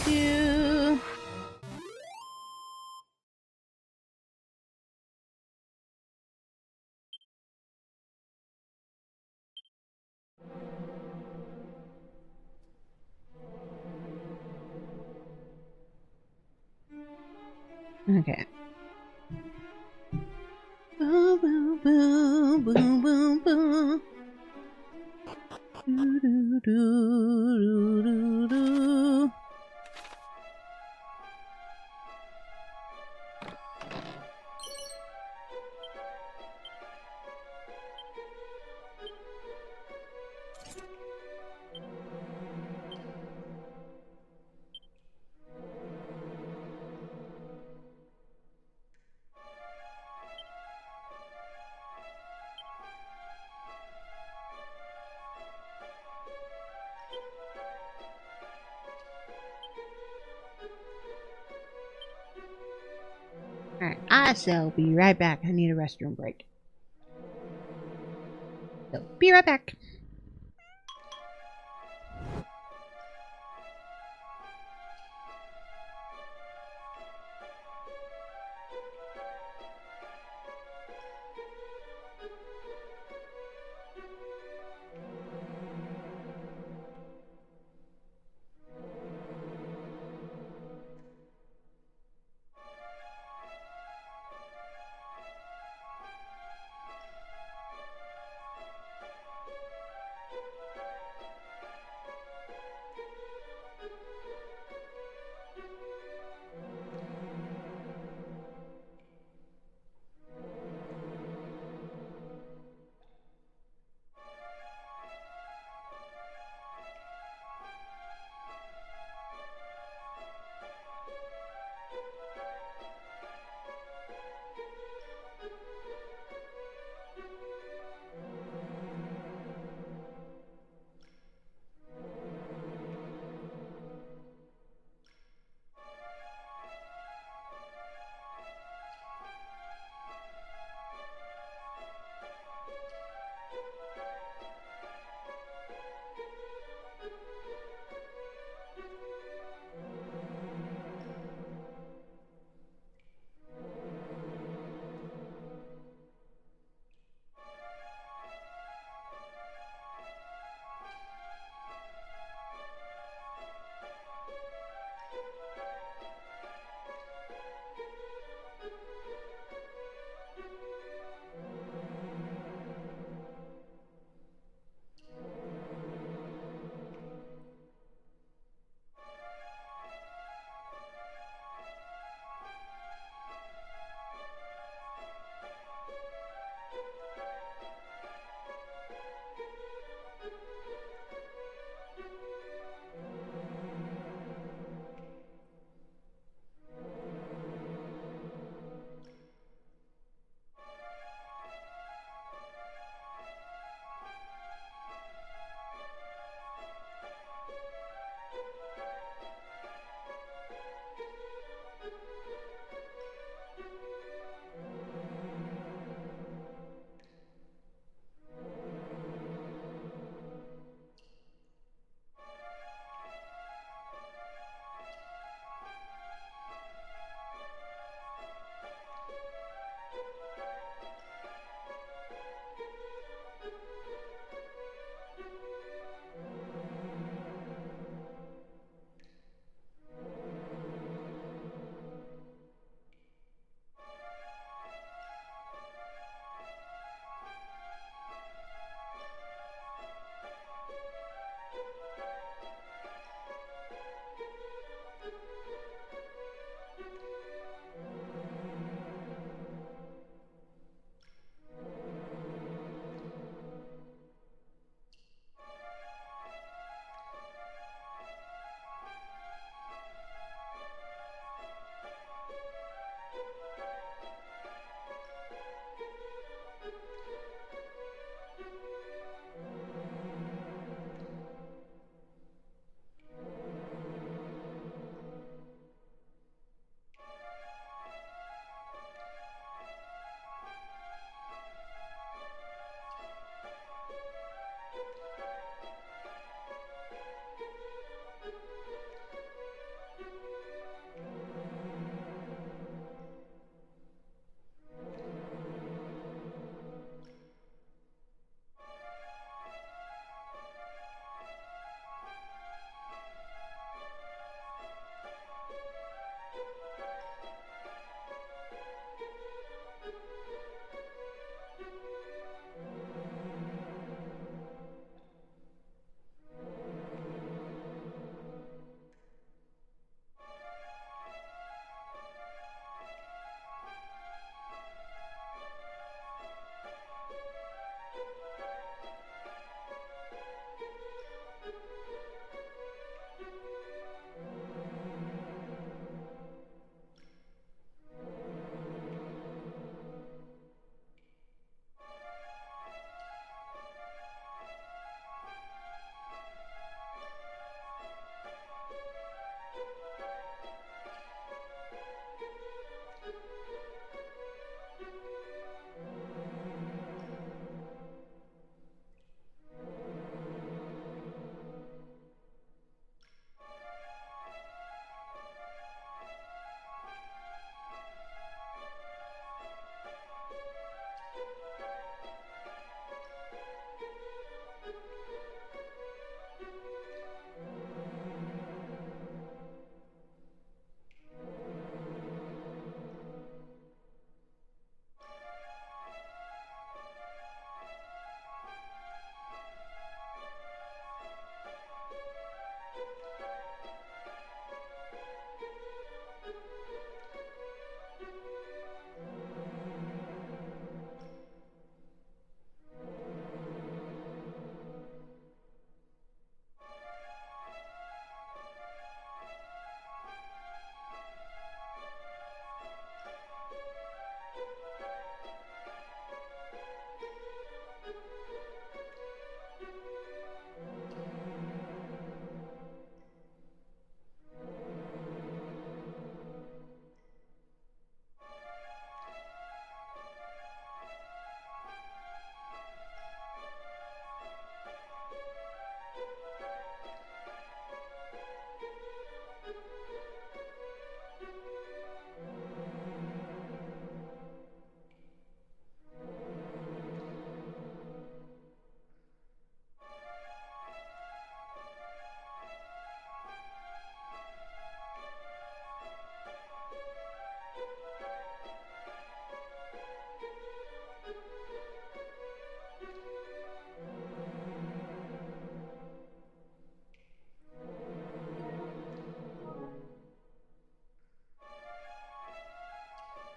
Okay. Boom, boom, boom, boom, boom, boom. Do, do, do, do, do. Alright, I shall be right back. I need a restroom break. So, be right back.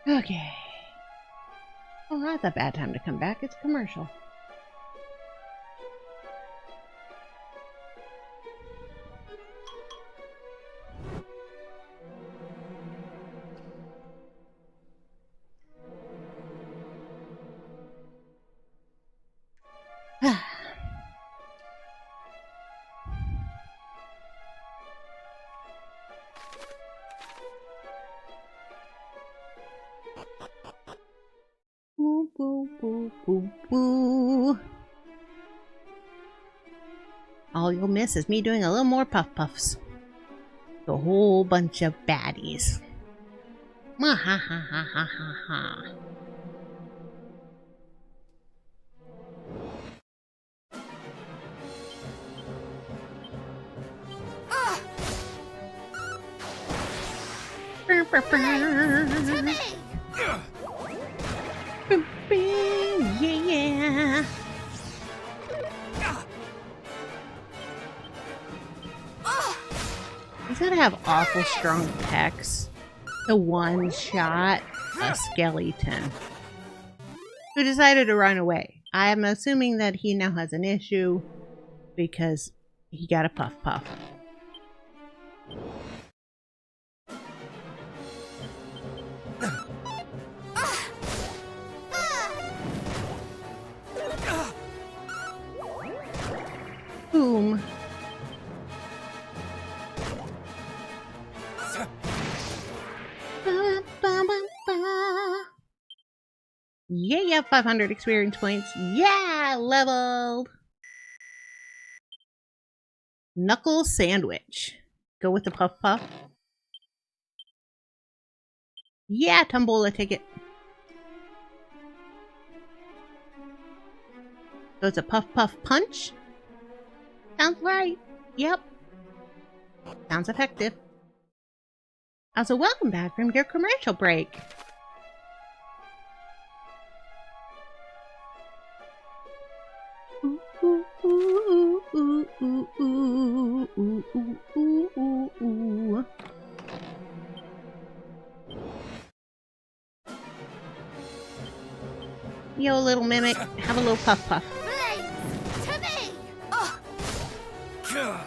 Okay. Oh, that's a bad time to come back. It's commercial. Boo, boo, boo, boo, boo. All you'll miss is me doing a little more puff puffs. A whole bunch of baddies. Ha ha ha ha ha ha ha. To me! Yeah. He's gotta have awful strong pecs. The one shot a skeleton who decided to run away. I'm assuming that he now has an issue because he got a puff puff. Boom. Ba, ba, ba, ba. Yeah, 500 experience points. Yeah, leveled. Knuckle sandwich. Go with the puff puff. Yeah, Tombola ticket. So it's a puff puff punch? Sounds right. Yep. Sounds effective. Also, welcome back from your commercial break. Ooh, ooh, ooh, ooh, ooh, ooh, ooh, ooh, ooh, ooh. Yo, little mimic, have a little puff puff. Blades! To me! Oh! Ah!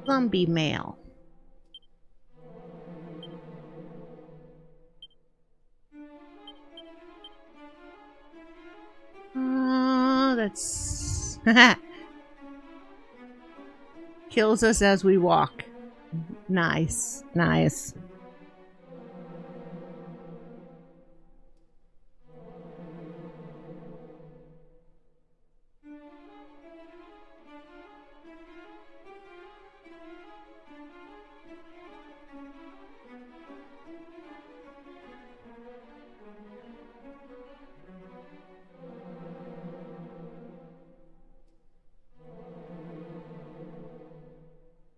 Zombie male. That's kills us as we walk. Nice, nice.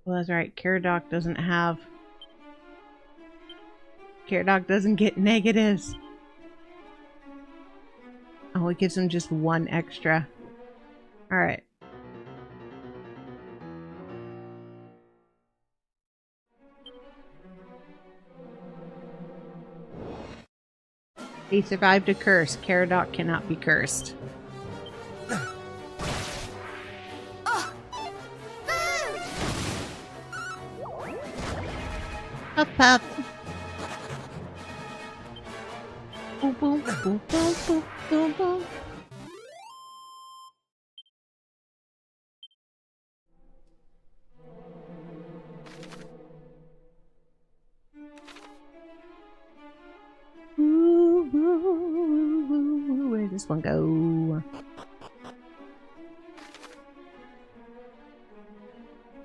Well, that's right. Caradoc doesn't have... Caradoc doesn't get negatives. Oh, it gives him just one extra. Alright. He survived a curse. Caradoc cannot be cursed. Puff puff. Boom boom boom boom boom boom boom. this one go?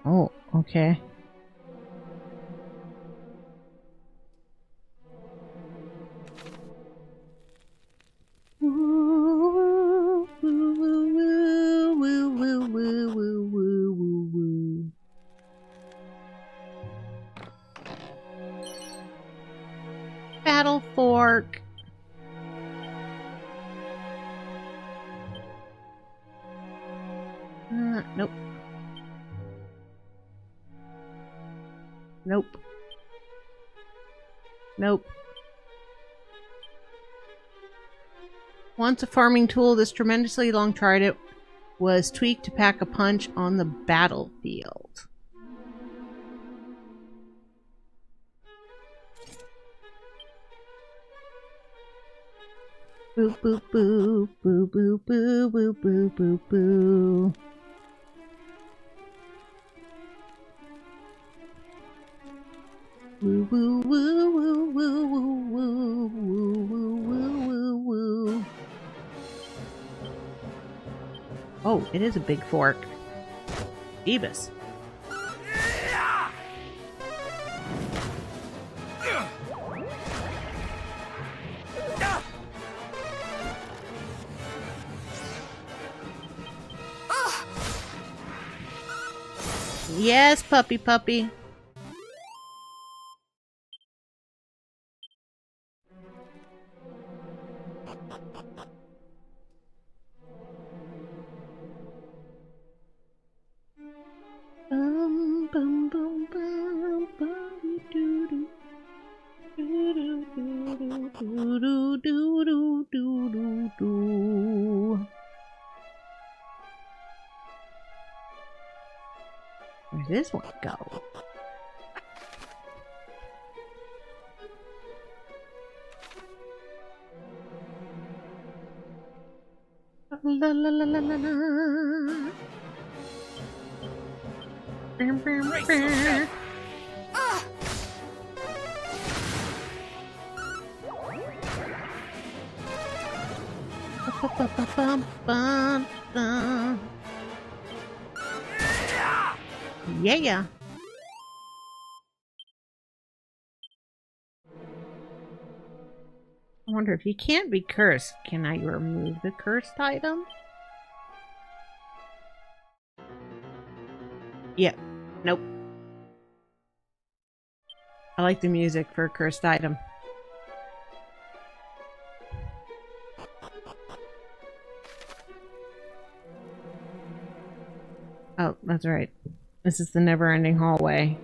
Oh, okay. Woo, woo, woo, woo, woo, woo, woo, woo, woo. Battle fork. Nope. Nope. Nope. Once a farming tool, this tremendously long trident was tweaked to pack a punch on the battlefield. Boo boo boo boo boo boo boo boo boo boo. Woo woo woo woo woo woo woo woo woo woo woo. Oh, it is a big fork. Ebus. Yes, puppy puppy. Bum bum bum bum bum doo doo doo doo doo doo doo doo doo doo. Where's this one go? La la la la la la. Brace yourself. Yeah. I wonder if you can't be cursed, can I remove the cursed item? Yep. Nope. I like the music for a cursed item. Oh, that's right. This is the never-ending hallway.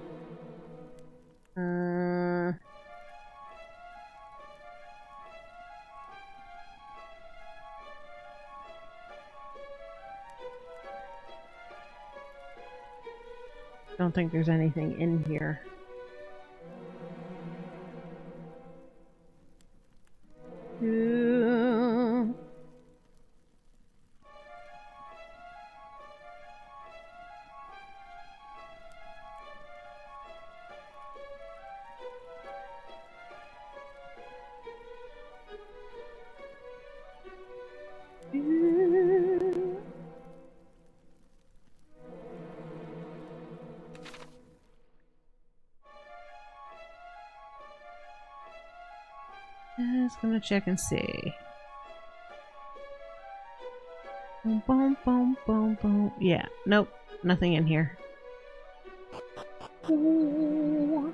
Don't think there's anything in here. Just gonna check and see. Boom, boom, boom, boom, boom. Yeah, nope, nothing in here. Ooh.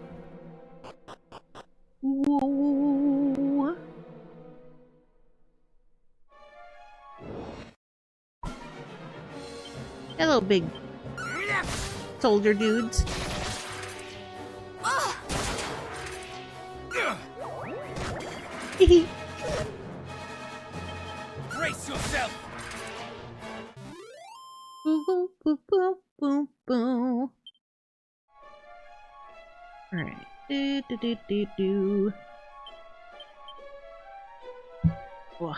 Ooh. Hello, big soldier dudes. Brace yourself. Boom, boom, boom, boom, boom, boom. Alright. Do, do, do, do, do. Whoa.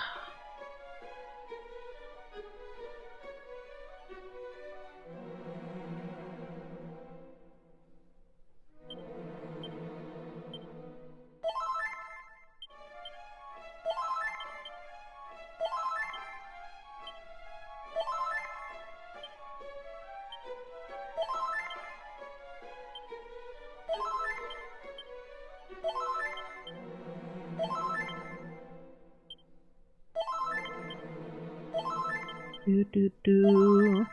Do do do.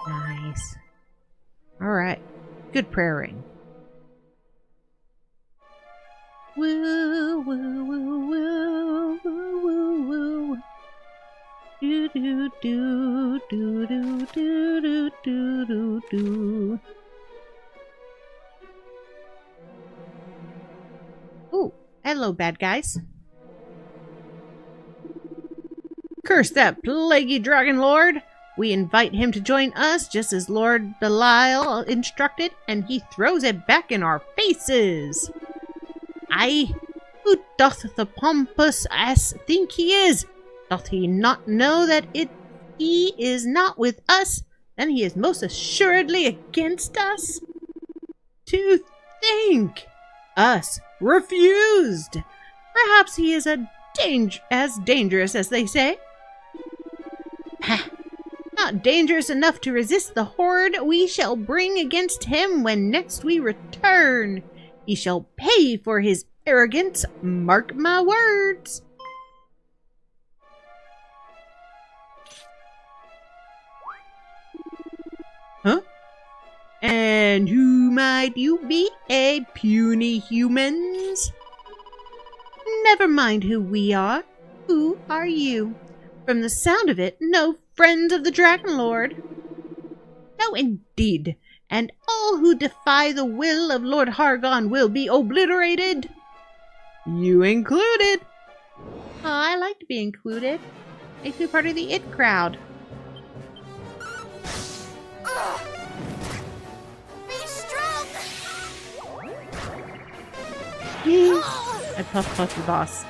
Nice. All right. Good praying. Woo, woo, woo, woo, woo, woo, woo. Do, do, do, do, do, do, do, do, do, do. Ooh, hello, bad guys. Curse that plaguey dragon lord! We invite him to join us just as Lord Belial instructed, and he throws it back in our faces. Aye, who doth the pompous ass think he is? Doth he not know that he is not with us, then he is most assuredly against us? To think! Us refused! Perhaps he is as dangerous as they say. Ha! Not dangerous enough to resist the horde we shall bring against him when next we return. He shall pay for his arrogance, mark my words. Huh? And who might you be, puny humans? Never mind who we are. Who are you? From the sound of it, no friends of the Dragon Lord. No, indeed. And all who defy the will of Lord Hargon will be obliterated. You included. Oh, I like to be included. Makes me part of the IT crowd. Be strong! I puff the boss.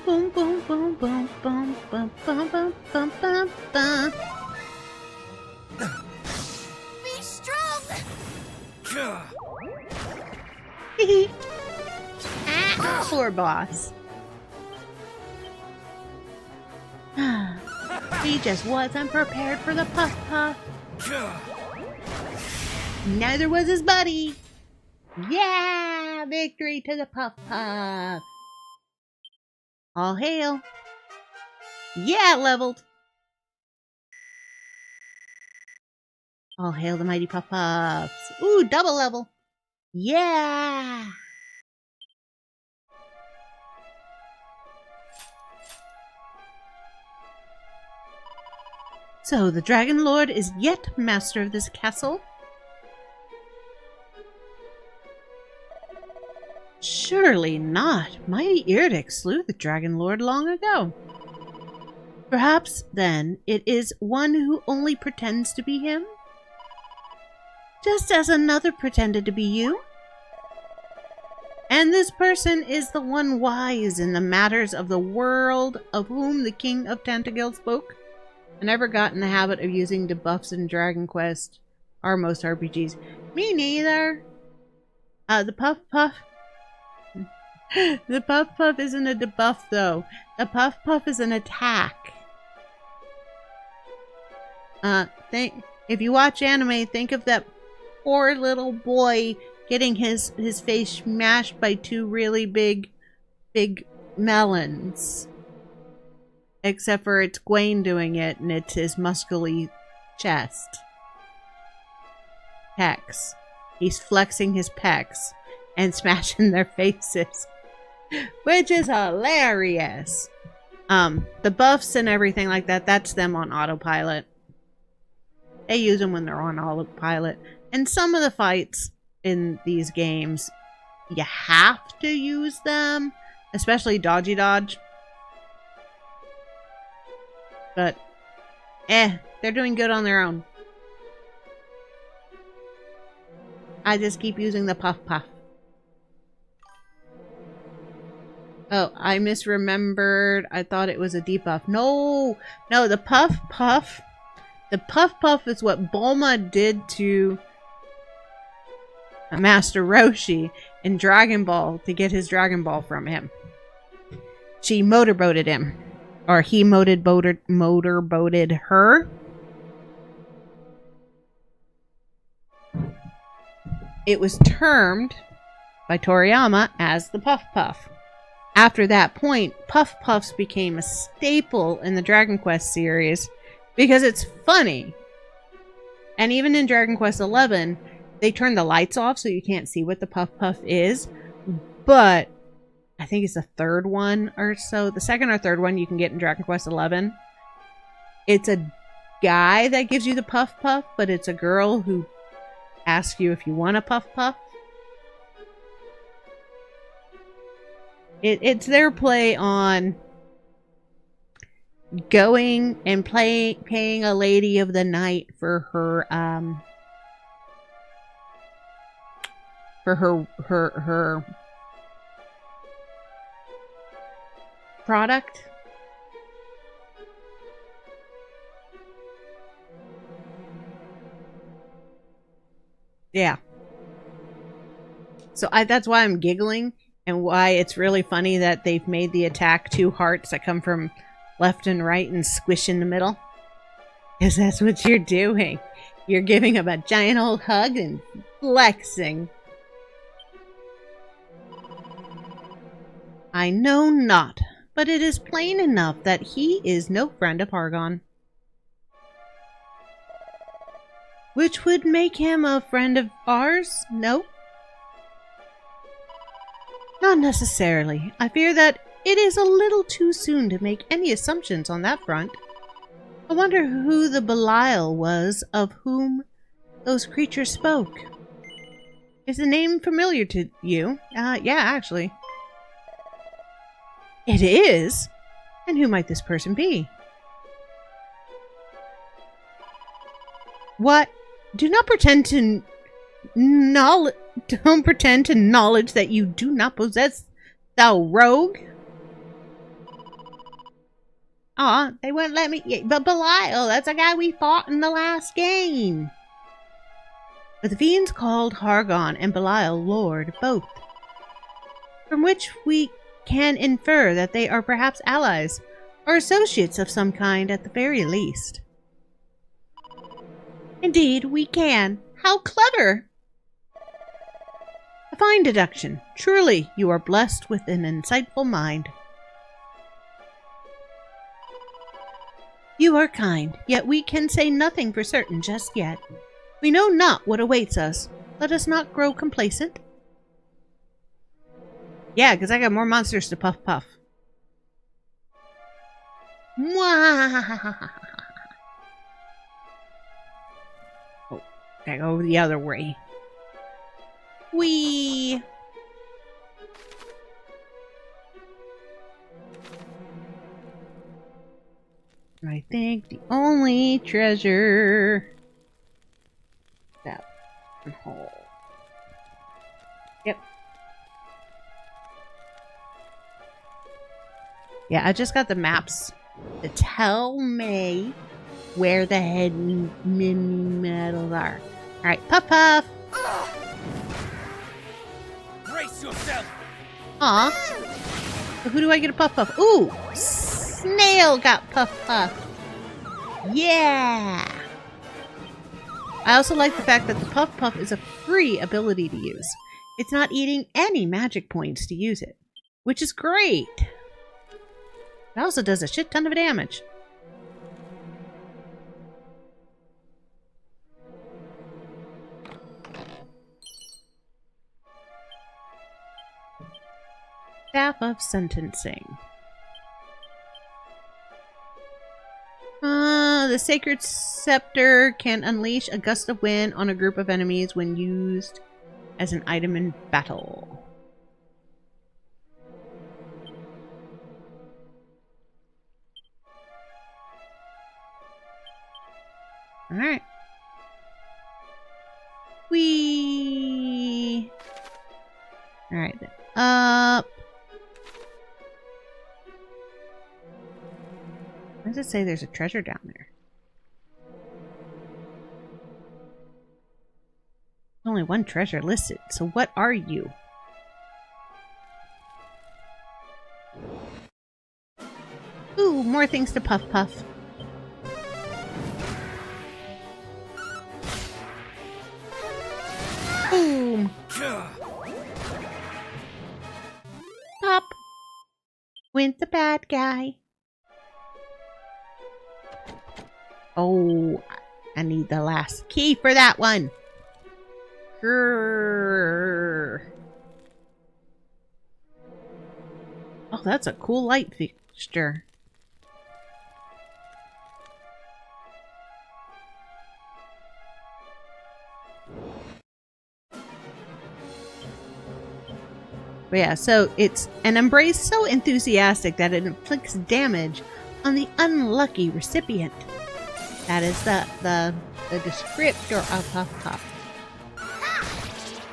Boom, boom, boom, boom, boom, boom, boom, boom, boom, boom, boom. Be strong! Poor boss. He just wasn't prepared for the puff puff. Neither was his buddy. Yeah! Victory to the puff puff. All hail. Yeah, leveled. All hail the mighty puff puffs. Ooh, double level. Yeah. So the Dragon Lord is yet master of this castle. Surely not. Mighty Irdic slew the Dragon Lord long ago. Perhaps, then, it is one who only pretends to be him? Just as another pretended to be you? And this person is the one wise in the matters of the world of whom the King of Tantagel spoke? I never got in the habit of using debuffs in Dragon Quest or most RPGs. Me neither. The Puff Puff... The Puff Puff isn't a debuff, though. The Puff Puff is an attack. If you watch anime, think of that poor little boy getting his face smashed by two really big melons. Except for it's Gwaine doing it, and it's his muscly chest. Pecs. He's flexing his pecs and smashing their faces. Which is hilarious. The buffs and everything like that, that's them on autopilot. They use them when they're on autopilot. And some of the fights in these games, you have to use them. Especially Dodgy Dodge. But, they're doing good on their own. I just keep using the Puff Puff. Oh, I misremembered. I thought it was a debuff. No! No, the Puff Puff. The Puff Puff is what Bulma did to Master Roshi in Dragon Ball to get his Dragon Ball from him. She motorboated him. Or he motorboated her. It was termed by Toriyama as the Puff Puff. After that point, Puff Puffs became a staple in the Dragon Quest series because it's funny. And even in Dragon Quest XI, they turned the lights off so you can't see what the Puff Puff is. But I think it's the third one or so. The second or third one you can get in Dragon Quest XI. It's a guy that gives you the Puff Puff, but it's a girl who asks you if you want a Puff Puff. It's their play on going and paying a lady of the night for her product. Yeah. So that's why I'm giggling. And why it's really funny that they've made the attack 2 hearts that come from left and right and squish in the middle. Because that's what you're doing. You're giving him a giant old hug and flexing. I know not, but it is plain enough that he is no friend of Hargon. Which would make him a friend of ours? No. Not necessarily. I fear that it is a little too soon to make any assumptions on that front. I wonder who the Belial was of whom those creatures spoke. Is the name familiar to you? Yeah, actually. It is? And who might this person be? What? Do not pretend to Don't pretend to knowledge that you do not possess, thou rogue. Aw, they wouldn't let me. But Belial, that's a guy we fought in the last game. But the fiends called Hargon and Belial Lord both, from which we can infer that they are perhaps allies or associates of some kind at the very least. Indeed, we can. How clever! A fine deduction. Truly, you are blessed with an insightful mind. You are kind, yet we can say nothing for certain just yet. We know not what awaits us. Let us not grow complacent. Yeah, because I got more monsters to puff puff. Mwah! Oh, gotta go the other way. Whee! I think the only treasure that hole. Yep. Yeah, I just got the maps to tell me where the hidden medals are. Alright, puff puff! Brace yourself! Aw. So who do I get a puff puff? Ooh! Snail got puff puff. Yeah! I also like the fact that the puff puff is a free ability to use. It's not eating any magic points to use it, which is great. It also does a shit ton of damage. Staff of Sentencing. The Sacred Scepter can unleash a gust of wind on a group of enemies when used as an item in battle. Alright. Whee! Alright then. Up. does it say there's a treasure down there? Only one treasure listed, so what are you? Ooh, more things to puff puff. Boom! Pop! Went the bad guy. Oh, I need the last key for that one. Grrr. Oh, that's a cool light fixture. But yeah, so it's an embrace so enthusiastic that it inflicts damage on the unlucky recipient. That is the descriptor of Puff Puff.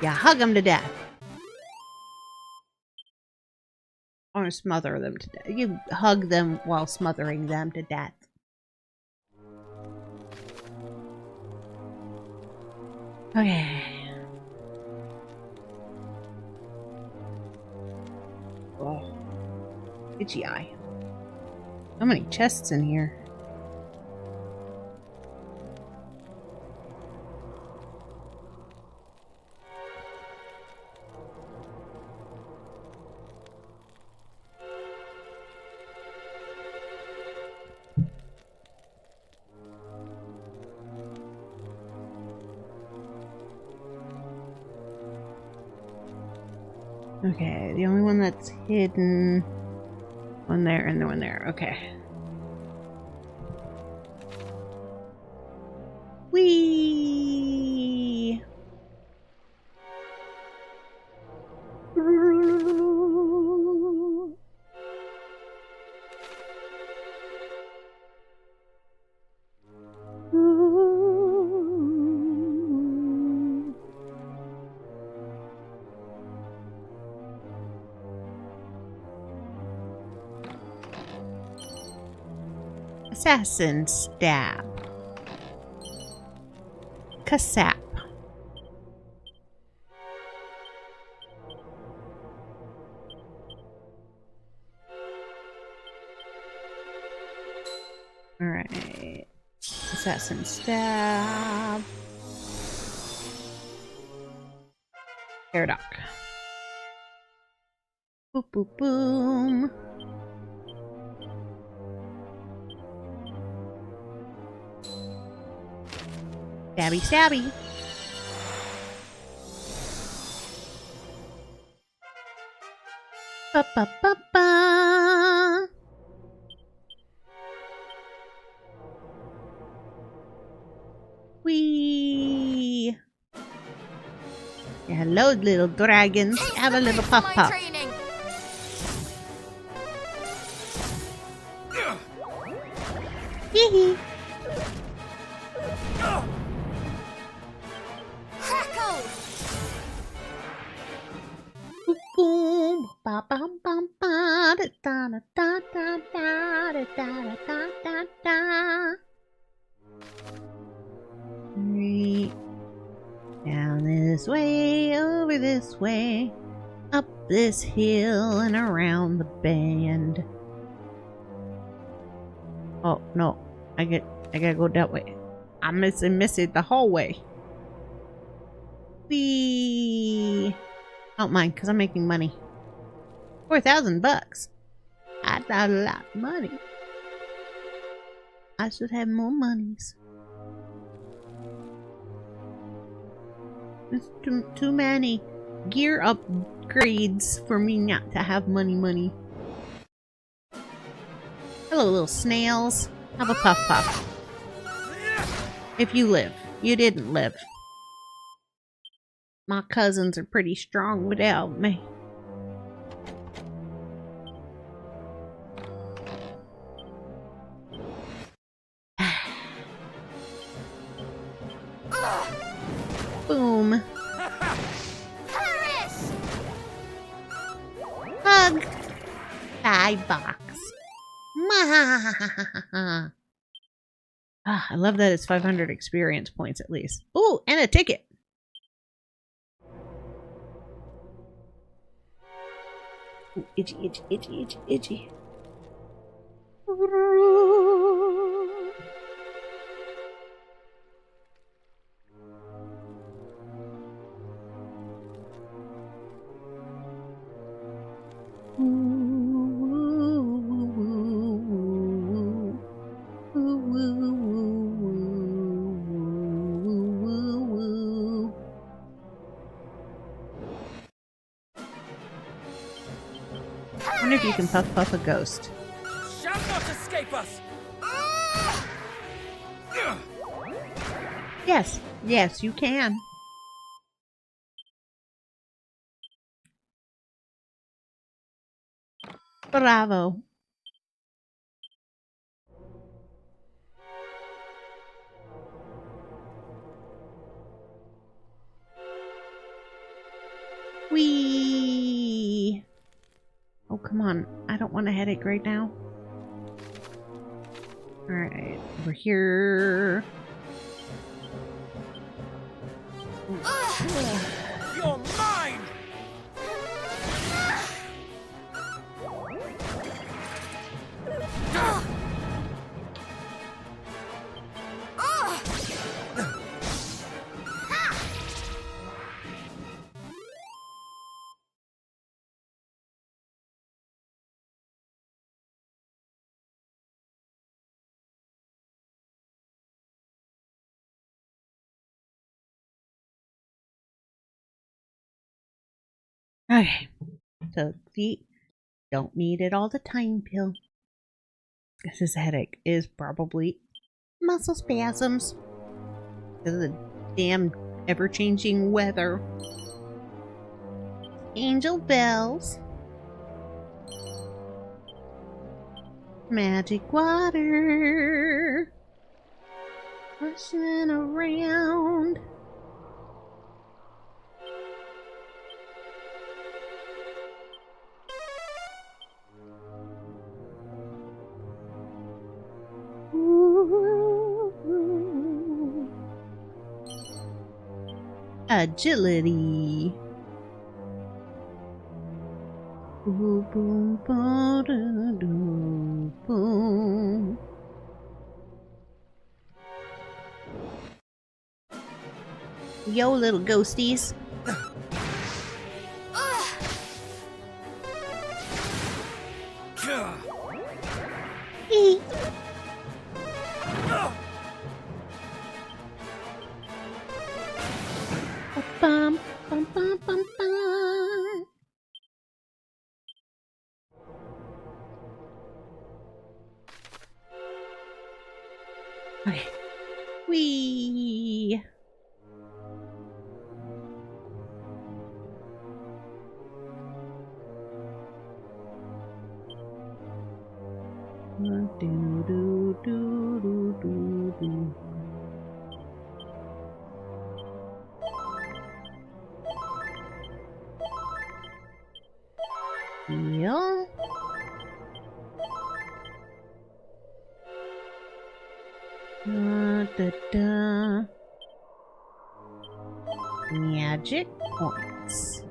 You hug them to death. Or smother them to death. You hug them while smothering them to death. Okay. Oh. Itchy eye. So many chests in here. Okay, the only one that's hidden, one there and the one there. Okay. Whee! Assassin stab. Kasap. Alright. Assassin stab. Paradox. Boop boop boom. Stabby stabby. Ba ba ba ba. Wee. Hello, little dragons. Have a little puff puff. Hee hee. Boom, ba bum bum ba da da da da da da da da da da. Right. Down this way, over this way, up this hill and around the bend. Oh no, I gotta go that way. I'm missing the hallway. Whee! Don't mind, because I'm making money. 4,000 bucks. That's a lot of money. I should have more monies. There's too many gear upgrades for me not to have money. Hello, little snails. Have a puff puff. If you live. You didn't live. My cousins are pretty strong without me. Boom. Hug. Pie box. Ah, I love that it's 500 experience points at least. Ooh, and a ticket. Ooh, itchy, itchy, itchy, itchy, itchy. I wonder if you can puff a ghost. Shall not escape us! Yes, yes, you can. Bravo. Whee! Oh, come on. I don't want a headache right now. Alright, we're here. You're mine! Okay, so the don't need it all the time pill. This headache is probably muscle spasms because of the damn ever-changing weather. Angel bells. Magic water. Rushing around. Agility. Boom, boom, ba-da-doo, boom. Yo, little ghosties. Eek. Bum, bum, bum, bum, bum. Okay. Whee! Do, do, do, do, do, do. Yeah. Da, da. Magic points.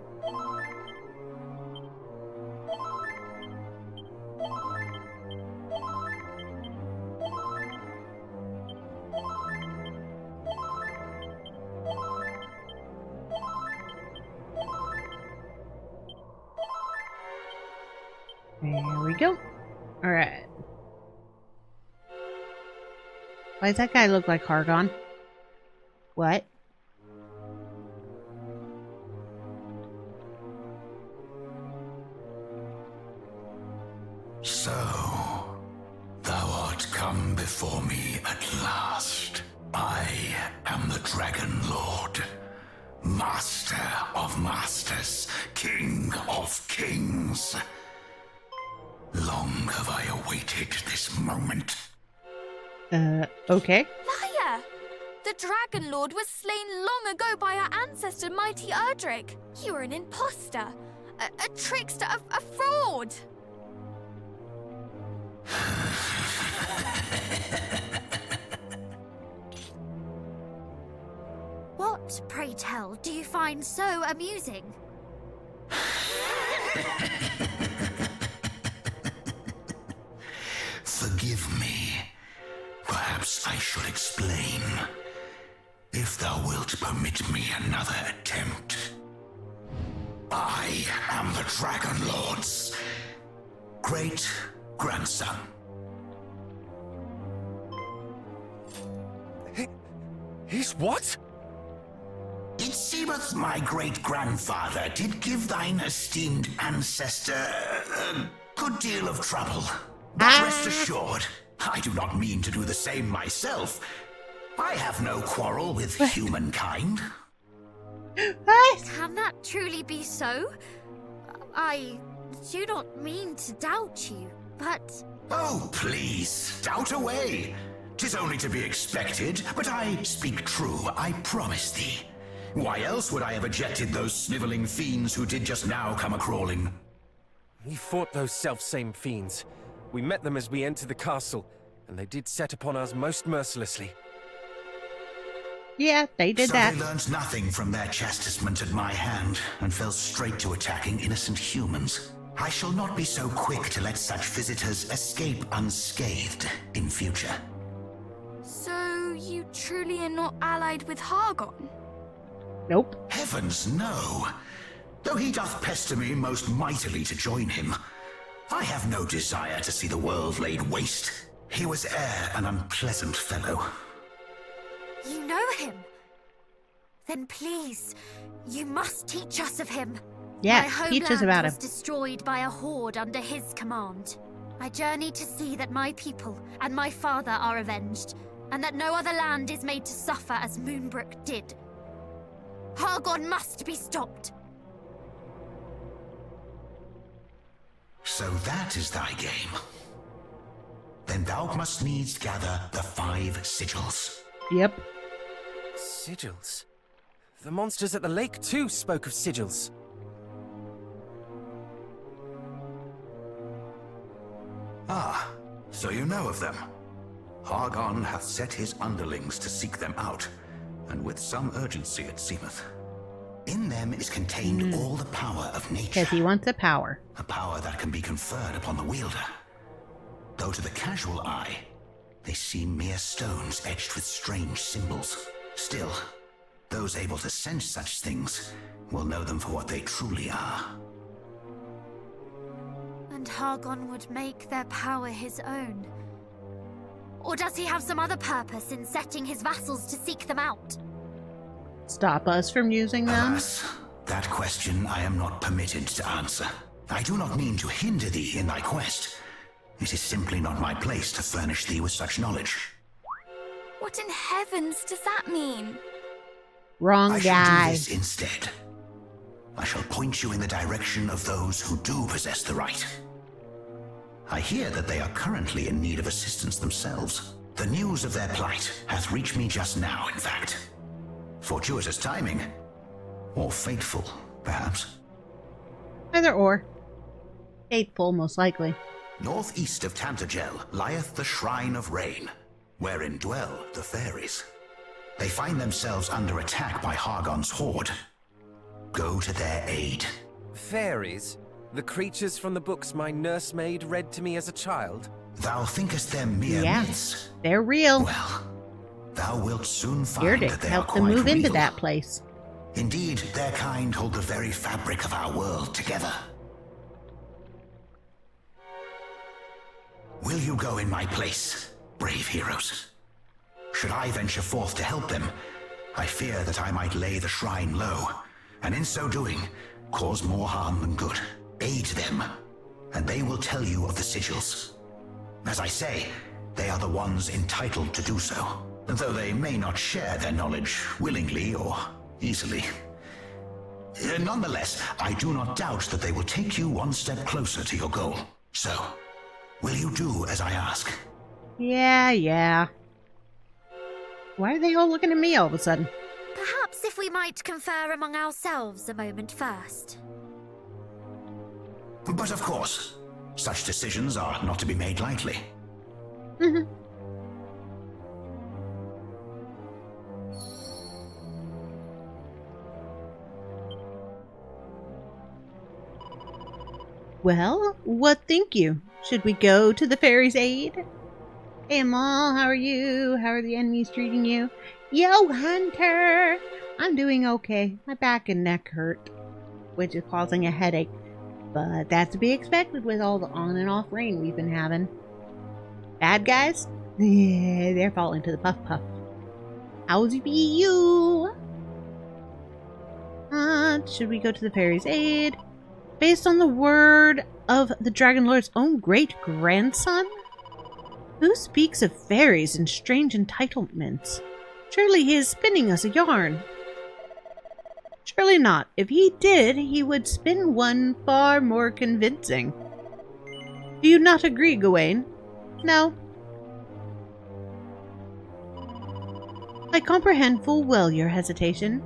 There we go. Alright. Why does that guy look like Hargon? What? So, thou art come before me at last. I am the Dragon Lord, Master of Masters, King of Kings. Long have I awaited this moment. Okay. Liar! The Dragon Lord was slain long ago by our ancestor, mighty Erdrick. You are an imposter, a trickster, a fraud. pray tell, do you find so amusing? Forgive me. Perhaps I should explain. If thou wilt permit me another attempt. I am the Dragon Lord's great-grandson. He's what? It seemeth my great-grandfather did give thine esteemed ancestor a good deal of trouble. But rest assured, I do not mean to do the same myself. I have no quarrel with humankind. What? Can that truly be so? I do not mean to doubt you, but... Oh, please, doubt away. 'Tis only to be expected, but I speak true, I promise thee. Why else would I have ejected those sniveling fiends who did just now come a-crawling? We fought those self-same fiends. We met them as we entered the castle, and they did set upon us most mercilessly. Yeah, they did so that. They learned nothing from their chastisement at my hand, and fell straight to attacking innocent humans. I shall not be so quick to let such visitors escape unscathed in future. So you truly are not allied with Hargon? Nope. Heavens, no. Though he doth pester me most mightily to join him, I have no desire to see the world laid waste. He was e'er an unpleasant fellow. You know him? Then please, you must teach us of him. Yeah, My teach us homeland about was him. destroyed by a horde under his command. I journey to see that my people and my father are avenged, and that no other land is made to suffer as Moonbrook did. Hargon must be stopped. So that is thy game. Then thou must needs gather the 5 sigils. Yep. Sigils? The monsters at the lake too spoke of sigils. Ah, so you know of them. Hargon hath set his underlings to seek them out, and with some urgency it seemeth. In them is contained all the power of nature. Because he wants a power. A power that can be conferred upon the wielder. Though to the casual eye, they seem mere stones edged with strange symbols. Still, those able to sense such things will know them for what they truly are. And Hargon would make their power his own. Or does he have some other purpose in setting his vassals to seek them out? Stop us from using them? Alas, that question I am not permitted to answer. I do not mean to hinder thee in thy quest. It is simply not my place to furnish thee with such knowledge. What in heavens does that mean? Wrong I shall guy. do this instead. I shall point you in the direction of those who do possess the right. I hear that they are currently in need of assistance themselves. The news of their plight hath reached me just now, in fact. Fortuitous timing. Or fateful, perhaps. Either or. Fateful, most likely. Northeast of Tantagel lieth the Shrine of Rain, wherein dwell the fairies. They find themselves under attack by Hargon's horde. Go to their aid. Fairies? The creatures from the books my nursemaid read to me as a child? Thou thinkest them mere Yeah. myths? They're real. Well, thou wilt soon Here find to that they are help them quite move into real. that place. Indeed, their kind hold the very fabric of our world together. Will you go in my place, brave heroes? Should I venture forth to help them, I fear that I might lay the shrine low, and in so doing, cause more harm than good. Aid them, and they will tell you of the sigils. As I say, they are the ones entitled to do so, though they may not share their knowledge willingly or easily. Nonetheless, I do not doubt that they will take you one step closer to your goal. So, will you do as I ask? Yeah. Why are they all looking at me all of a sudden? Perhaps if we might confer among ourselves a moment first. But of course, such decisions are not to be made lightly. Well, what think you? Should we go to the fairy's aid? Hey, Amal, how are you? How are the enemies treating you? Yo, Hunter! I'm doing okay. My back and neck hurt, which is causing a headache. But that's to be expected with all the on and off rain we've been having. Bad guys? Yeah, they're falling to the puff puff. How's it be you? Should we go to the fairy's aid? Based on the word of the Dragon Lord's own great-grandson? Who speaks of fairies and strange entitlements? Surely he is spinning us a yarn. Surely not. If he did, he would spin one far more convincing. Do you not agree, Gawain? No. I comprehend full well your hesitation.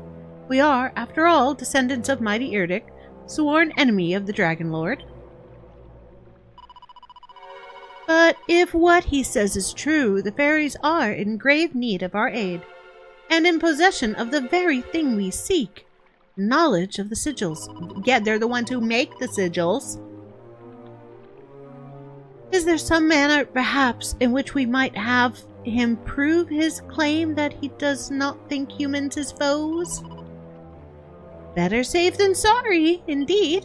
We are, after all, descendants of mighty Erdic, sworn enemy of the Dragon Lord. But if what he says is true, the fairies are in grave need of our aid, and in possession of the very thing we seek, knowledge of the sigils. Yeah, they're the ones who make the sigils. Is there some manner, perhaps, in which we might have him prove his claim that he does not think humans his foes? Better safe than sorry, indeed.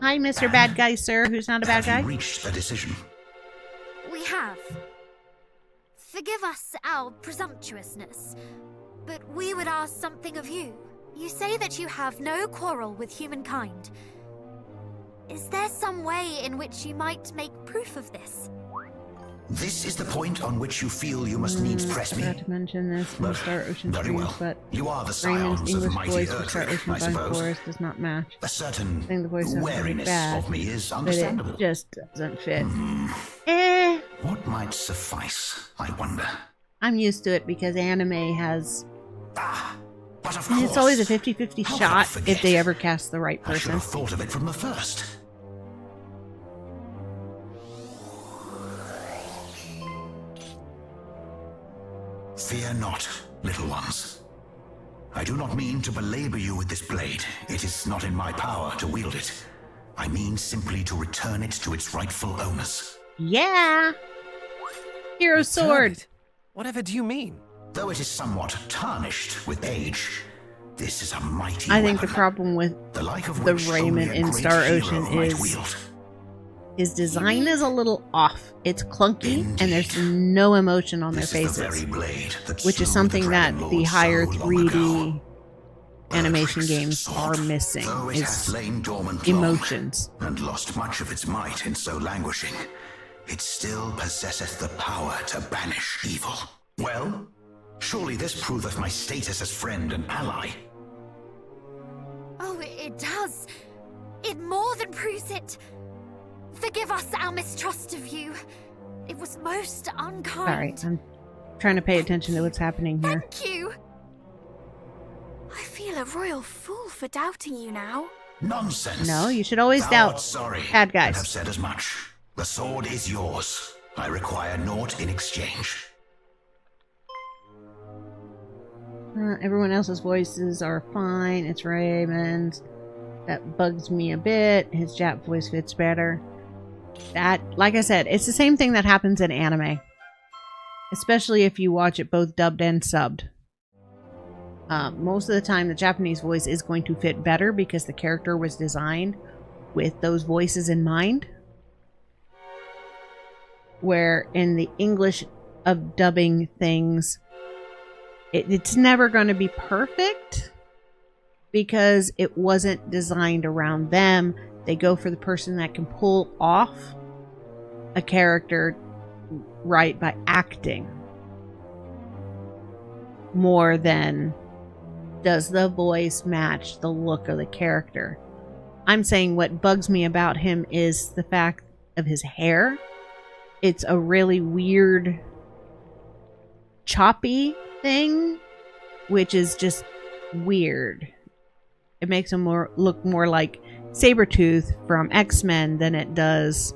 Hi, Mr. Bad Guy, sir, who's not a bad guy. Have you reached a decision? We have. Forgive us our presumptuousness, but we would ask something of you. You say that you have no quarrel with humankind. Is there some way in which you might make proof of this? This is the point on which you feel you must needs press me. I forgot to mention this in the Star Ocean Very streams, well. but You are the Raymond's scions of English mighty voice for Star Erdrick, Ocean I Bind suppose. Forest does not match. A certain I think the voice sounds really wariness bad, of me is but understandable. it just doesn't fit. What might suffice, I wonder? I'm used to it because anime has... But of And course. it's always a 50-50 How could I shot forget? if they ever cast the right I should person. have thought of it from the first. Fear not, little ones. I do not mean to belabor you with this blade. It is not in my power to wield it. I mean simply to return it to its rightful owners. Yeah! Hero sword! Whatever do you mean? Though it is somewhat tarnished with age, this is a mighty I think the weapon, problem with the like of the which Raymond only a in great Star hero Ocean might is wield. his design is a little off. It's clunky, Indeed. and there's no emotion on their This is the faces, very blade that which is slew something the that Dragon the Lord higher so long 3D ago. animation Erdrick's games sword, are missing, though it has is lain dormant long emotions. and lost much of its might in so languishing, it still possesseth the power to banish evil. Well, surely this proveth my status as friend and ally. Oh, it does. It more than proves it. Forgive us our mistrust of you. It was most unkind. Sorry, I'm trying to pay attention to what's happening here. Thank you. I feel a royal fool for doubting you now. Nonsense. No, you should always Thou doubt art sorry bad and guys. have said as much. The sword is yours. I require naught in exchange. Everyone else's voices are fine. It's Raymond's. That bugs me a bit. His Jap voice fits better. That, like I said, it's the same thing that happens in anime. Especially if you watch it both dubbed and subbed. Most of the time, the Japanese voice is going to fit better because the character was designed with those voices in mind. Where in the English of dubbing things, it's never going to be perfect because it wasn't designed around them. They go for the person that can pull off a character right by acting more than does the voice match the look of the character. I'm saying what bugs me about him is the fact of his hair. It's a really weird choppy thing, which is just weird. It makes him look more like Sabretooth from X-Men than it does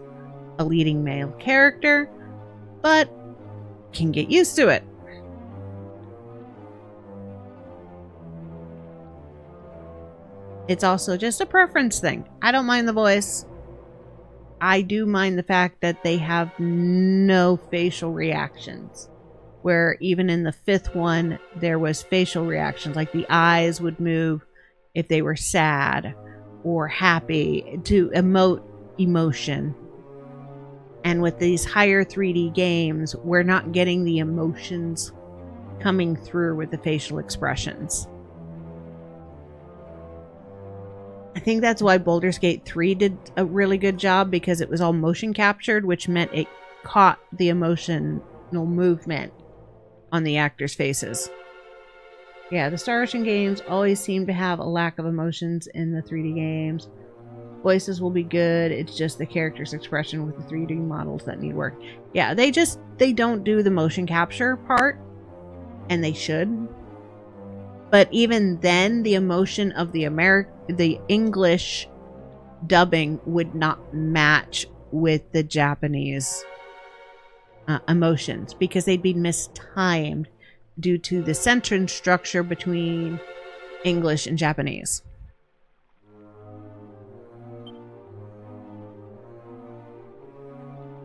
a leading male character, but can get used to it. It's also just a preference thing. I don't mind the voice. I do mind the fact that they have no facial reactions. Where even in the 5th one, there was facial reactions. Like the eyes would move if they were sad or happy to emote emotion. And with these higher 3D games, we're not getting the emotions coming through with the facial expressions. I think that's why Baldur's Gate 3 did a really good job, because it was all motion captured, which meant it caught the emotional movement on the actors' faces. Yeah, the Star Ocean games always seem to have a lack of emotions in the 3D games. Voices will be good, it's just the character's expression with the 3D models that need work. Yeah, they don't do the motion capture part, and they should. But even then, the emotion of the English dubbing would not match with the Japanese emotions, because they'd be mistimed due to the sentence structure between English and Japanese.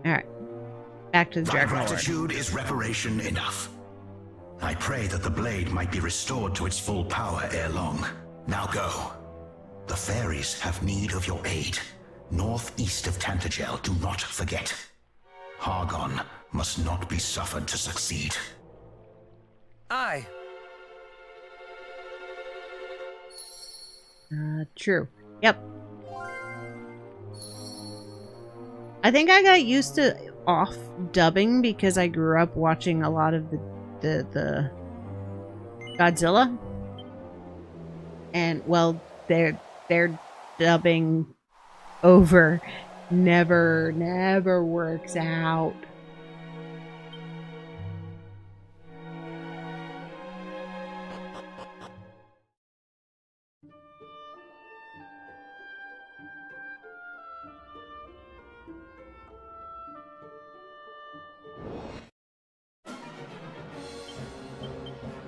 Alright. Back to the Thy Dragon Lord. gratitude is reparation enough. I pray that the blade might be restored to its full power ere long. Now go. The fairies have need of your aid. Northeast of Tantagel, do not forget. Hargon must not be suffered to succeed. Aye. True. Yep. I think I got used to off dubbing because I grew up watching a lot of the Godzilla. And well, their dubbing over never works out.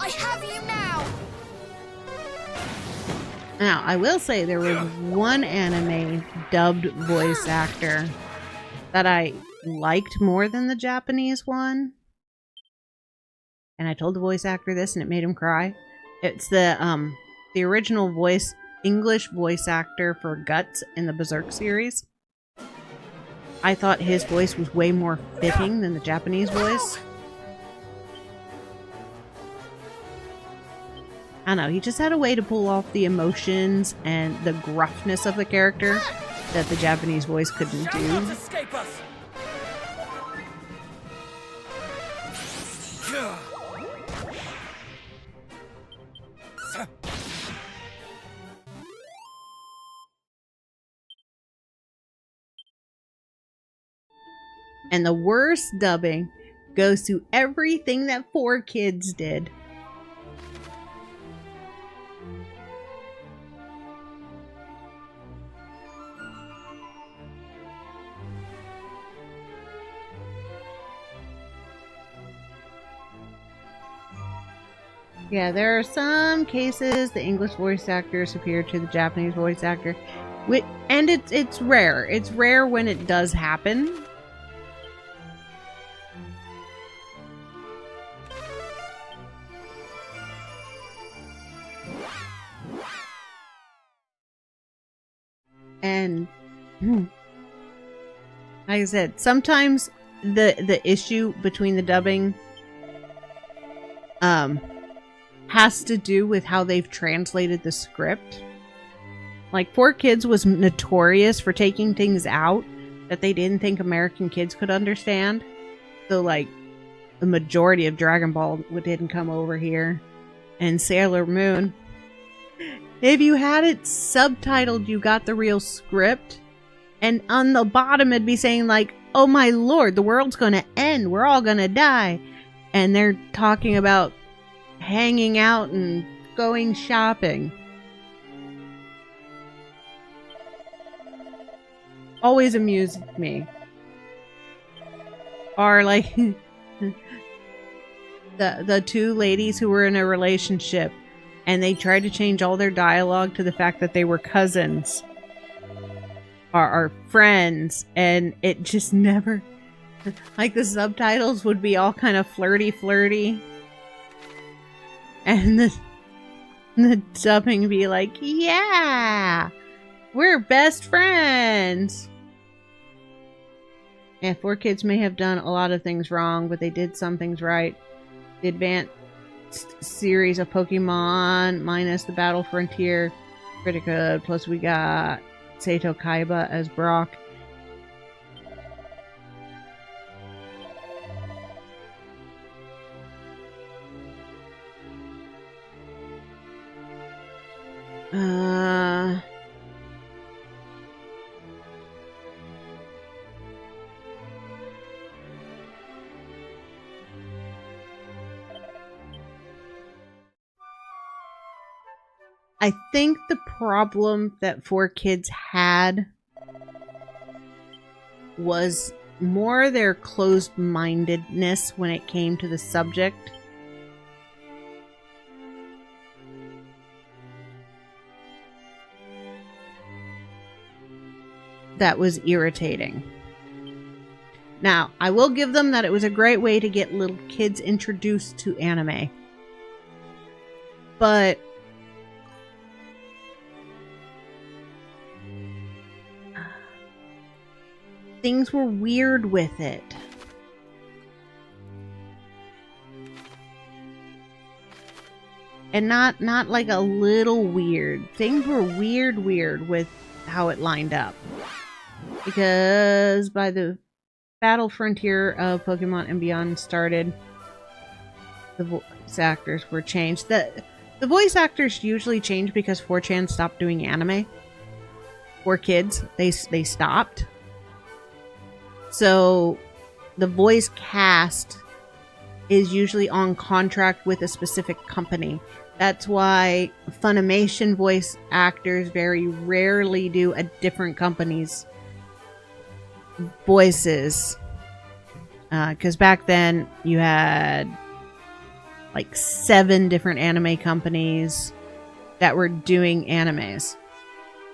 I have you now! Now, I will say there was one anime dubbed voice actor that I liked more than the Japanese one. And I told the voice actor this and it made him cry. It's the original English voice actor for Guts in the Berserk series. I thought his voice was way more fitting than the Japanese voice. I don't know, he just had a way to pull off the emotions and the gruffness of the character that the Japanese voice couldn't do. Escape us. And the worst dubbing goes to everything that 4Kids did. Yeah, there are some cases the English voice actor is superior to the Japanese voice actor. And it's rare. It's rare when it does happen. And like I said, sometimes the issue between the dubbing has to do with how they've translated the script. Like 4Kids was notorious for taking things out that they didn't think American kids could understand. So like the majority of Dragon Ball didn't come over here. And Sailor Moon, if you had it subtitled, you got the real script. And on the bottom it'd be saying like, oh my lord, the world's gonna end. We're all gonna die. And they're talking about hanging out and going shopping. Always amused me. Or like the two ladies who were in a relationship and they tried to change all their dialogue to the fact that they were cousins or friends, and it just never, like, the subtitles would be all kind of flirty, and the dubbing would be like, yeah, we're best friends. Yeah, 4Kids may have done a lot of things wrong, but they did some things right. The advanced series of Pokemon, minus the Battle Frontier, pretty good. Plus we got Sato Kaiba as Brock. I think the problem that 4Kids had was more their closed-mindedness when it came to the subject. That was irritating. Now, I will give them that it was a great way to get little kids introduced to anime. But things were weird with it. And not like a little weird. Things were weird with how it lined up. Because by the Battle Frontier of Pokemon and Beyond started, the voice actors were changed. The voice actors usually change because 4chan stopped doing anime. 4Kids, they stopped. So the voice cast is usually on contract with a specific company. That's why Funimation voice actors very rarely do a different company's voices. Because back then you had like 7 different anime companies that were doing animes.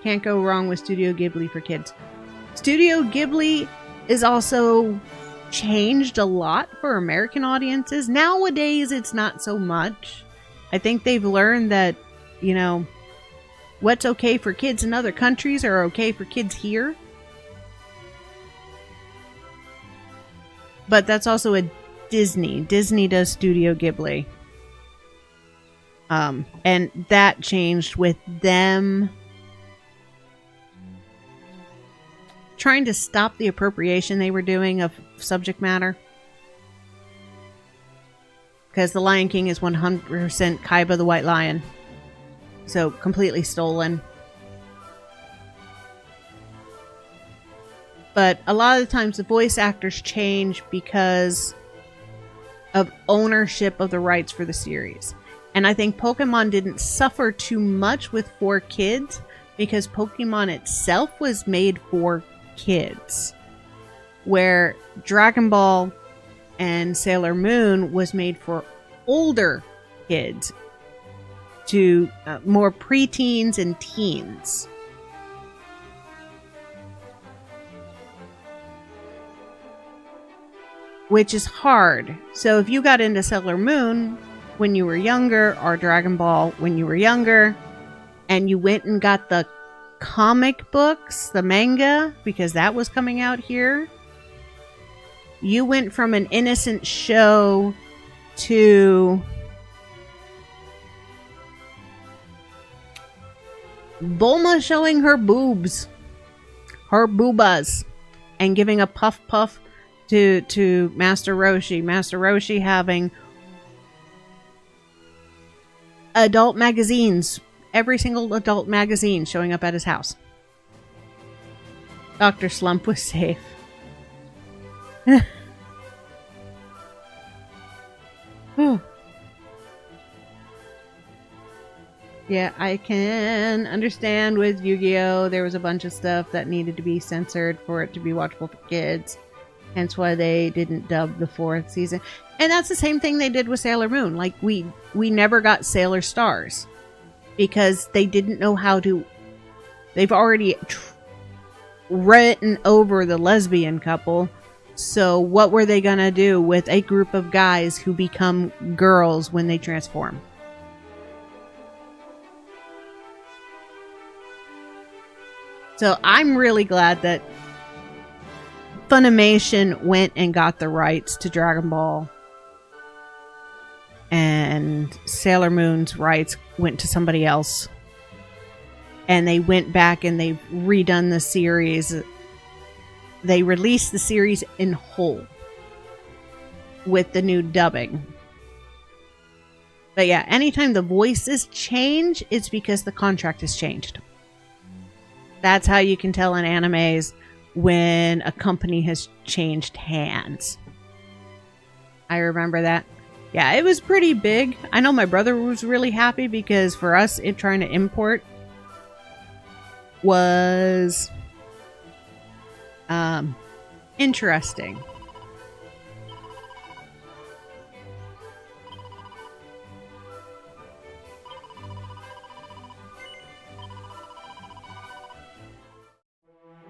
Can't go wrong with Studio Ghibli for kids. Studio Ghibli is also changed a lot for American audiences. Nowadays, it's not so much. I think they've learned that, you know, what's okay for kids in other countries are okay for kids here. But that's also a Disney. Disney does Studio Ghibli. And that changed with them trying to stop the appropriation they were doing of subject matter. Because The Lion King is 100% Kaiba the White Lion. So, completely stolen. But a lot of the times the voice actors change because of ownership of the rights for the series. And I think Pokemon didn't suffer too much with 4Kids because Pokemon itself was made for kids, where Dragon Ball and Sailor Moon was made for older kids, to more preteens and teens. Which is hard. So if you got into Sailor Moon when you were younger, or Dragon Ball when you were younger, and you went and got the comic books, the manga, because that was coming out here, you went from an innocent show to Bulma showing her boobs, her boobas, and giving a puff to Master Roshi. Master Roshi having adult magazines, every single adult magazine showing up at his house. Dr. Slump was safe. Yeah, I can understand with Yu-Gi-Oh! There was a bunch of stuff that needed to be censored for it to be watchable for kids. Hence why they didn't dub the 4th season. And that's the same thing they did with Sailor Moon. Like, we never got Sailor Stars. because they didn't know how to. They've already written over the lesbian couple. So what were they gonna do with a group of guys who become girls when they transform? So I'm really glad that Funimation went and got the rights to Dragon Ball, and Sailor Moon's rights went to somebody else. And they went back and they've redone the series. They released the series in whole with the new dubbing. But yeah, anytime the voices change, it's because the contract has changed. That's how you can tell in animes when a company has changed hands. I remember that. Yeah, it was pretty big. I know my brother was really happy because for us, trying to import was interesting.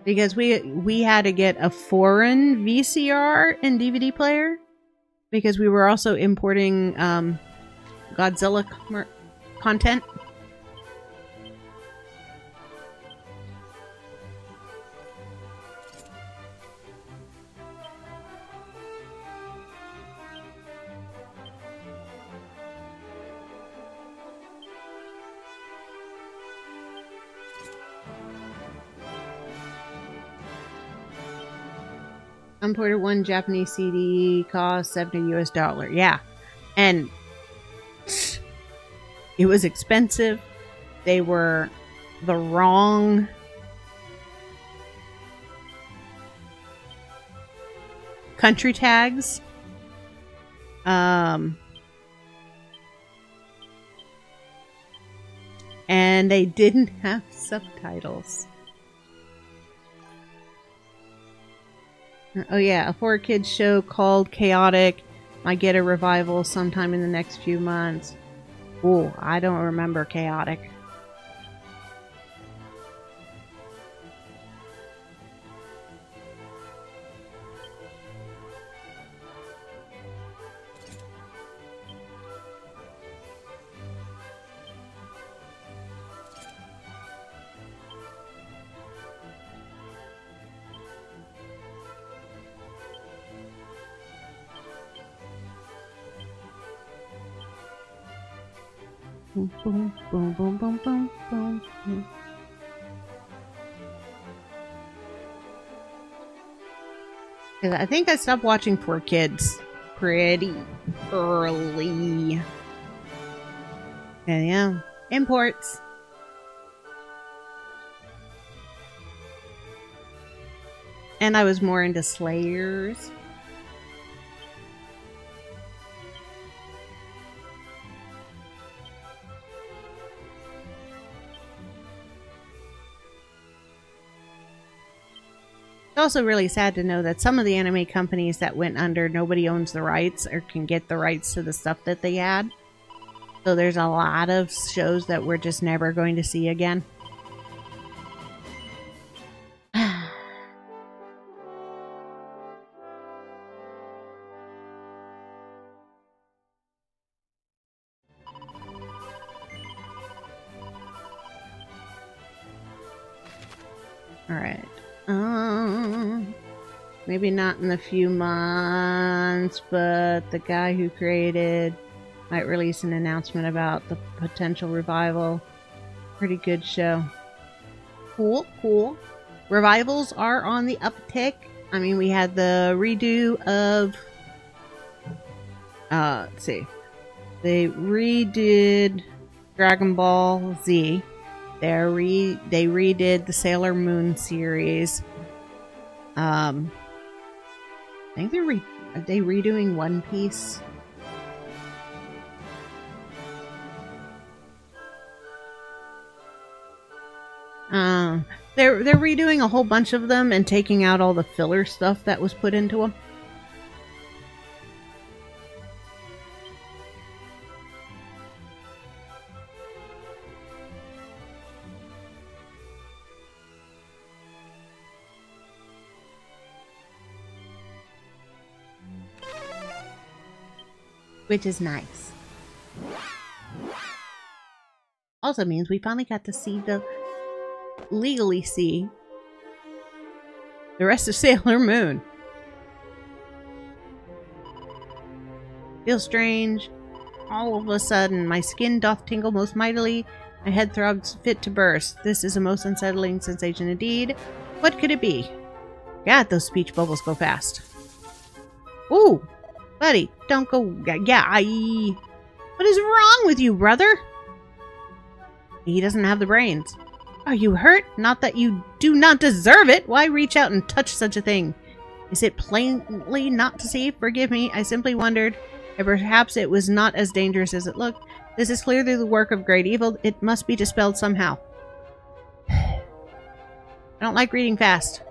Because we had to get a foreign VCR and DVD player because we were also importing Godzilla content. Imported one Japanese CD cost $70 US. Yeah. And it was expensive. They were the wrong country tags. And they didn't have subtitles. Oh yeah, a 4-kids show called Chaotic might get a revival sometime in the next few months. Oh, I don't remember Chaotic. Boom, boom, boom, boom, boom, boom, boom, boom. I think I stopped watching 4Kids pretty early. And yeah, imports. And I was more into Slayers. It's also really sad to know that some of the anime companies that went under, nobody owns the rights or can get the rights to the stuff that they had. So there's a lot of shows that we're just never going to see again. Alright. Maybe not in a few months, but the guy who created might release an announcement about the potential revival. Pretty good show. Cool, cool. Revivals are on the uptick. I mean, we had the redo of... let's see. They redid Dragon Ball Z. They redid the Sailor Moon series. I think are they redoing One Piece? They're redoing a whole bunch of them and taking out all the filler stuff that was put into them. which is nice. Also means we finally got to see legally see the rest of Sailor Moon. Feels strange. All of a sudden, my skin doth tingle most mightily. My head throbs fit to burst. This is a most unsettling sensation indeed. What could it be? God, those speech bubbles go fast. Ooh, buddy, don't go. Yeah, what is wrong with you, brother? He doesn't have the brains. Are you hurt? Not that you do not deserve it. Why reach out and touch such a thing? Is it plainly not to see? Forgive me. I simply wondered. And perhaps it was not as dangerous as it looked. This is clearly the work of great evil. It must be dispelled somehow. I don't like reading fast.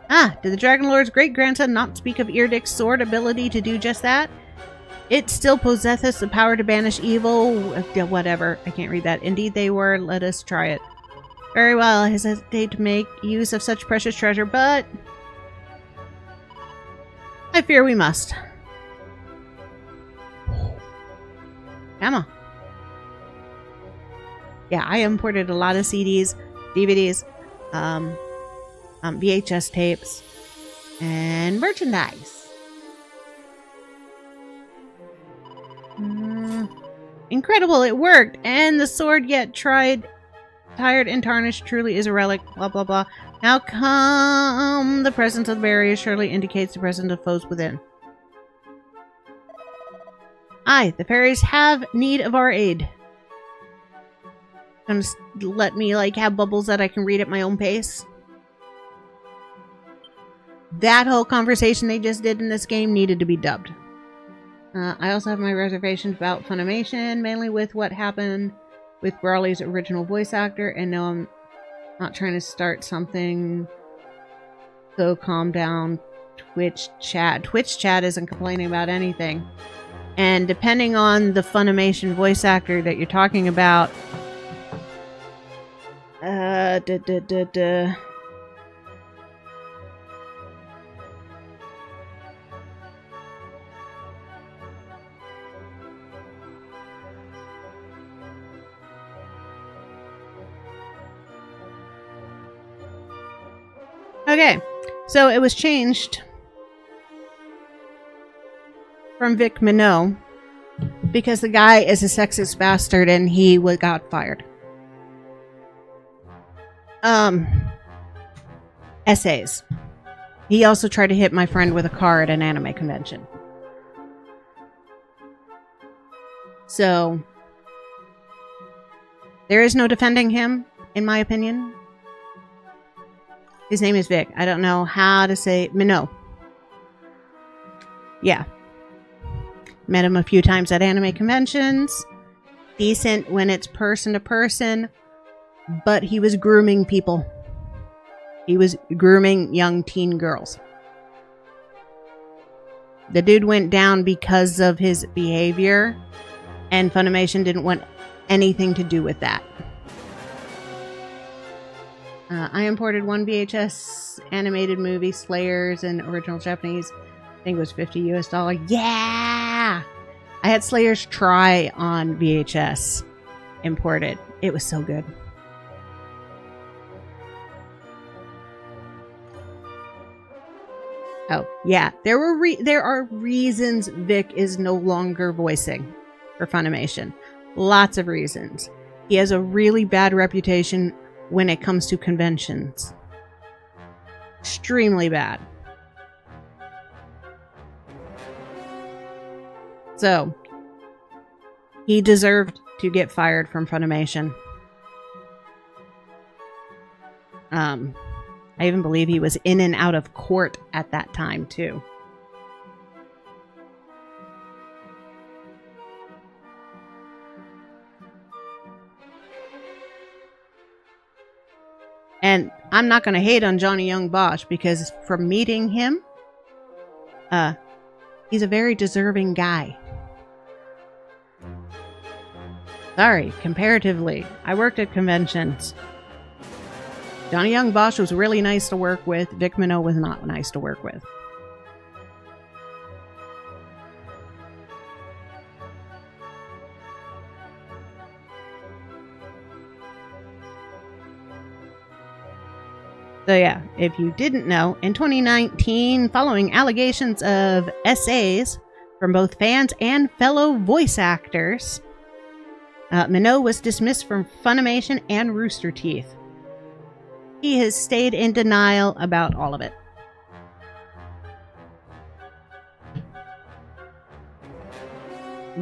Ah, did the Dragon Lord's great-grandson not speak of Eardic's sword ability to do just that? It still possesseth the power to banish evil. Whatever. I can't read that. Indeed they were. Let us try it. Very well. I hesitate to make use of such precious treasure, but I fear we must. Emma. Yeah, I imported a lot of CDs, DVDs, VHS tapes, and merchandise. Incredible, it worked! And the sword yet tired and tarnished truly is a relic, blah blah blah. Now come, the presence of the barrier surely indicates the presence of foes within. Aye, the fairies have need of our aid. Gonna let me, like, have bubbles that I can read at my own pace? That whole conversation they just did in this game needed to be dubbed. I also have my reservations about Funimation, mainly with what happened with Brawley's original voice actor, and no, I'm not trying to start something, so calm down. Twitch chat isn't complaining about anything. And depending on the Funimation voice actor that you're talking about, Okay, so it was changed from Vic Minot because the guy is a sexist bastard and he got fired. Essays. He also tried to hit my friend with a car at an anime convention. So there is no defending him, in my opinion. His name is Vic. I don't know how to say Minot. Yeah. Met him a few times at anime conventions. Decent when it's person to person. But he was grooming people. He was grooming young teen girls. The dude went down because of his behavior. And Funimation didn't want anything to do with that. I imported one VHS animated movie, Slayers, in original Japanese. I think it was $50 US. Yeah! I had Slayers Try on VHS imported. It was so good. Oh, yeah. There are reasons Vic is no longer voicing for Funimation. Lots of reasons. He has a really bad reputation when it comes to conventions. Extremely bad. So, he deserved to get fired from Funimation. I even believe he was in and out of court at that time, too. And I'm not going to hate on Johnny Young Bosch because from meeting him, he's a very deserving guy. Sorry, comparatively. I worked at conventions. Johnny Young Bosch was really nice to work with. Vic Minot was not nice to work with. So yeah, if you didn't know, in 2019, following allegations of essays from both fans and fellow voice actors, Minot was dismissed from Funimation and Rooster Teeth. He has stayed in denial about all of it.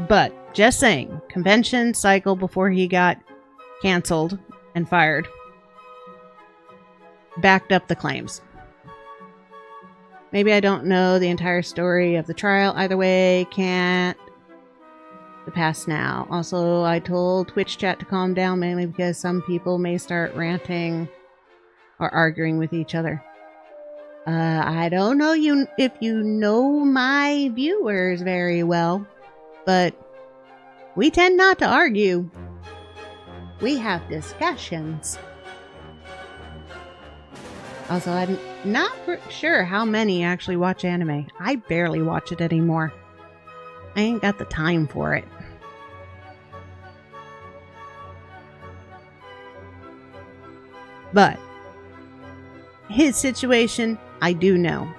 But, just saying, convention cycle before he got canceled and fired backed up the claims. Maybe I don't know the entire story of the trial. Either way, can't the past now. Also, I told Twitch chat to calm down, mainly because some people may start ranting or arguing with each other. I don't know if you know my viewers very well, but we tend not to argue. We have discussions. Also, I'm not sure how many actually watch anime. I barely watch it anymore. I ain't got the time for it. But his situation, I do know.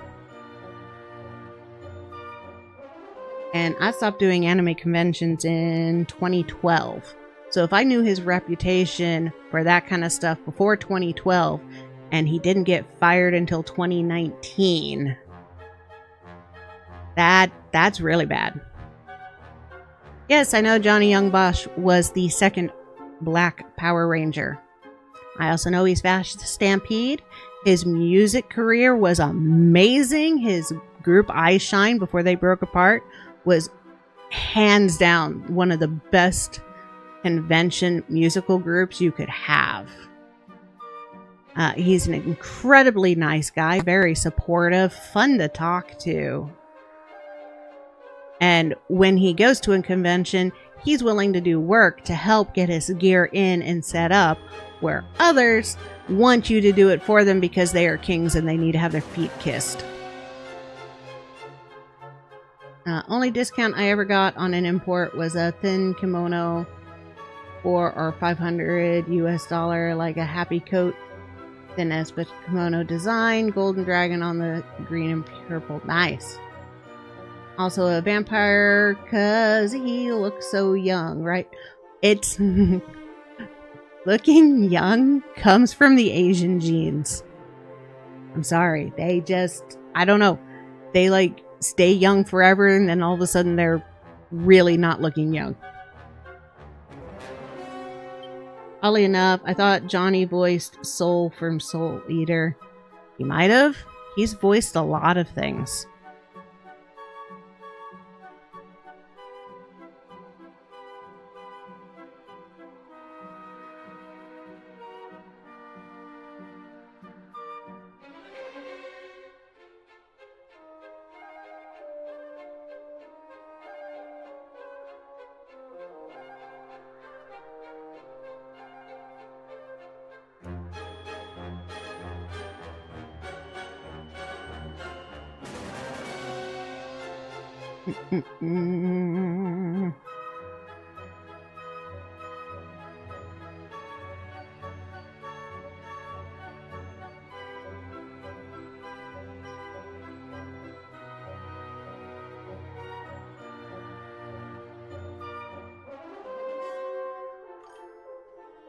And I stopped doing anime conventions in 2012. So if I knew his reputation for that kind of stuff before 2012, and he didn't get fired until 2019, that's really bad. Yes, I know Johnny Young Bosch was the second Black Power Ranger. I also know he's Vash the Stampede. His music career was amazing. His group Eyeshine, before they broke apart, was hands down one of the best convention musical groups you could have. He's an incredibly nice guy, very supportive, fun to talk to. And when he goes to a convention, he's willing to do work to help get his gear in and set up, where others want you to do it for them because they are kings and they need to have their feet kissed. Only discount I ever got on an import was a thin kimono for or $500 US, like a happy coat, thin aspect kimono design, golden dragon on the green and purple. Nice. Also a vampire, cause he looks so young, right? It's looking young comes from the Asian genes. I'm sorry. They just, I don't know. They like stay young forever and then all of a sudden they're really not looking young. Oddly enough, I thought Johnny voiced Soul from Soul Eater. He might have. He's voiced a lot of things.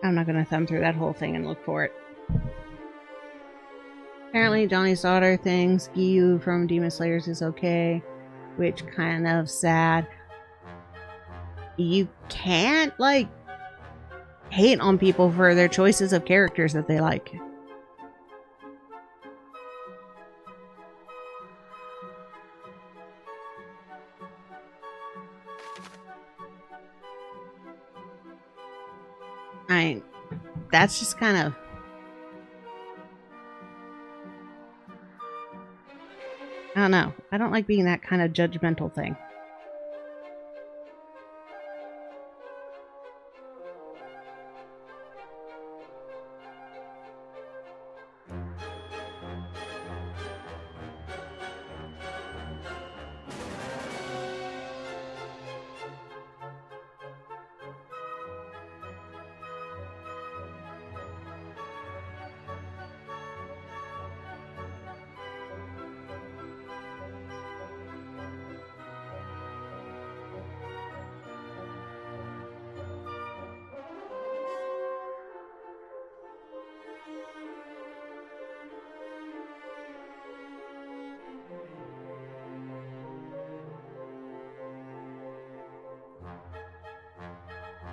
I'm not going to thumb through that whole thing and look for it. Apparently, Johnny's daughter thinks Giyu from Demon Slayers is okay, which kind of sad. You can't, like, hate on people for their choices of characters that they like. That's just kind of... I don't know. I don't like being that kind of judgmental thing.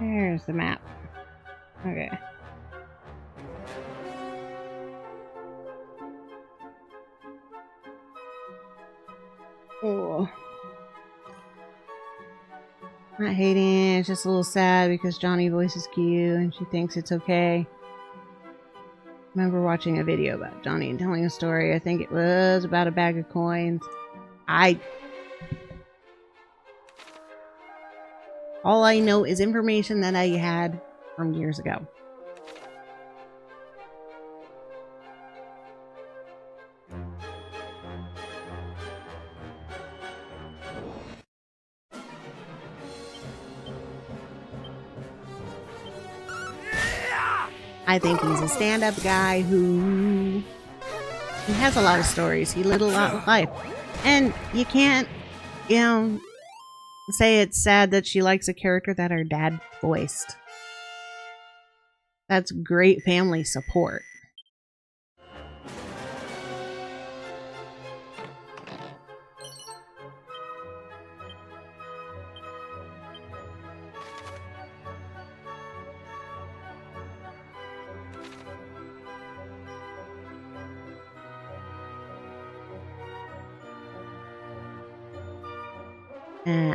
There's the map. Okay. Oh. Not hating it, it's just a little sad because Johnny voices Q and she thinks it's okay. I remember watching a video about Johnny and telling a story. I think it was about a bag of coins. All I know is information that I had from years ago. I think he's a stand-up guy who he has a lot of stories. He lived a lot of life. And you can't, say it's sad that she likes a character that her dad voiced. That's great family support.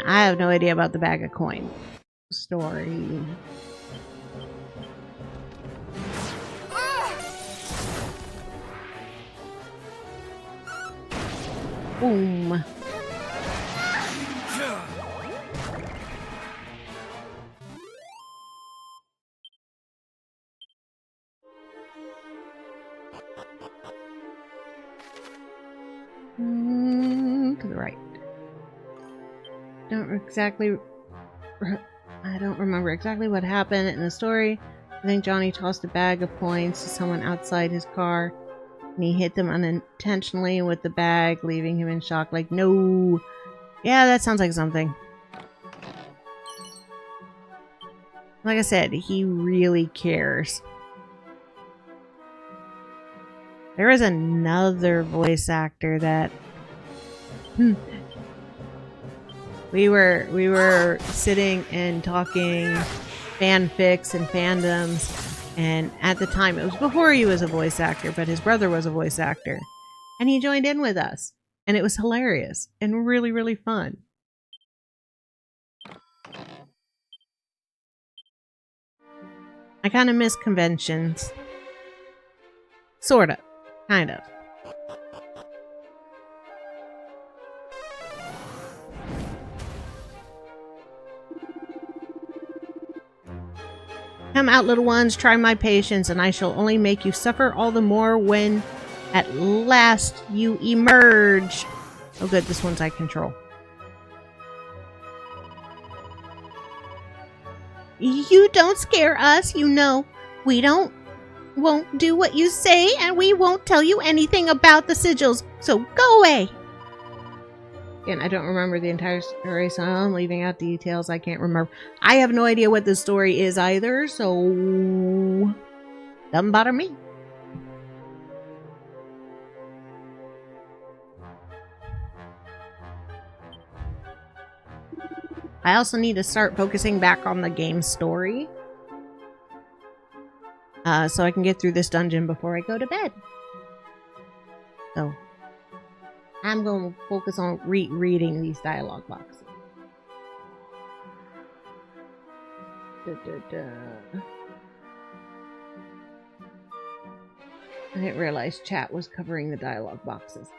I have no idea about the bag of coin story. Boom. To the right. I don't remember exactly what happened in the story. I think Johnny tossed a bag of coins to someone outside his car, and he hit them unintentionally with the bag, leaving him in shock like, no. Yeah, that sounds like something. Like I said, he really cares. There is another voice actor that... We were sitting and talking fanfics and fandoms, and at the time, it was before he was a voice actor, but his brother was a voice actor, and he joined in with us, and it was hilarious and really, really fun. I kind of miss conventions. Sort of. Kind of. Come out, little ones, try my patience, and I shall only make you suffer all the more when at last you emerge. Oh good, this one's I control. You don't scare us, you know. We won't do what you say, and we won't tell you anything about the sigils, so go away. Again, I don't remember the entire story, so I'm leaving out details I can't remember. I have no idea what the story is either, so... doesn't bother me. I also need to start focusing back on the game story. So I can get through this dungeon before I go to bed. So... I'm going to focus on reading these dialogue boxes. I didn't realize chat was covering the dialogue boxes.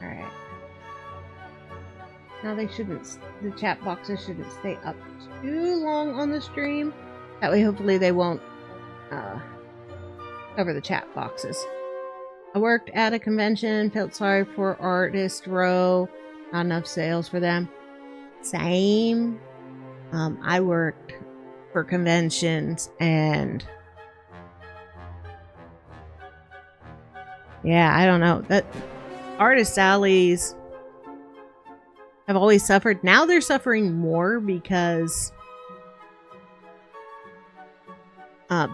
Alright. Now the chat boxes shouldn't stay up too long on the stream. That way hopefully they won't cover the chat boxes. I worked at a convention, felt sorry for Artist Row. Not enough sales for them. Same. I worked for conventions and Yeah, I don't know. That artist alleys have always suffered. Now they're suffering more because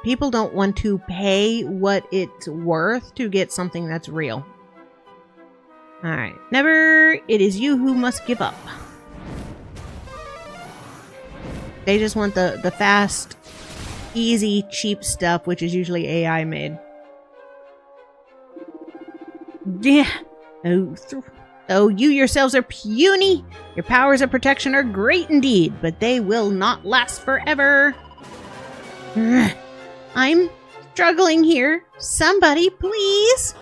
people don't want to pay what it's worth to get something that's real. Alright. Never, it is you who must give up. They just want the fast, easy, cheap stuff, which is usually AI made. Yeah. Oh, you yourselves are puny. Your powers of protection are great indeed, but they will not last forever. I'm struggling here. Somebody, please.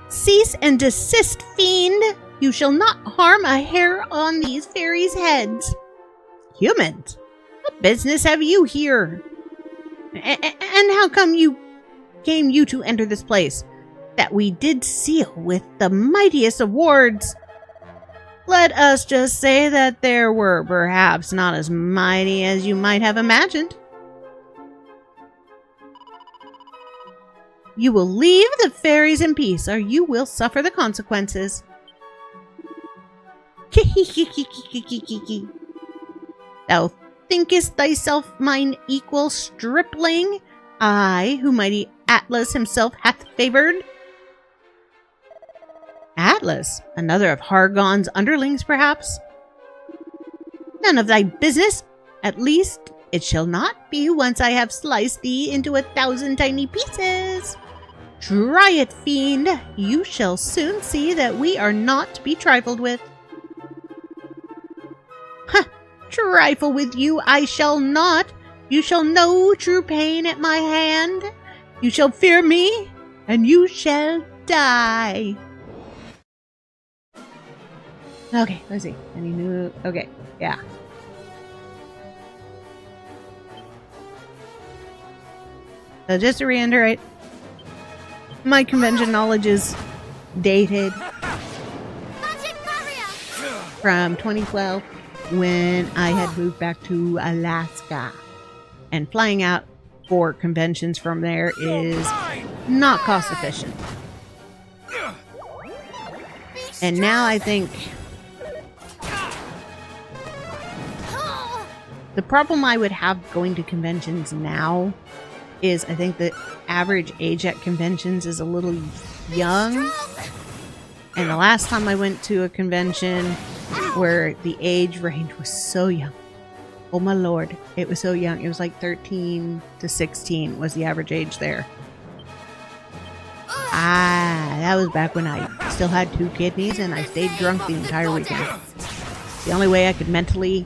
Cease and desist, fiend! You shall not harm a hair on these fairies' heads. Humans? What business have you here? And how come you to enter this place? That we did seal with the mightiest awards. Let us just say that there were perhaps not as mighty as you might have imagined. You will leave the fairies in peace, or you will suffer the consequences. Thou thinkest thyself mine equal, stripling? I, who mighty Atlas himself hath favored? Atlas? Another of Hargon's underlings, perhaps? None of thy business. At least, it shall not be once I have sliced thee into 1,000 tiny pieces. Try it, fiend. You shall soon see that we are not to be trifled with. Ha! Trifle with you I shall not. You shall know true pain at my hand. You shall fear me, and you shall die. Okay, let's see. Any new... Okay, yeah. So just to reiterate, my convention knowledge is dated from 2012 when I had moved back to Alaska. And flying out for conventions from there is not cost efficient. And now I think the problem I would have going to conventions now is I think the average age at conventions is a little young. And the last time I went to a convention where the age range was so young. Oh my lord, it was so young. It was like 13 to 16 was the average age there. That was back when I still had 2 kidneys and I stayed drunk the entire weekend. The only way I could mentally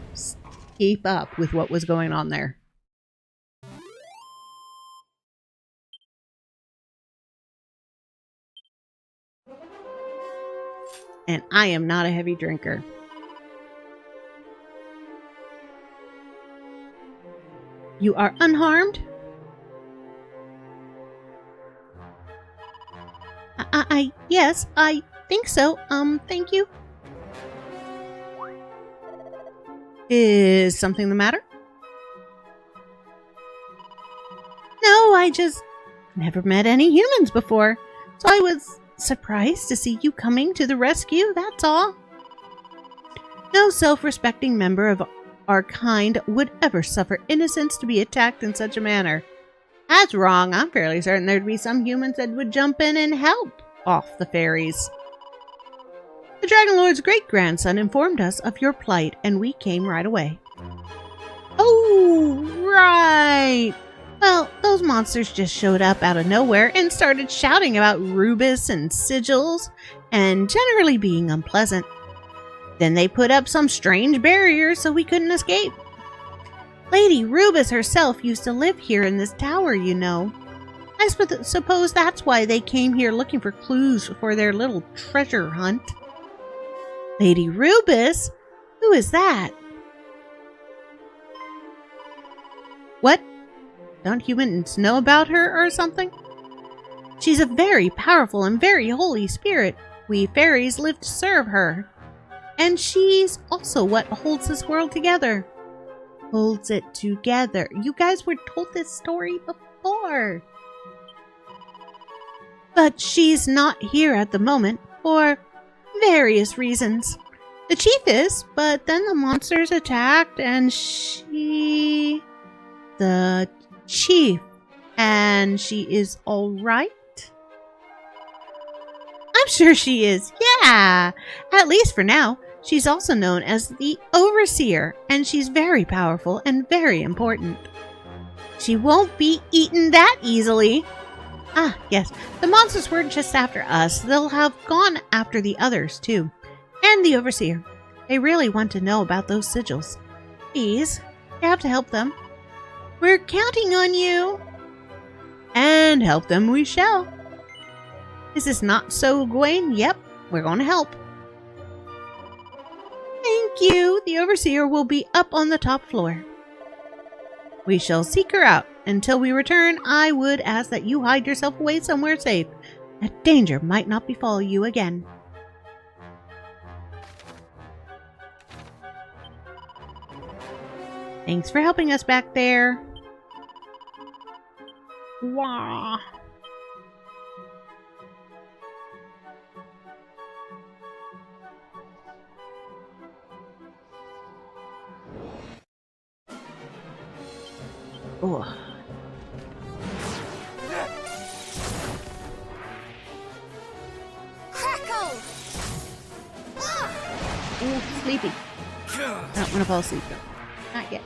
keep up with what was going on there. And I am not a heavy drinker. You are unharmed? Yes, I think so. Thank you. Is something the matter? No, I just never met any humans before. So I was surprised to see you coming to the rescue, that's all. No self-respecting member of our kind would ever suffer innocents to be attacked in such a manner. That's wrong. I'm fairly certain there'd be some humans that would jump in and help off the fairies. The Dragon Lord's great-grandson informed us of your plight, and we came right away. Oh, right. Well, those monsters just showed up out of nowhere and started shouting about Rubus and sigils, and generally being unpleasant. Then they put up some strange barriers so we couldn't escape. Lady Rubus herself used to live here in this tower, you know. I suppose that's why they came here looking for clues for their little treasure hunt. Lady Rubus? Who is that? What? Don't humans know about her or something? She's a very powerful and very holy spirit. We fairies live to serve her. And she's also what holds this world together. Holds it together. You guys were told this story before. But she's not here at the moment for various reasons. The chief is, but then the monsters attacked and the chief, and she is alright? I'm sure she is, yeah! At least for now. She's also known as the Overseer, and she's very powerful and very important. She won't be eaten that easily. Ah, yes, the monsters weren't just after us. They'll have gone after the others, too. And the Overseer. They really want to know about those sigils. Please, you have to help them. We're counting on you. And help them we shall. Is this not so, Gwen? Yep, we're going to help. Thank you. The Overseer will be up on the top floor. We shall seek her out. Until we return, I would ask that you hide yourself away somewhere safe. That danger might not befall you again. Thanks for helping us back there. Wah. Oh. Crackle! Ooh, sleepy. I don't want to fall asleep though. Not yet.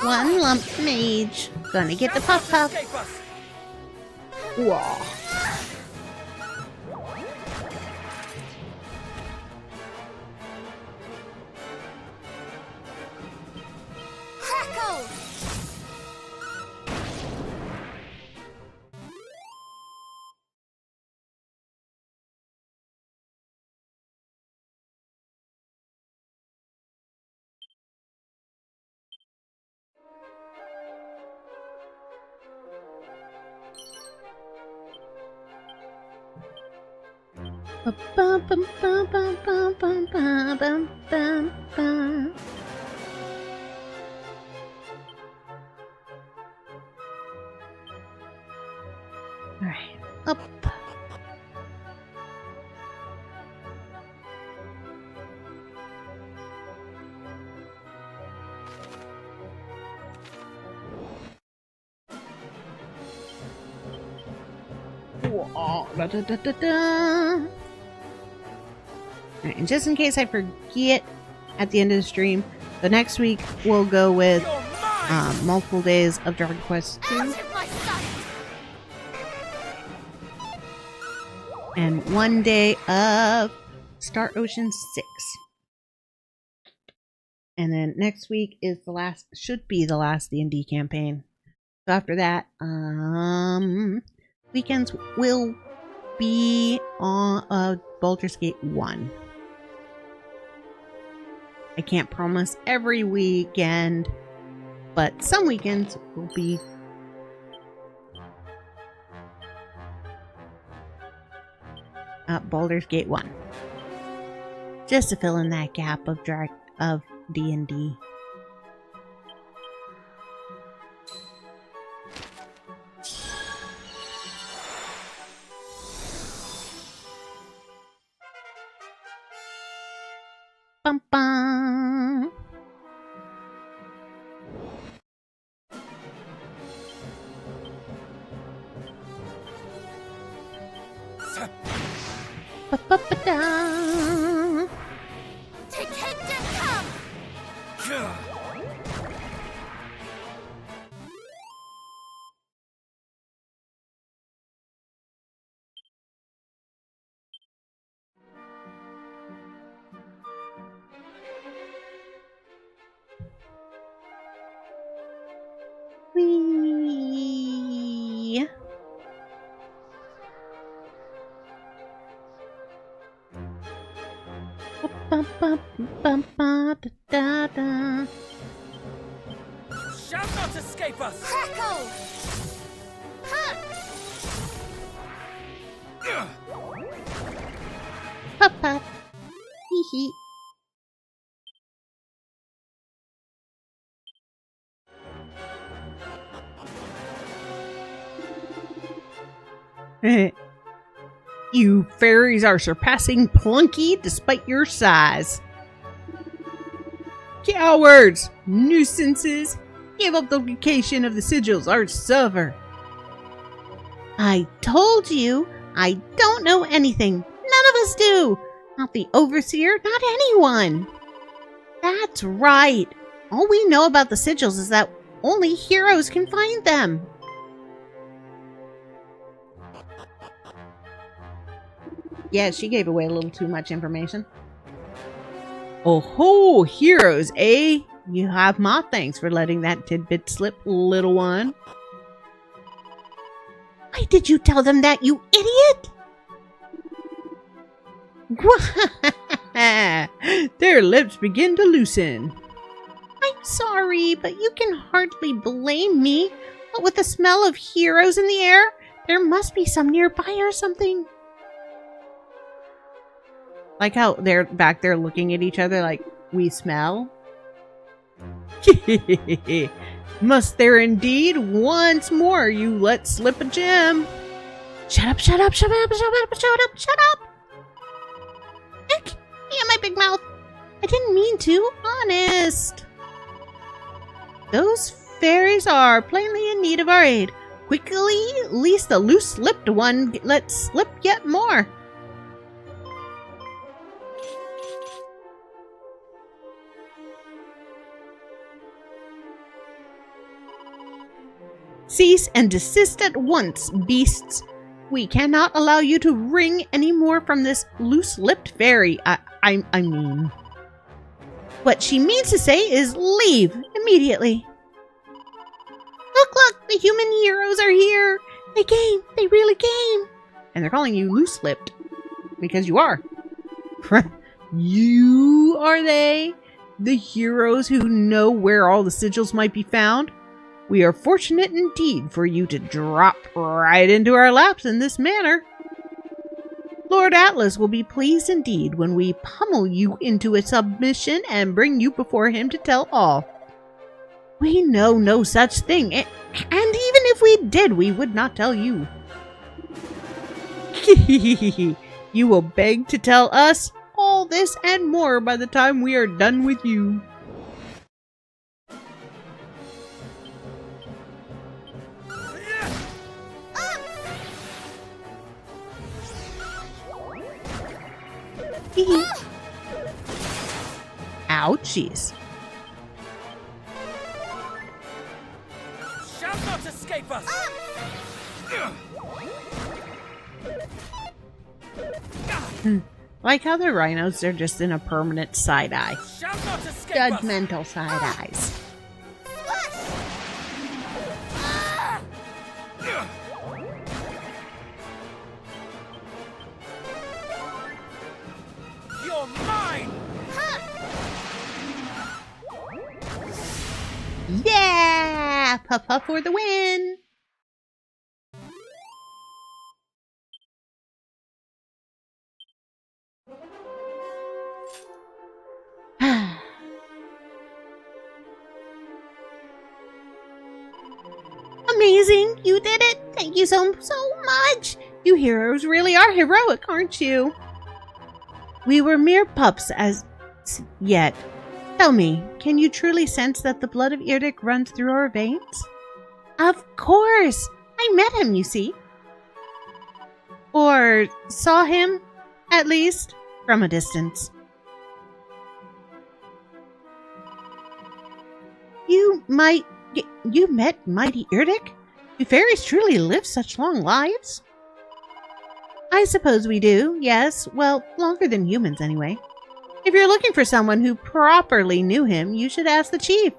One lump mage. Gonna get the puff puff. Whoa. Crackle! Bum, bum, bum, bum, bum, bum, bum, bum, bum, bum. Alright, up. Whoa, da, da, da, da, da. Alright, and just in case I forget at the end of the stream, the next week we'll go with multiple days of Dragon Quest 2 Out of my sight! and 1 day of Star Ocean 6. And then next week is the last, should be the last D&D campaign. So after that, weekends will be on Baldur's Gate 1. I can't promise every weekend, but some weekends will be Baldur's Gate 1. Just to fill in that gap of D&D. Bum bum. Ba-ba-ba-da. To kingdom come! Whee. Bum, bum, bum, ba, da, da, da. Shall not escape us! Crackle! Pop, pop. Hee hee. You fairies are surpassing Plunky despite your size. Cowards! Nuisances! Give up the location of the sigils or suffer. I told you, I don't know anything. None of us do. Not the Overseer, not anyone. That's right. All we know about the sigils is that only heroes can find them. Yeah, she gave away a little too much information. Oh ho, heroes, eh? You have my thanks for letting that tidbit slip, little one. Why did you tell them that, you idiot? Their lips begin to loosen. I'm sorry, but you can hardly blame me. But with the smell of heroes in the air, there must be some nearby or something. Like how they're back there looking at each other like, we smell? Must there indeed? Once more you let slip a gem. Shut up, shut up, shut up, shut up, shut up, shut up! Heck, yeah, my big mouth. I didn't mean to, honest. Those fairies are plainly in need of our aid. Quickly, lest the loose-lipped one let slip yet more. Cease and desist at once, beasts. We cannot allow you to wring any more from this loose-lipped fairy. I mean... What she means to say is leave immediately. Look, look, the human heroes are here. They came. They really came. And they're calling you loose-lipped. Because you are. You are they? The heroes who know where all the sigils might be found? We are fortunate indeed for you to drop right into our laps in this manner. Lord Atlas will be pleased indeed when we pummel you into a submission and bring you before him to tell all. We know no such thing, and even if we did, we would not tell you. You will beg to tell us all this and more by the time we are done with you. Ouchies. Shall not escape us! Like how the rhinos are just in a permanent side eye. Shall not escape us! Judgmental side eyes. You're mine! Yeah! Puff puff for the win! Amazing! You did it! Thank you so much! You heroes really are heroic, aren't you? We were mere pups as yet. Tell me, can you truly sense that the blood of Irdic runs through our veins? Of course! I met him, you see. Or saw him, at least, from a distance. You met mighty Irdic? Do fairies truly live such long lives? I suppose we do, yes. Well, longer than humans, anyway. If you're looking for someone who properly knew him, you should ask the chief.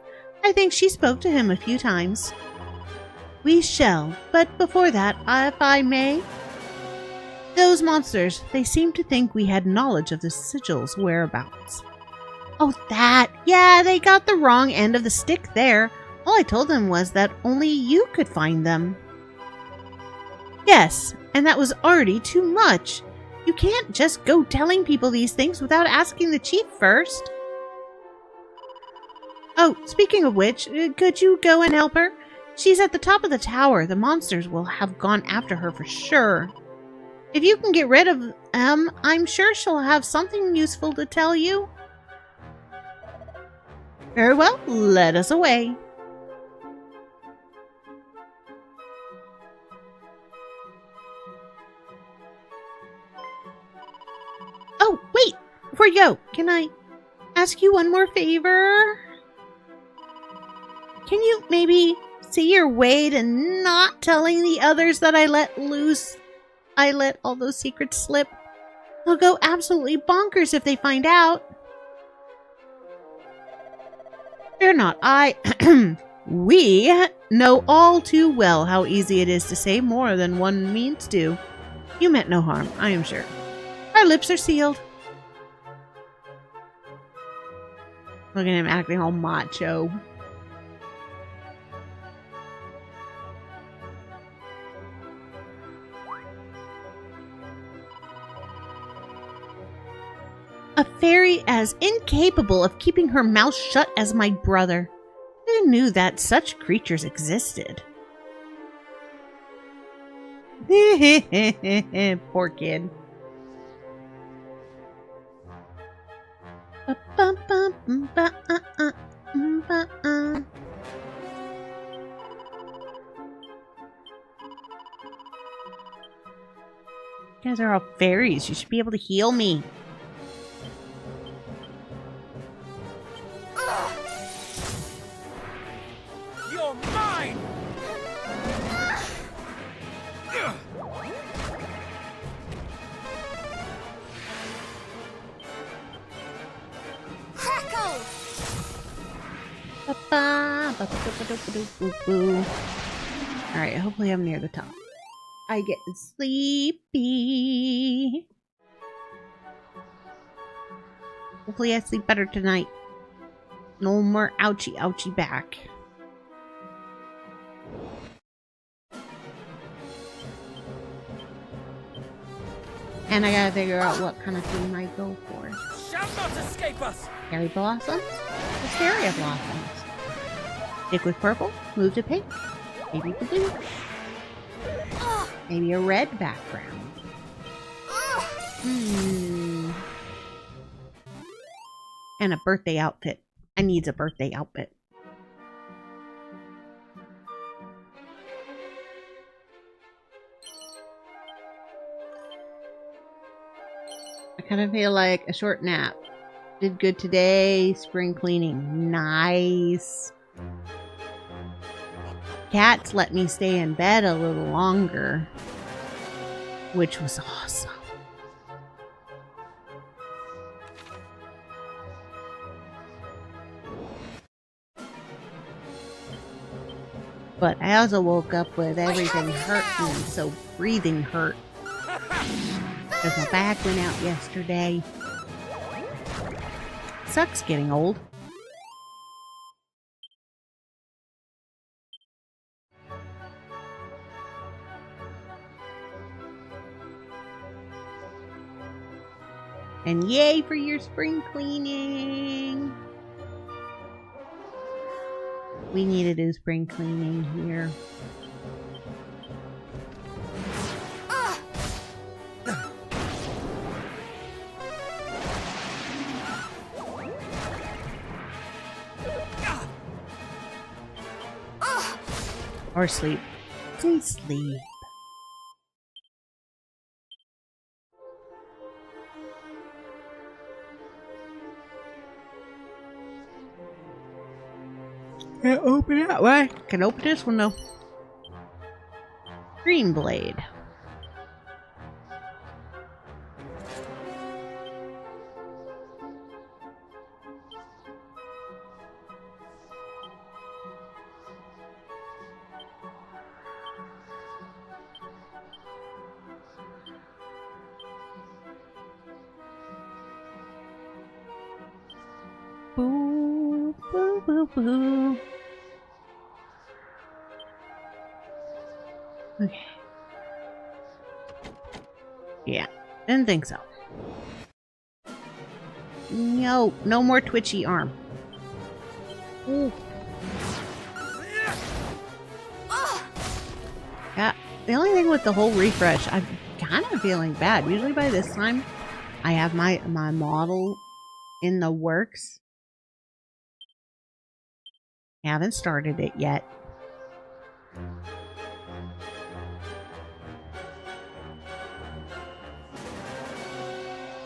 I think she spoke to him a few times. We shall, but before that, if I may... Those monsters, they seemed to think we had knowledge of the sigil's whereabouts. Oh, that! Yeah, they got the wrong end of the stick there. All I told them was that only you could find them. Yes, and that was already too much. You can't just go telling people these things without asking the chief first. Oh, speaking of which, could you go and help her? She's at the top of the tower. The monsters will have gone after her for sure. If you can get rid of them, I'm sure she'll have something useful to tell you. Very well, let us away. Oh, wait! Before you go, can I ask you one more favor? Can you maybe see your way to not telling the others that I let all those secrets slip? They'll go absolutely bonkers if they find out. Fear not, we know all too well how easy it is to say more than one means to. You meant no harm, I am sure. Our lips are sealed. Look at him acting all macho. A fairy as incapable of keeping her mouth shut as my brother. Who knew that such creatures existed? Poor kid. You guys are all fairies. You should be able to heal me. You're mine! Crackle! Alright, hopefully I'm near the top. I get sleepy. Hopefully I sleep better tonight. No more ouchie ouchie back. And I gotta figure out what kind of theme I go for. Shall not escape us! Cherry blossoms? Wisteria blossoms. Stick with purple, move to pink. Maybe the blue. Maybe a red background. And a birthday outfit. I need a birthday outfit. I kind of feel like a short nap. Did good today. Spring cleaning. Nice. Cats let me stay in bed a little longer, which was awesome. But I also woke up with everything hurting, so breathing hurt. Because my back went out yesterday. Sucks getting old. And yay for your spring cleaning! We need to do spring cleaning here. Or sleep. Please sleep. Can't open it. Well, I can open this one though. Green blade. Boo, boo, boo, boo. Okay. Yeah, didn't think so. No, no more twitchy arm. Ooh. Yeah, the only thing with the whole refresh, I'm kind of feeling bad. Usually by this time, I have my model in the works. Haven't started it yet.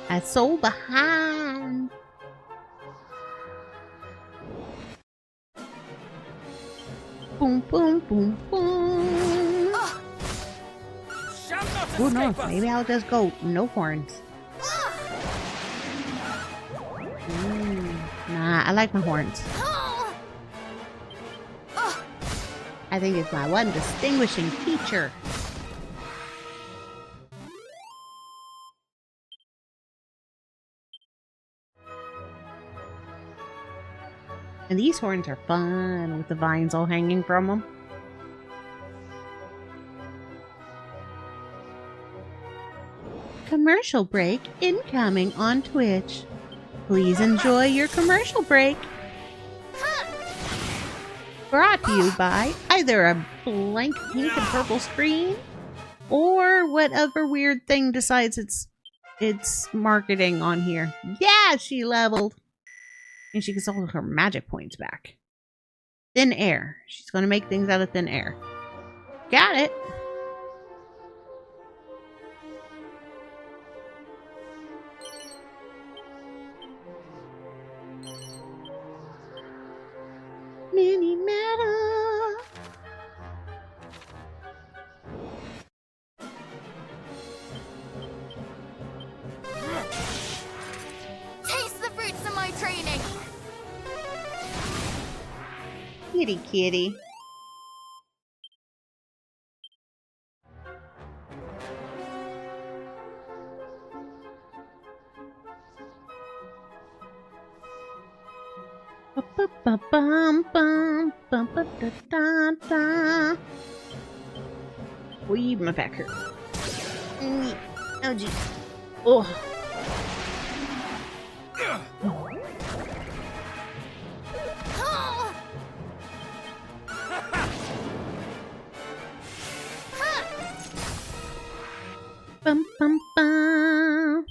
I'm so behind. Boom, boom, boom, boom. Who knows? Maybe I'll just go no horns. Nah, I like my horns. I think it's my one distinguishing feature. And these horns are fun with the vines all hanging from them. Commercial break incoming on Twitch. Please enjoy your commercial break. Brought to you by either a blank pink and purple screen or whatever weird thing decides it's marketing on here. Yeah, she leveled. And she gets all of her magic points back. Thin air. She's going to make things out of thin air. Got it. Mini metal. Taste the fruits of my training. Kitty kitty. Weave my back hurt. Oh gee. Oh. Bum bum bum.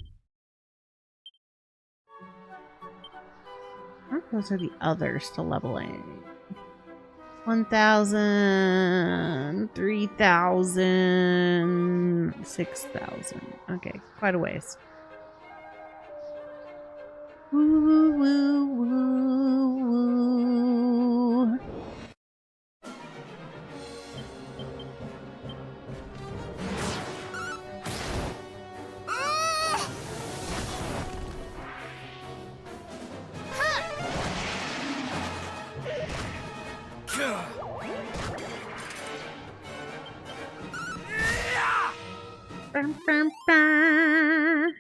Those are the others to leveling. 1,000, 3,000, 6,000. Okay, quite a ways. Woo, woo, woo, woo. Bum, bum, bum.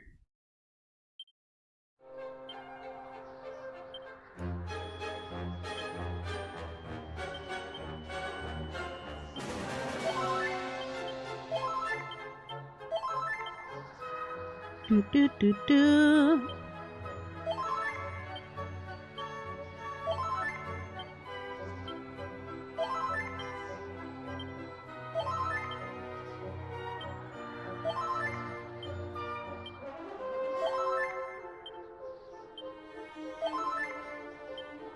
Do do do do.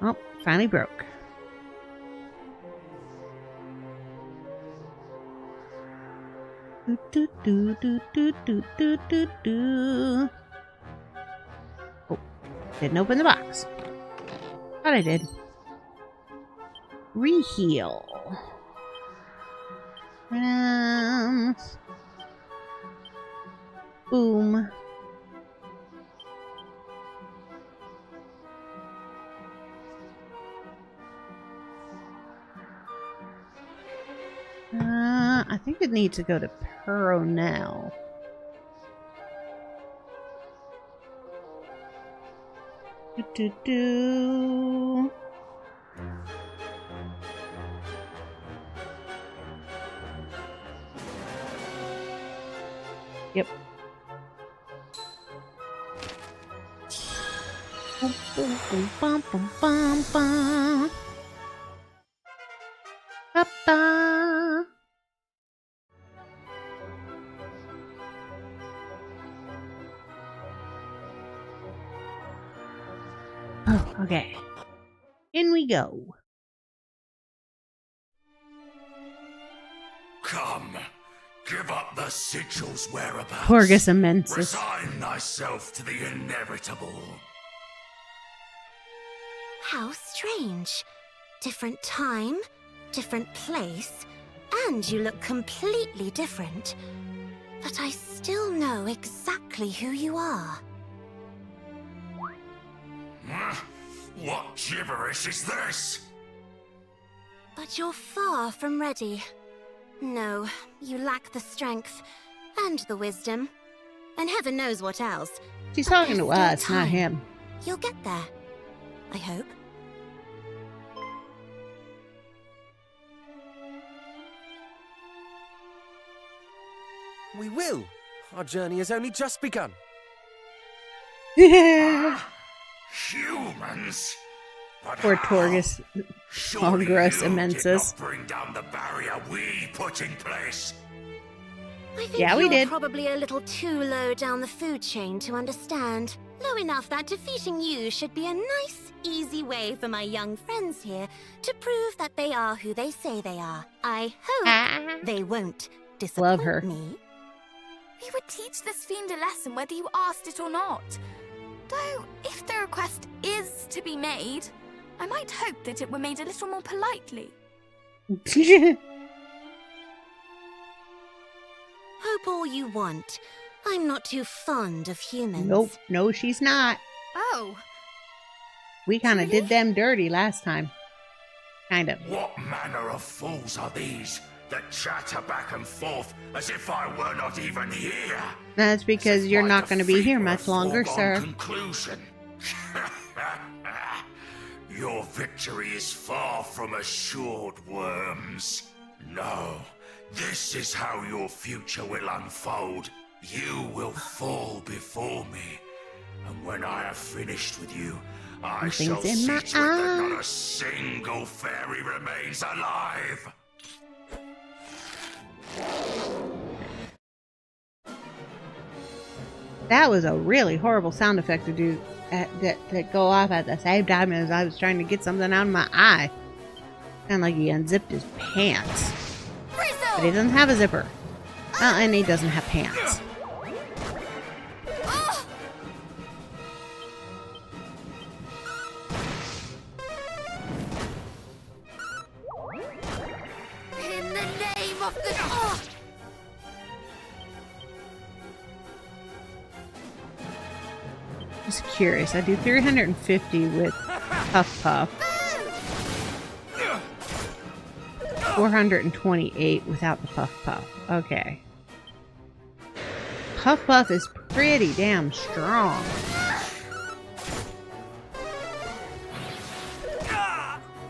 Oh, finally broke. Do do do do do do do do do. Oh, didn't open the box. Thought I did. Reheal. Boom. I think it needs to go to Puro now. Do, do. Yep. Bum, bum, bum, bum, bum, bum, bum. Ba-ba. Oh, okay. In we go. Come, give up the sigil's whereabouts. Torgus Immensus. Resign thyself to the inevitable. How strange. Different time, different place, and you look completely different. But I still know exactly who you are. What gibberish is this? But you're far from ready. No, you lack the strength, and the wisdom, and heaven knows what else. She's But talking there's to still us, not time. him. You'll get there. I hope. We will. Our journey has only just begun. Humans? But Poor how? Torgus. Surely Gross you Immensus. did not bring down the barrier we put in place. I think Yeah, we you're did. probably a little too low down the food chain to understand. Low enough that defeating you should be a nice, easy way for my young friends here to prove that they are who they say they are. I hope they won't disappoint Love her. me. We would teach this fiend a lesson whether you asked it or not. Though, if the request is to be made, I might hope that it were made a little more politely. Hope all you want. I'm not too fond of humans. Nope. No, she's not. Oh, We kind of did them dirty last time. Kind of. What manner of fools are these that chatter back and forth as if I were not even here? That's because As if you're my not going to be defeat here were a much longer, foregone sir. Conclusion. Your victory is far from assured, worms. No, this is how your future will unfold. You will fall before me, and when I have finished with you, I shall Something's in my see to it that eye. not a single fairy remains alive. That was a really horrible sound effect to do that go off at the same time as I was trying to get something out of my eye. Sound like he unzipped his pants. But he doesn't have a zipper. And he doesn't have pants. In the name of the... Just curious. I do 350 with Puff Puff. 428 without the Puff Puff. Okay. Puff Puff is pretty damn strong.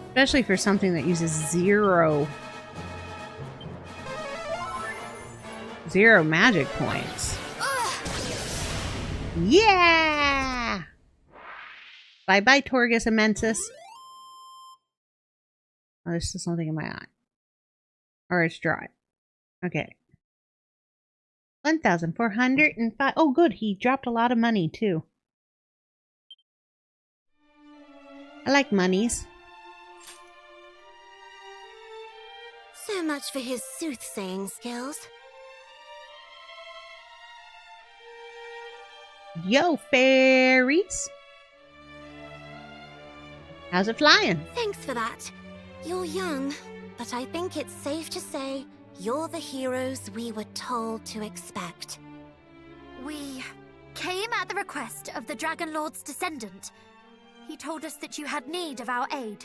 Especially for something that uses zero magic points. Yeah! Bye-bye, Torgus Immensus. Oh, there's still something in my eye. Or it's dry. Okay. 1,405. Oh, good. He dropped a lot of money, too. I like monies. So much for his soothsaying skills. Yo, fairies. How's it flying? Thanks for that. You're young, but I think it's safe to say you're the heroes we were told to expect. We came at the request of the Dragon Lord's descendant. He told us that you had need of our aid.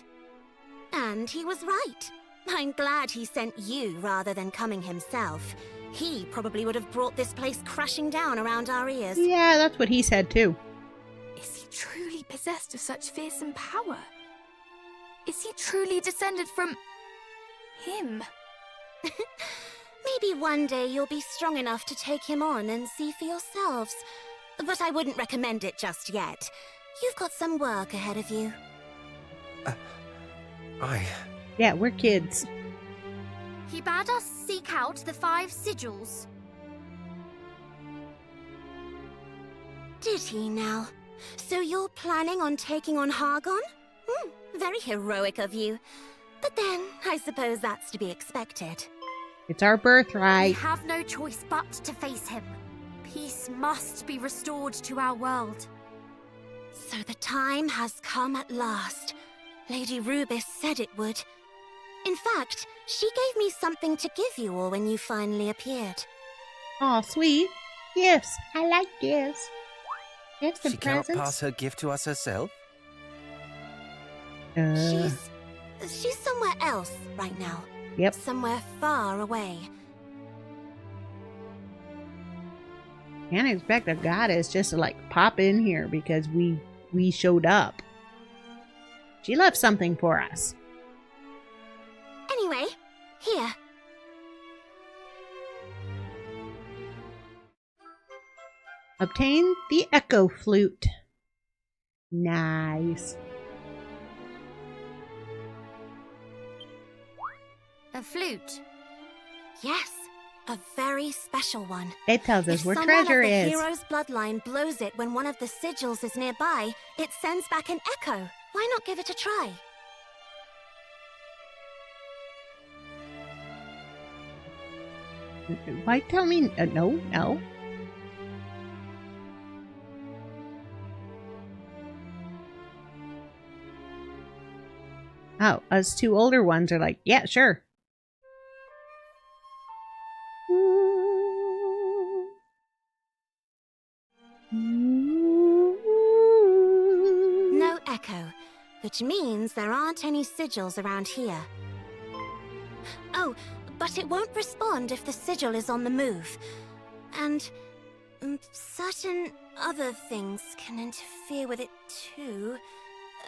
And he was right. I'm glad he sent you rather than coming himself. He probably would have brought this place crashing down around our ears. Yeah, that's what he said, too. Is he truly possessed of such fearsome power? Is he truly descended from him? Maybe one day you'll be strong enough to take him on and see for yourselves. But I wouldn't recommend it just yet. You've got some work ahead of you. Yeah, we're kids. He bade us seek out the 5 sigils. Did he now? So you're planning on taking on Hargon? Very heroic of you. But then, I suppose that's to be expected. It's our We birthright. have no choice but to face him. Peace must be restored to our world. So the time has come at last. Lady Rubis said it would. In fact, she gave me something to give you all when you finally appeared. Aw, sweet. Gifts. I like gifts. Gifts and She cannot presents. pass her gift to us herself? She's somewhere else right now. Yep. Somewhere far away. Can't expect a goddess just to like pop in here because we showed up. She left something for us. Anyway, here. Obtain the echo flute. Nice. A flute. Yes, a very special one. It tells us If where someone treasure of the is. hero's bloodline blows it when one of the sigils is nearby, it sends back an echo. Why not give it a try? Why tell me no? Oh, us 2 older ones are like, yeah, sure. No echo, which means there aren't any sigils around here. Oh, but it won't respond if the sigil is on the move. And certain other things can interfere with it too.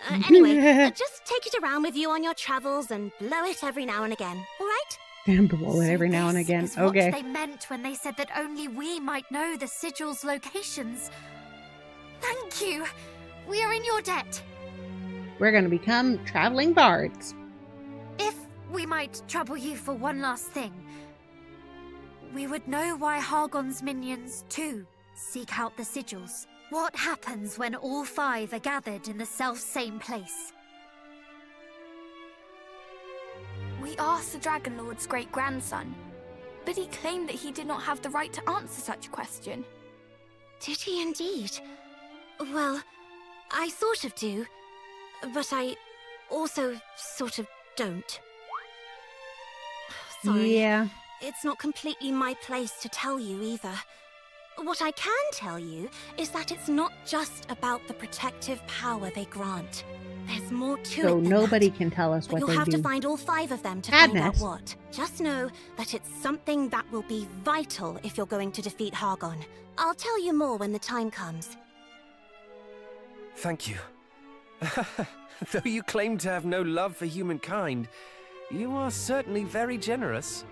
Anyway, just take it around with you on your travels and blow it every now and again, alright? And blow it every now and This again. is what Okay. they meant when they said that only we might know the sigil's locations. Thank you. We are in your debt. We're gonna become traveling bards. If we might trouble you for one last thing, we would know why Hargon's minions, too, seek out the sigils. What happens when all 5 are gathered in the self-same place? We asked the Dragon Lord's great-grandson, but he claimed that he did not have the right to answer such a question. Did he indeed? Well, I sort of do, but I also sort of don't. Sorry. Yeah. It's not completely my place to tell you either. What I can tell you is that it's not just about the protective power they grant. There's more to it So than nobody that. can tell us But what you'll they have do. to find all 5 of them to find out Madness. what. Just know that it's something that will be vital if you're going to defeat Hargon. I'll tell you more when the time comes. Thank you. Though you claim to have no love for humankind, you are certainly very generous.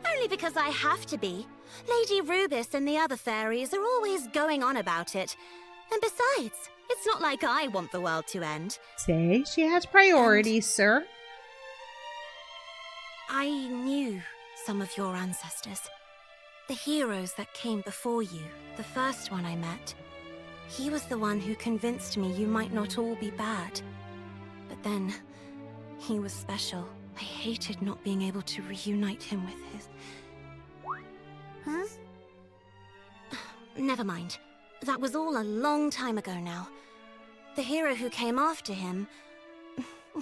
Only because I have to be. Lady Rubis and the other fairies are always going on about it. And besides, it's not like I want the world to end. Say she has priorities, sir. I knew some of your ancestors. The heroes that came before you, the first one I met. He was the one who convinced me you might not all be bad. But then, he was special. I hated not being able to reunite him with his... Huh? Never mind. That was all a long time ago now. The hero who came after him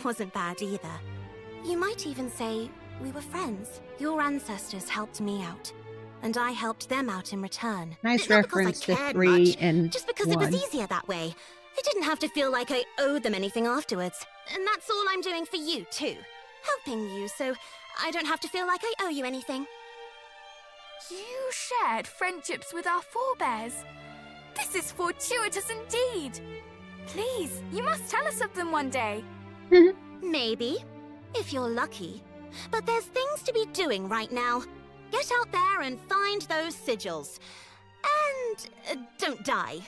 wasn't bad either. You might even say we were friends. Your ancestors helped me out, and I helped them out in return. Nice Not because I reference to cared 3 much, and just because 1. it was easier that way. I didn't have to feel like I owed them anything afterwards. And that's all I'm doing for you, too. Helping you, so I don't have to feel like I owe you anything. You shared friendships with our forebears. This is fortuitous indeed. Please, you must tell us of them one day. Maybe, if you're lucky. But there's things to be doing right now. Get out there and find those sigils. And don't die.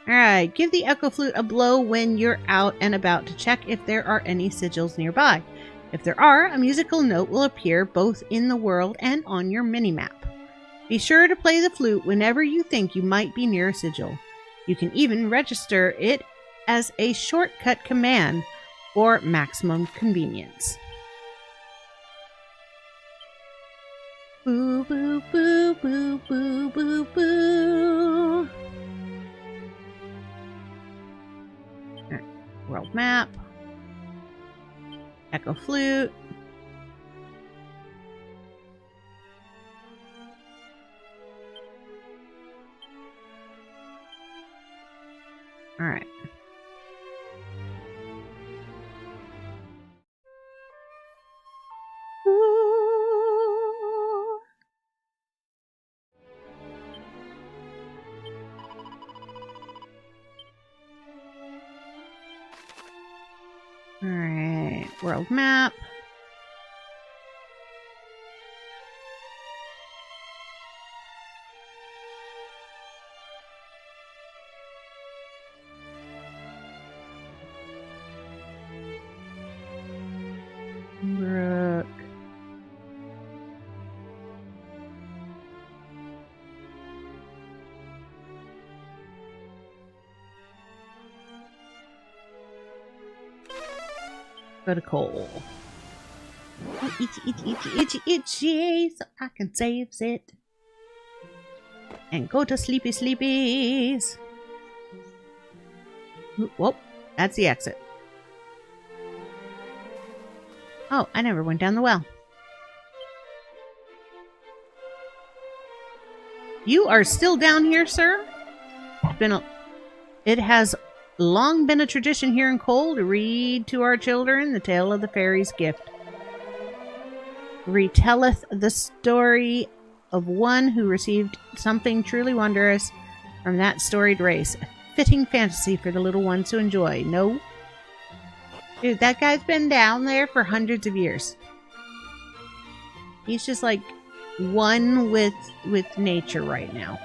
Alright, give the echo flute a blow when you're out and about to check if there are any sigils nearby. If there are, a musical note will appear both in the world and on your minimap. Be sure to play the flute whenever you think you might be near a sigil. You can even register it as a shortcut command for maximum convenience. Boo, boo, boo, boo, boo, boo, boo. Alright, world map. Echo flute. Alright. Alright, world map. Brook. Go to Cole. Oh, itchy, so I can save it. And go to sleepies. Whoop, that's the exit. Oh, I never went down the well. You are still down here, sir? It has long been a tradition here in Cole to read to our children the tale of the fairy's gift. Retelleth the story of one who received something truly wondrous from that storied race. A fitting fantasy for the little ones to enjoy. No? Dude, that guy's been down there for hundreds of years. He's just like one with nature right now.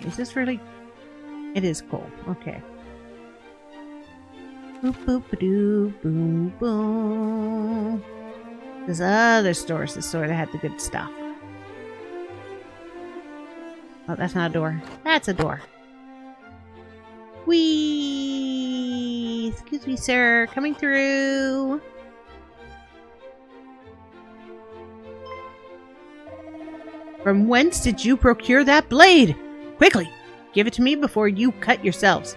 Is this really? It is cool. Okay. Boop boop doo boom boom. This other store is the store that had the good stuff. Oh, that's not a door. That's a door. Whee! Excuse me, sir. Coming through. From whence did you procure that blade? Quickly, give it to me before you cut yourselves.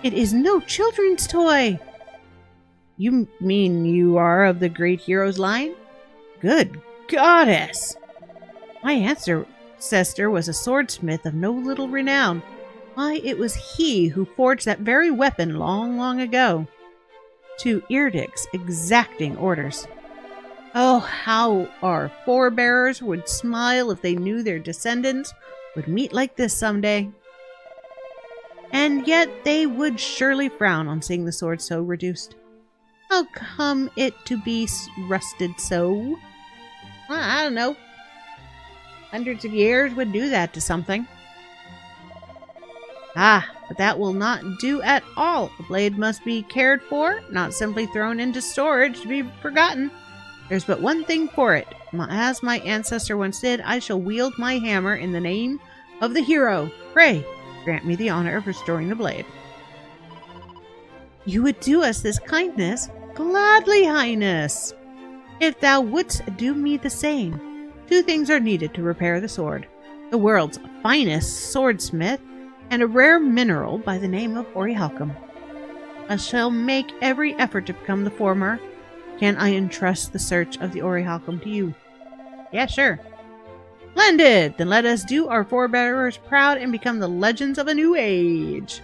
It is no children's toy. You mean you are of the great hero's line? Good goddess! My ancestor was a swordsmith of no little renown. Why, it was he who forged that very weapon long, long ago. To Irdic's exacting orders. Oh, how our forebears would smile if they knew their descendants would meet like this someday. And yet they would surely frown on seeing the sword so reduced. How come it to be rusted so? I don't know. Hundreds of years would do that to something. Ah, but that will not do at all. The blade must be cared for, not simply thrown into storage to be forgotten. There's but one thing for it. As my ancestor once did, I shall wield my hammer in the name of the hero. Pray, grant me the honor of restoring the blade. You would do us this kindness? Gladly, Highness. If thou wouldst do me the same. Two things are needed to repair the sword. The world's finest swordsmith, and a rare mineral by the name of orichalcum. I shall make every effort to become the former. Can I entrust the search of the orichalcum to you? Yeah, sure. Splendid! Then let us do our forebearers proud and become the legends of a new age.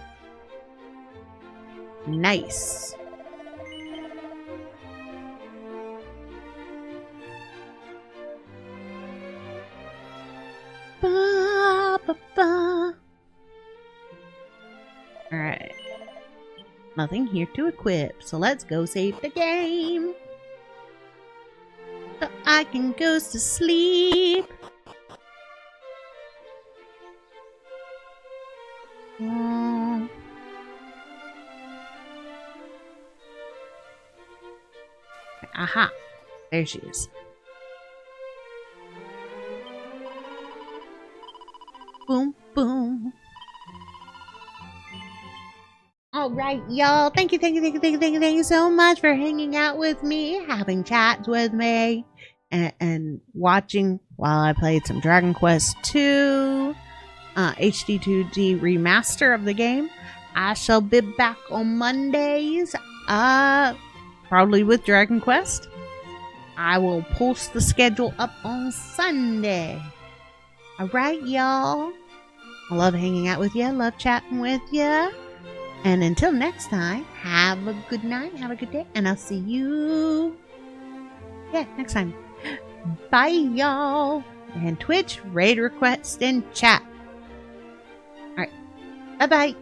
Nice. Ba, ba, ba. Alright. Nothing here to equip, so let's go save the game. So I can go to sleep. Aha. There she is. Boom, boom. Alright, y'all. Thank you so much for hanging out with me, having chats with me, and watching while I played some Dragon Quest II, HD2D Remaster of the game. I shall be back on Mondays, probably with Dragon Quest. I will post the schedule up on Sunday. Alright, y'all. I love hanging out with you. Love chatting with you. And until next time, have a good night, have a good day, and I'll see you, next time. Bye, y'all. And Twitch, raid request, and chat. Alright, bye-bye.